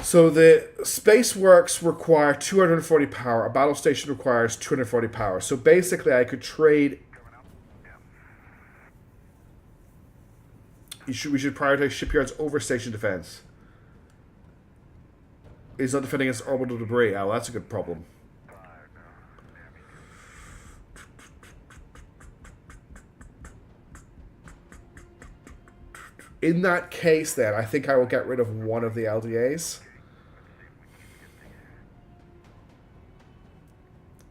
So the space works require 240 power. A battle station requires 240 power. So basically I could trade... We should prioritize shipyards over station defense. He's not defending against orbital debris. Oh, that's a good problem. In that case, then, I think I will get rid of one of the LDAs.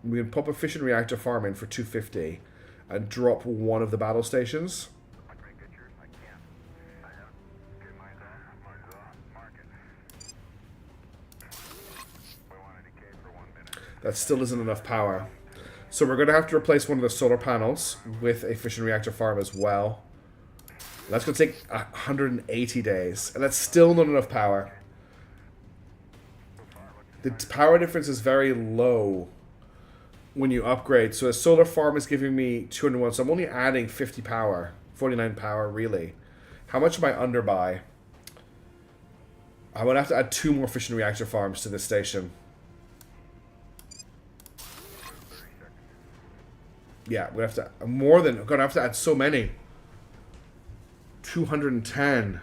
We can pop a fission reactor farm in for 250 and drop one of the battle stations. That still isn't enough power. So we're going to have to replace one of the solar panels with a fission reactor farm as well. That's going to take 180 days. And that's still not enough power. The power difference is very low when you upgrade. So a solar farm is giving me 201. So I'm only adding 50 power. 49 power, really. How much am I under by? I'm going to have to add 2 more fission reactor farms to this station. Yeah, we have to... I'm going to have to add so many. 210.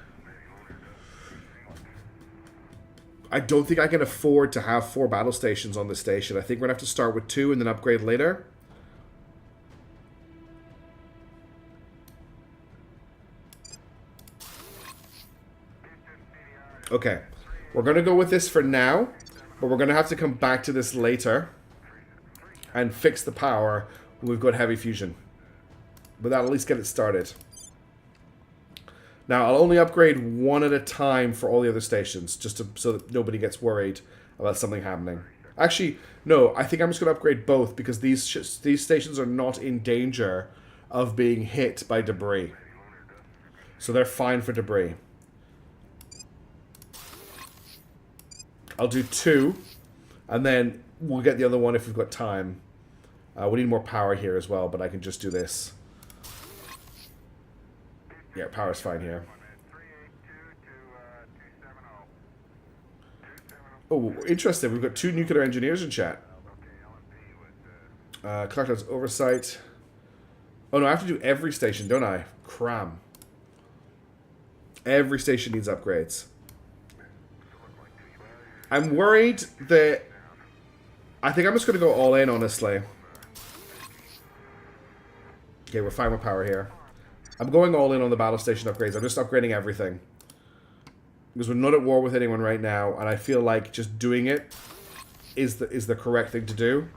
I don't think I can afford to have 4 battle stations on this station. I think we're going to have to start with 2 and then upgrade later. Okay. We're going to go with this for now, but we're going to have to come back to this later and fix the power when we've got heavy fusion. But that'll at least get it started. Now, I'll only upgrade one at a time for all the other stations, just so that nobody gets worried about something happening. Actually, no, I think I'm just going to upgrade both, because these stations are not in danger of being hit by debris. So they're fine for debris. I'll do 2, and then we'll get the other one if we've got time. We need more power here as well, but I can just do this. Yeah, power's fine here. Oh, interesting. We've got 2 nuclear engineers in chat. Clark's oversight. Oh no, I have to do every station, don't I? Cram. Every station needs upgrades. I'm worried that... I think I'm just going to go all in, honestly. Okay, we're fine with power here. I'm going all in on the battle station upgrades. I'm just upgrading everything. Because we're not at war with anyone right now, and I feel like just doing it is the correct thing to do.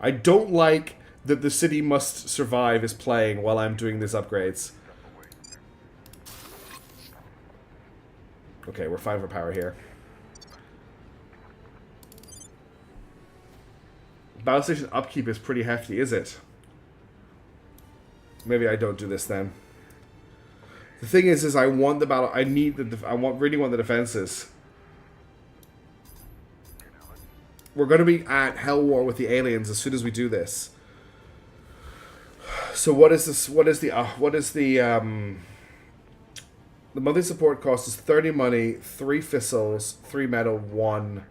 I don't like that the city must survive is playing while I'm doing these upgrades. Okay, we're fine for power here. Battle station upkeep is pretty hefty, is it? Maybe I don't do this then. The thing is I want the battle. I need the. Really want the defenses. We're going to be at hell war with the aliens as soon as we do this. So what is this? What is the monthly support cost is 30 money, 3 fissils, 3 metal, 1.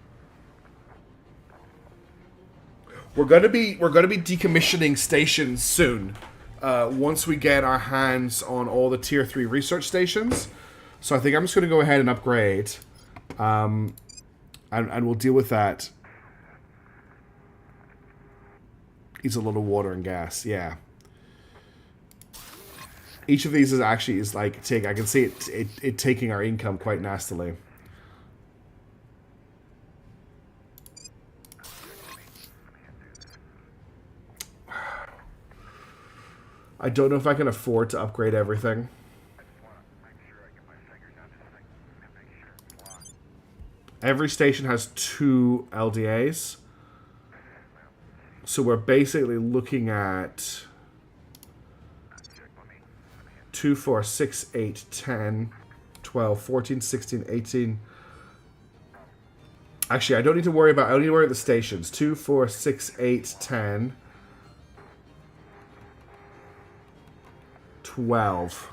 We're gonna be decommissioning stations soon. Once we get our hands on all the tier 3 research stations. So I think I'm just gonna go ahead and upgrade. And we'll deal with that. Eats a lot of water and gas, yeah. Each of these is actually like I can see it taking our income quite nastily. I don't know if I can afford to upgrade everything. Every station has 2 LDAs. So we're basically looking at 2, 4, 6, 8, 10, 12, 14, 16, 18. Actually, I don't need to worry about the stations. 2, 4, 6, 8, 10, 12.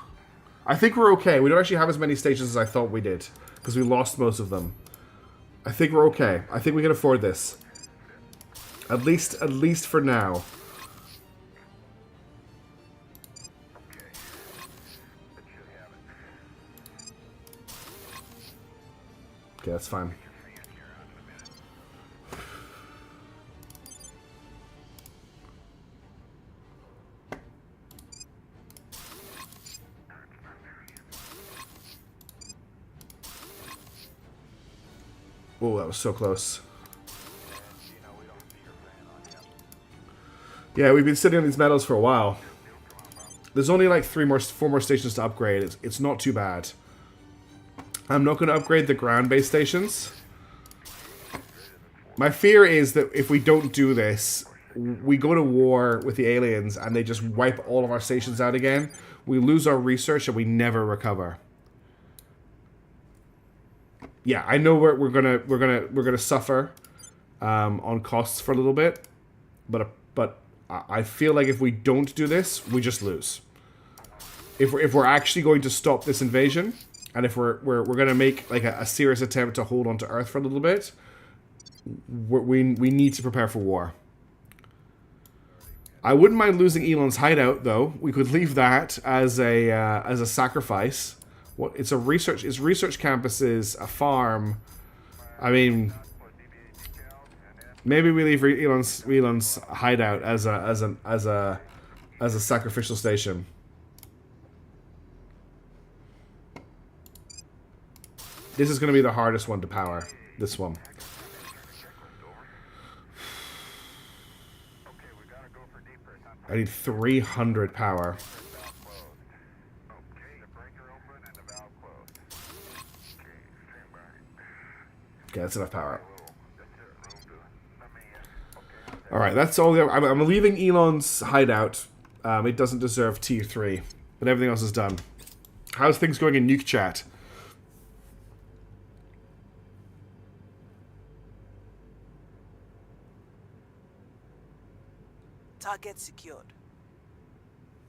I think we're okay. We don't actually have as many stations as I thought we did because we lost most of them. I think we're okay. I think we can afford this. At least for now. Okay, that's fine. Oh, that was so close. Yeah, we've been sitting on these medals for a while. There's only like 4 more stations to upgrade. It's not too bad. I'm not going to upgrade the ground-based stations. My fear is that if we don't do this, we go to war with the aliens and they just wipe all of our stations out again. We lose our research and we never recover. Yeah, I know we're gonna suffer on costs for a little bit, but I feel like if we don't do this, we just lose. If we're actually going to stop this invasion, and if we're gonna make like a serious attempt to hold on to Earth for a little bit, we need to prepare for war. I wouldn't mind losing Elon's hideout though. We could leave that as a sacrifice. What? It's a research. It's research campuses, a farm. I mean, maybe we leave Elon's hideout as a sacrificial station. This is going to be the hardest one to power. This one. I need 300 power. Okay, that's enough power. Alright, that's all. I'm leaving Elon's hideout. It doesn't deserve tier 3. But everything else is done. How's things going in Nuke Chat? Target secured.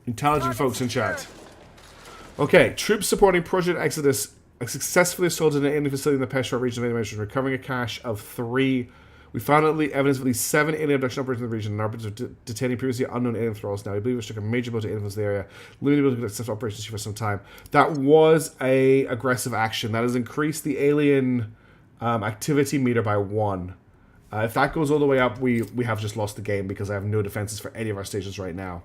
Intelligent folks in chat. Okay, troops supporting Project Exodus successfully assaulted an alien facility in the Peshawar region of Indonesia, recovering a cache of 3. We found evidence of at least 7 alien abduction operations in the region, and operatives are detaining previously unknown alien thralls now. We believe it took a major blow to aliens in the area, limiting ability to conduct such operations for some time. That was a aggressive action. That has increased the alien activity meter by 1. If that goes all the way up, we have just lost the game because I have no defenses for any of our stations right now.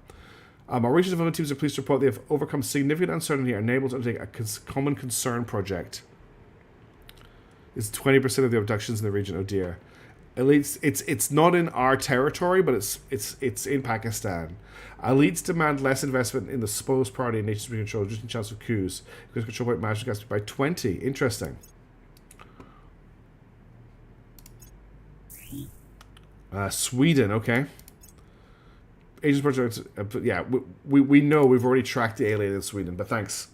Our regional development teams are pleased to report they have overcome significant uncertainty and are able to undertake a common concern project. It's 20% of the abductions in the region. Oh dear. Elites, it's not in our territory, but it's in Pakistan. Elites demand less investment in the spoils party and nation's control, reducing chance of coups because control point managed to by 20. Interesting. Sweden, okay. Agents project, yeah, we know we've already tracked the alien in Sweden, but thanks.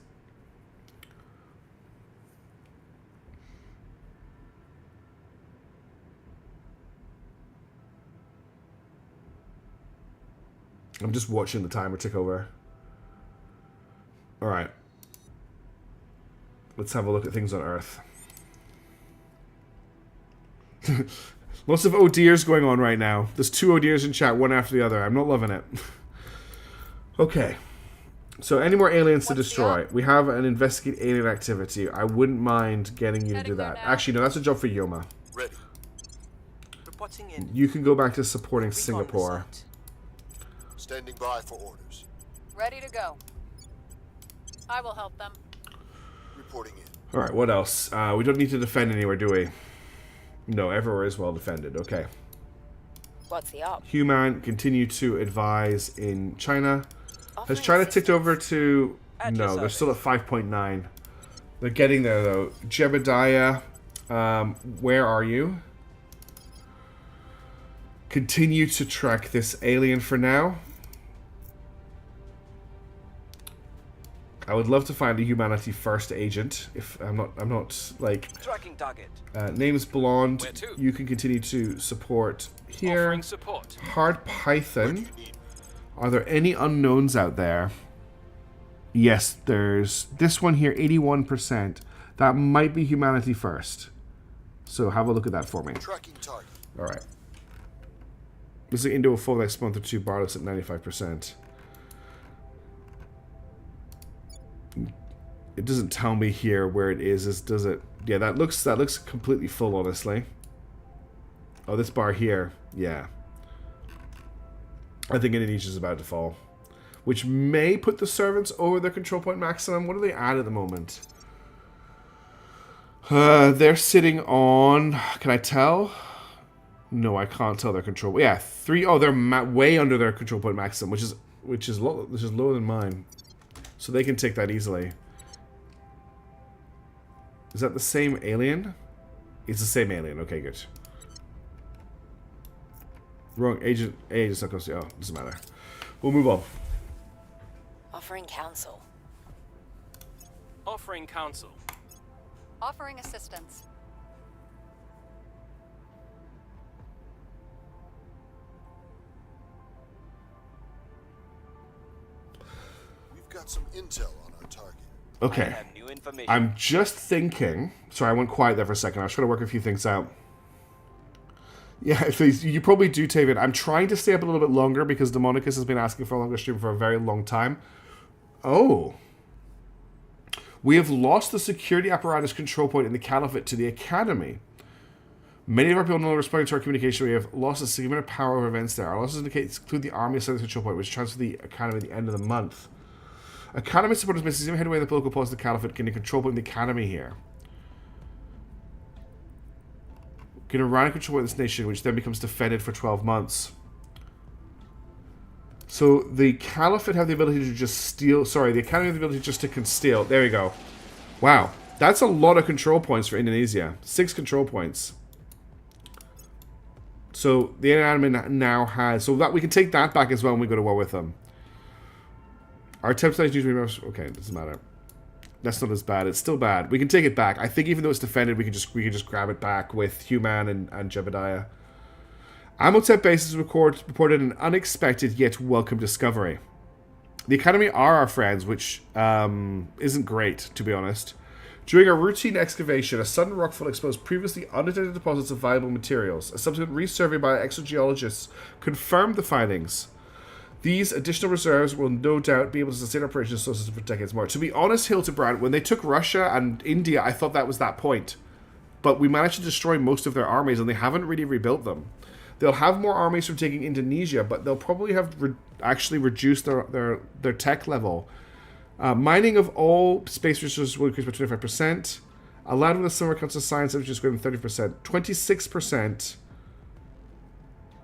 I'm just watching the timer tick over. Alright. Let's have a look at things on Earth. Lots of oh dears going on right now. There's 2 oh dears in chat, one after the other. I'm not loving it. Okay. So, any more aliens to destroy? We have an investigate alien activity. I wouldn't mind getting you to do that. Actually, no, that's a job for Yoma. Ready. Reporting in. You can go back to supporting Singapore. Standing by for orders. Ready to go. I will help them. Reporting in. Alright, what else? We don't need to defend anywhere, do we? No, everywhere is well defended. Okay. What's the op? Human, continue to advise in China. Has China ticked over to... No, they're still at 5.9. They're getting there, though. Jebediah, where are you? Continue to track this alien for now. I would love to find a Humanity First agent. If I'm not like tracking target. Name's Blonde. You can continue to support here. Offering support. Hard Python. Are there any unknowns out there? Yes, there's this one here, 81%. That might be Humanity First. So have a look at that for me. Tracking target. All right. This is into a full next month or 2. Barless at 95%. It doesn't tell me here where it is, does it? Yeah, that looks completely full, honestly. Oh, this bar here, yeah. I think Indonesia's about to fall, which may put the servants over their control point maximum. What are they at the moment? They're sitting on. Can I tell? No, I can't tell their control. Yeah, 3. Oh, they're way under their control point maximum, which is lower than mine. So they can take that easily. Is that the same alien? It's the same alien. Okay, good. Wrong agent. Agent's not close to. Oh, doesn't matter. We'll move on. Offering counsel. Offering counsel. Offering assistance. We've got some intel on our target. Okay. I'm just thinking. Sorry, I went quiet there for a second. I was trying to work a few things out. Yeah, you probably do, Tavian. I'm trying to stay up a little bit longer because Demonicus has been asking for a longer stream for a very long time. Oh. We have lost the security apparatus control point in the Caliphate to the Academy. Many of our people no longer responding to our communication. We have lost a significant amount of power over events there. Our losses include the Army Asylum Control Point, which transferred the Academy at the end of the month. Academy supporters may see headway in the political pause of the Caliphate, getting control point in the Academy here. Get a random control point in this nation, which then becomes defended for 12 months. So the Caliphate have the ability to just steal. Sorry, the Academy have the ability just to steal. There we go. Wow, that's a lot of control points for Indonesia. 6 control points. So the Academy now has. So that we can take that back as well when we go to war with them. Our attempt to use okay, it doesn't matter. That's not as bad. It's still bad. We can take it back. I think even though it's defended, we can just grab it back with Human and Jebediah. Amotep bases reported an unexpected yet welcome discovery. The Academy are our friends, which isn't great, to be honest. During a routine excavation, a sudden rockfall exposed previously undetected deposits of valuable materials. A subsequent resurvey by exogeologists confirmed the findings. These additional reserves will no doubt be able to sustain operations sources for decades more. To be honest, Hildebrand, when they took Russia and India, I thought that was that point. But we managed to destroy most of their armies, and they haven't really rebuilt them. They'll have more armies from taking Indonesia, but they'll probably have actually reduced their tech level. Mining of all space resources will increase by 25%. Allowed with the Summer Council Science, which is greater than 30%. 26%.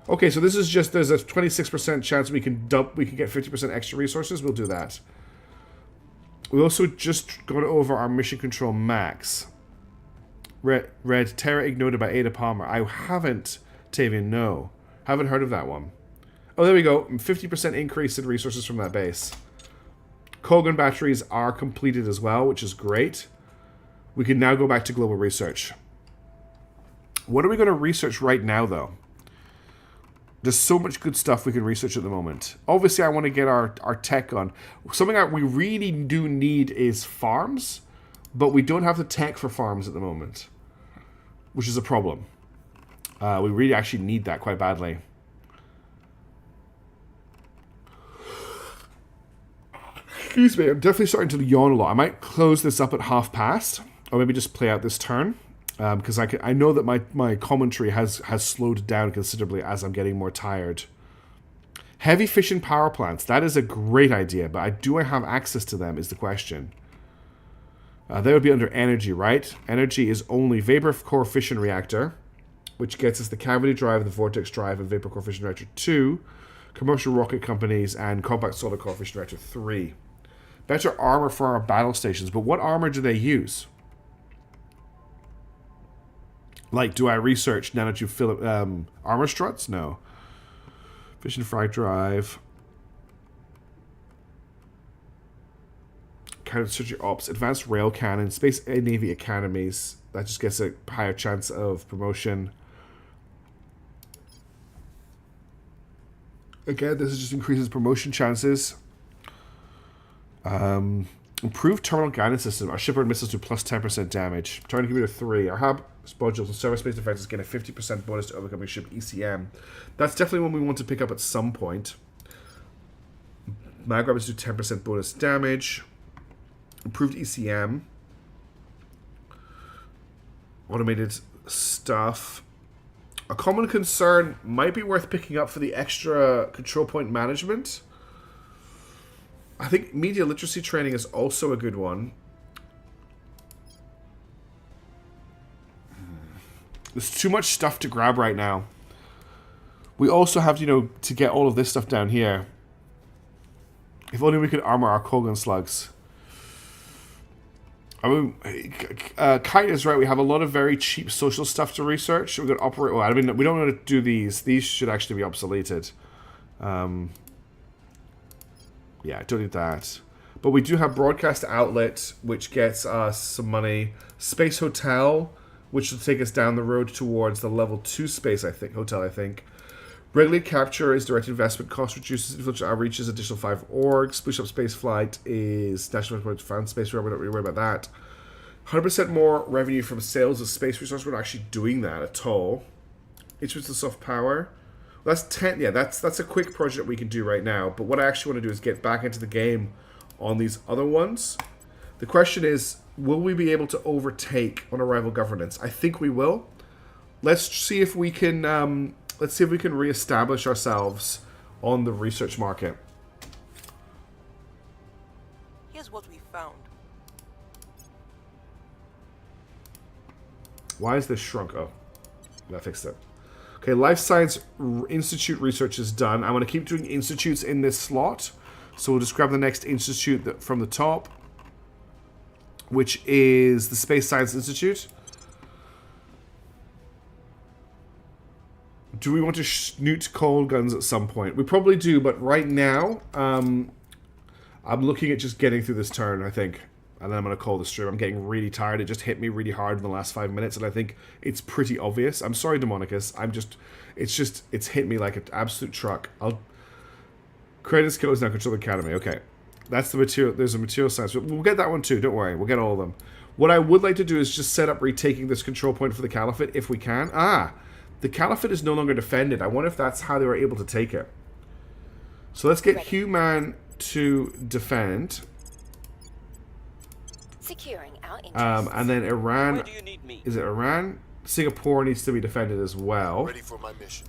Okay, so this is just, there's a 26% chance we can get 50% extra resources. We'll do that. We also just gone over our mission control max. Read Terra Invicta by Ada Palmer. I haven't, Tavian, no. Haven't heard of that one. Oh, there we go. 50% increase in resources from that base. Kogan batteries are completed as well, which is great. We can now go back to global research. What are we going to research right now, though? There's so much good stuff we can research at the moment. Obviously, I want to get our tech on. Something that we really do need is farms, but we don't have the tech for farms at the moment, which is a problem. We really actually need that quite badly. Excuse me, I'm definitely starting to yawn a lot. I might close this up at past, or maybe just play out this turn, because I know that my commentary has slowed down considerably as I'm getting more tired. Heavy fission power plants, that is a great idea, but do I have access to them is the question. They would be under energy, right? Energy is only vapor core fission reactor, which gets us the cavity drive, the vortex drive, and vapor core fission reactor 2, commercial rocket companies, and compact solid core fission reactor 3. Better armor for our battle stations, but what armor do they use? Like, do I research nanotube armor struts? No. Fission frag drive. Counter-surgery ops, advanced rail cannon, space and navy academies. That just gets a higher chance of promotion. Again, this just increases promotion chances. Improved terminal guidance system. Our shipboard missiles do plus 10% damage. Target computer 3. Our hub modules and service-based defenses get a 50% bonus to overcoming ship ECM. That's definitely one we want to pick up at some point. Mag rabbits do 10% bonus damage. Improved ECM. Automated stuff. A common concern might be worth picking up for the extra control point management. I think media literacy training is also a good one. There's too much stuff to grab right now. We also have, to get all of this stuff down here. If only we could armor our Kogan slugs. I mean, Kite is right. We have a lot of very cheap social stuff to research. We're going to operate. Well, I mean, we don't want to do these. These should actually be obsoleted. Yeah, I don't need that. But we do have broadcast outlet, which gets us some money. Space hotel, which will take us down the road towards the level 2 space, hotel, I think. Regulated capture is direct investment. Cost reduces influential outreach is additional 5 orgs. Boost up space flight is national found space. We're not really worried about that. 100% more revenue from sales of space resources. We're not actually doing that at all. Instruments of soft power. Well, that's 10. Yeah, that's a quick project we can do right now. But what I actually want to do is get back into the game on these other ones. The question is, will we be able to overtake on arrival governance? I think we will. Let's see if we can. Let's see if we can reestablish ourselves on the research market. Here's what we found. Why is this shrunk? Oh, I fixed it. Okay, Life Science Institute research is done. I'm going to keep doing institutes in this slot. So we'll just grab the next institute from the top, which is the Space Science Institute. Do we want to snoot cold guns at some point? We probably do, but right now, I'm looking at just getting through this turn, I think. And then I'm going to call the stream. I'm getting really tired. It just hit me really hard in the last 5 minutes, and I think it's pretty obvious. I'm sorry, Demonicus. It's hit me like an absolute truck. Credit skill is now Control Academy. Okay. That's the material. There's a material science. We'll get that one too. Don't worry. We'll get all of them. What I would like to do is just set up retaking this control point for the Caliphate if we can. The Caliphate is no longer defended. I wonder if that's how they were able to take it. So let's get Human to defend. Securing our interests. And then Iran. Where do you need me? Is it Iran? Singapore needs to be defended as well. Ready for my mission.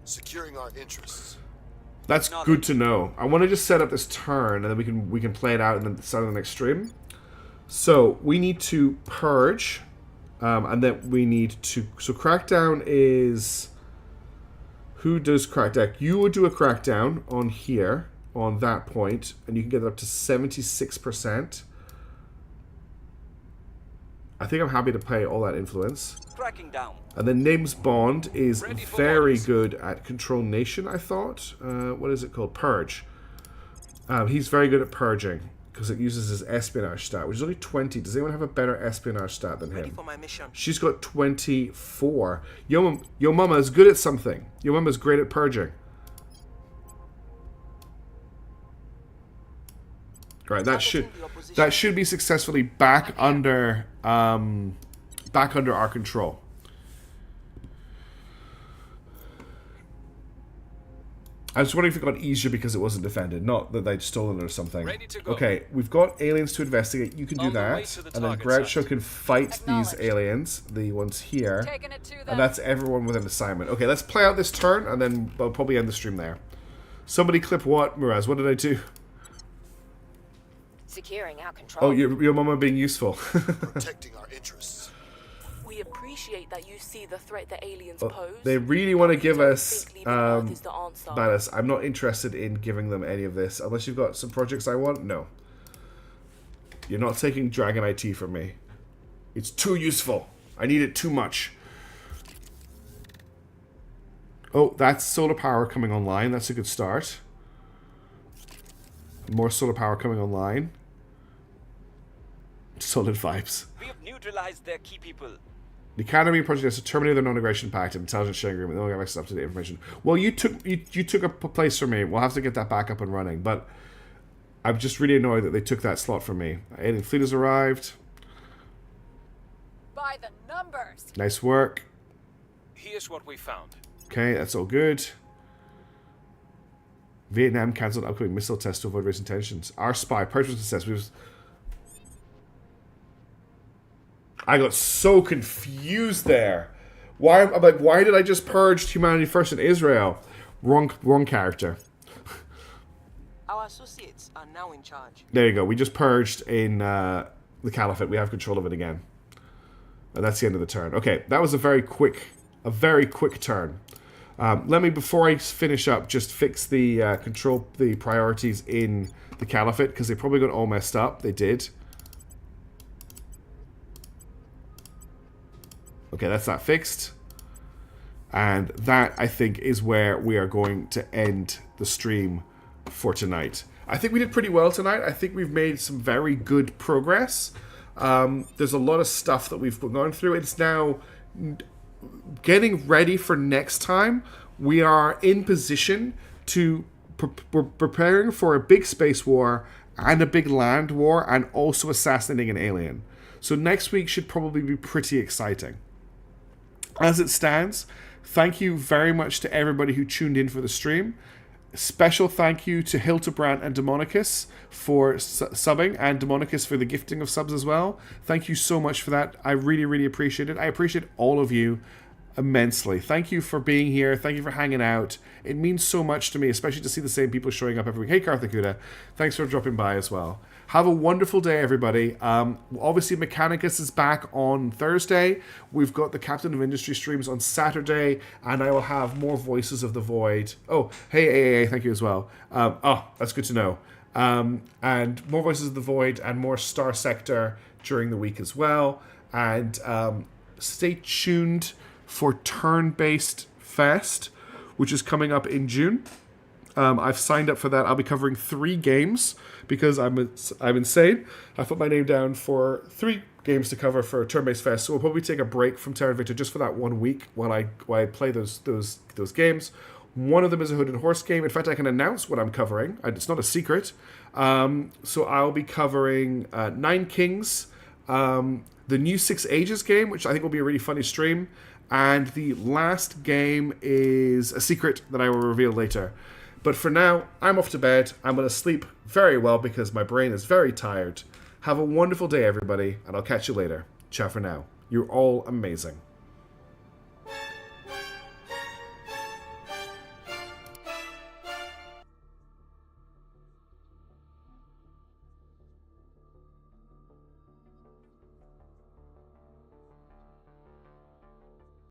Securing our interests. That's good to know. I want to just set up this turn, and then we can play it out and then start on the next stream. So we need to purge, and then we need to. So crackdown is. Who does crackdown? You would do a crackdown on here, on that point, and you can get it up to 76%. I think I'm happy to play all that influence. Cracking down. And then Names Bond is very good at Control Nation, I thought. What is it called? Purge. He's very good at purging because it uses his espionage stat, which is only 20. Does anyone have a better espionage stat than him? Ready for my mission. She's got 24. Yo mama is good at something. Yo mama's great at purging. Right, that should be successfully back under our control. I was wondering if it got easier because it wasn't defended, not that they'd stolen it or something. Okay, we've got aliens to investigate. You can do that, and then Groucho can fight these aliens, the ones here, and that's everyone with an assignment. Okay, let's play out this turn, and then I'll probably end the stream there. Somebody clip what, Miraz? What did I do? Securing our control. Oh, your mama being useful. Protecting our interests. We appreciate that you see the threat the aliens pose. They really want to give us Earth is the answer. Ballas. I'm not interested in giving them any of this. Unless you've got some projects I want, no. You're not taking Dragon IT from me. It's too useful. I need it too much. Oh, that's solar power coming online. That's a good start. More solar power coming online. Solid vibes. We have neutralized their key people. The Academy project has to terminate their non-aggression pact and intelligence sharing agreement. They don't have access to up-to-date information. Well, you took a place for me. We'll have to get that back up and running. But I'm just really annoyed that they took that slot from me. Alien fleet has arrived. By the numbers. Nice work. Here's what we found. Okay, that's all good. Vietnam cancelled upcoming missile test to avoid raising tensions. Our spy purchase success. I got so confused there. Why did I just purge humanity first in Israel? Wrong character. Our associates are now in charge. There you go. We just purged in the Caliphate. We have control of it again. And that's the end of the turn. Okay, that was a very quick turn. Let me, before I finish up, just fix the the priorities in the Caliphate, because they probably got all messed up. They did. Okay, that's that fixed. And that, I think, is where we are going to end the stream for tonight. I think we did pretty well tonight. I think we've made some very good progress. There's a lot of stuff that we've gone through. It's now getting ready for next time. We are in position to we're preparing for a big space war and a big land war and also assassinating an alien. So next week should probably be pretty exciting. As it stands, thank you very much to everybody who tuned in for the stream. Special thank you to Hildebrand and Demonicus for subbing, and Demonicus for the gifting of subs as well. Thank you so much for that. I really, really appreciate it. I appreciate all of you immensely. Thank you for being here. Thank you for hanging out. It means so much to me, especially to see the same people showing up every week. Hey, Karthikuda, thanks for dropping by as well. Have a wonderful day, everybody. Obviously, Mechanicus is back on Thursday. We've got the Captain of Industry streams on Saturday, and I will have more Voices of the Void. Oh, hey, AAA, thank you as well. That's good to know. And more Voices of the Void and more Star Sector during the week as well. And stay tuned for Turn-Based Fest, which is coming up in June. I've signed up for that. I'll be covering 3 games because I'm insane. I put my name down for 3 games to cover for Turn-Based Fest. So we'll probably take a break from Terra Invicta just for that 1 week while I play those games. One of them is a Hooded Horse game. In fact, I can announce what I'm covering. It's not a secret. So I'll be covering Nine Kings, the new Six Ages game, which I think will be a really funny stream. And the last game is a secret that I will reveal later. But for now, I'm off to bed. I'm going to sleep very well because my brain is very tired. Have a wonderful day, everybody, and I'll catch you later. Ciao for now. You're all amazing.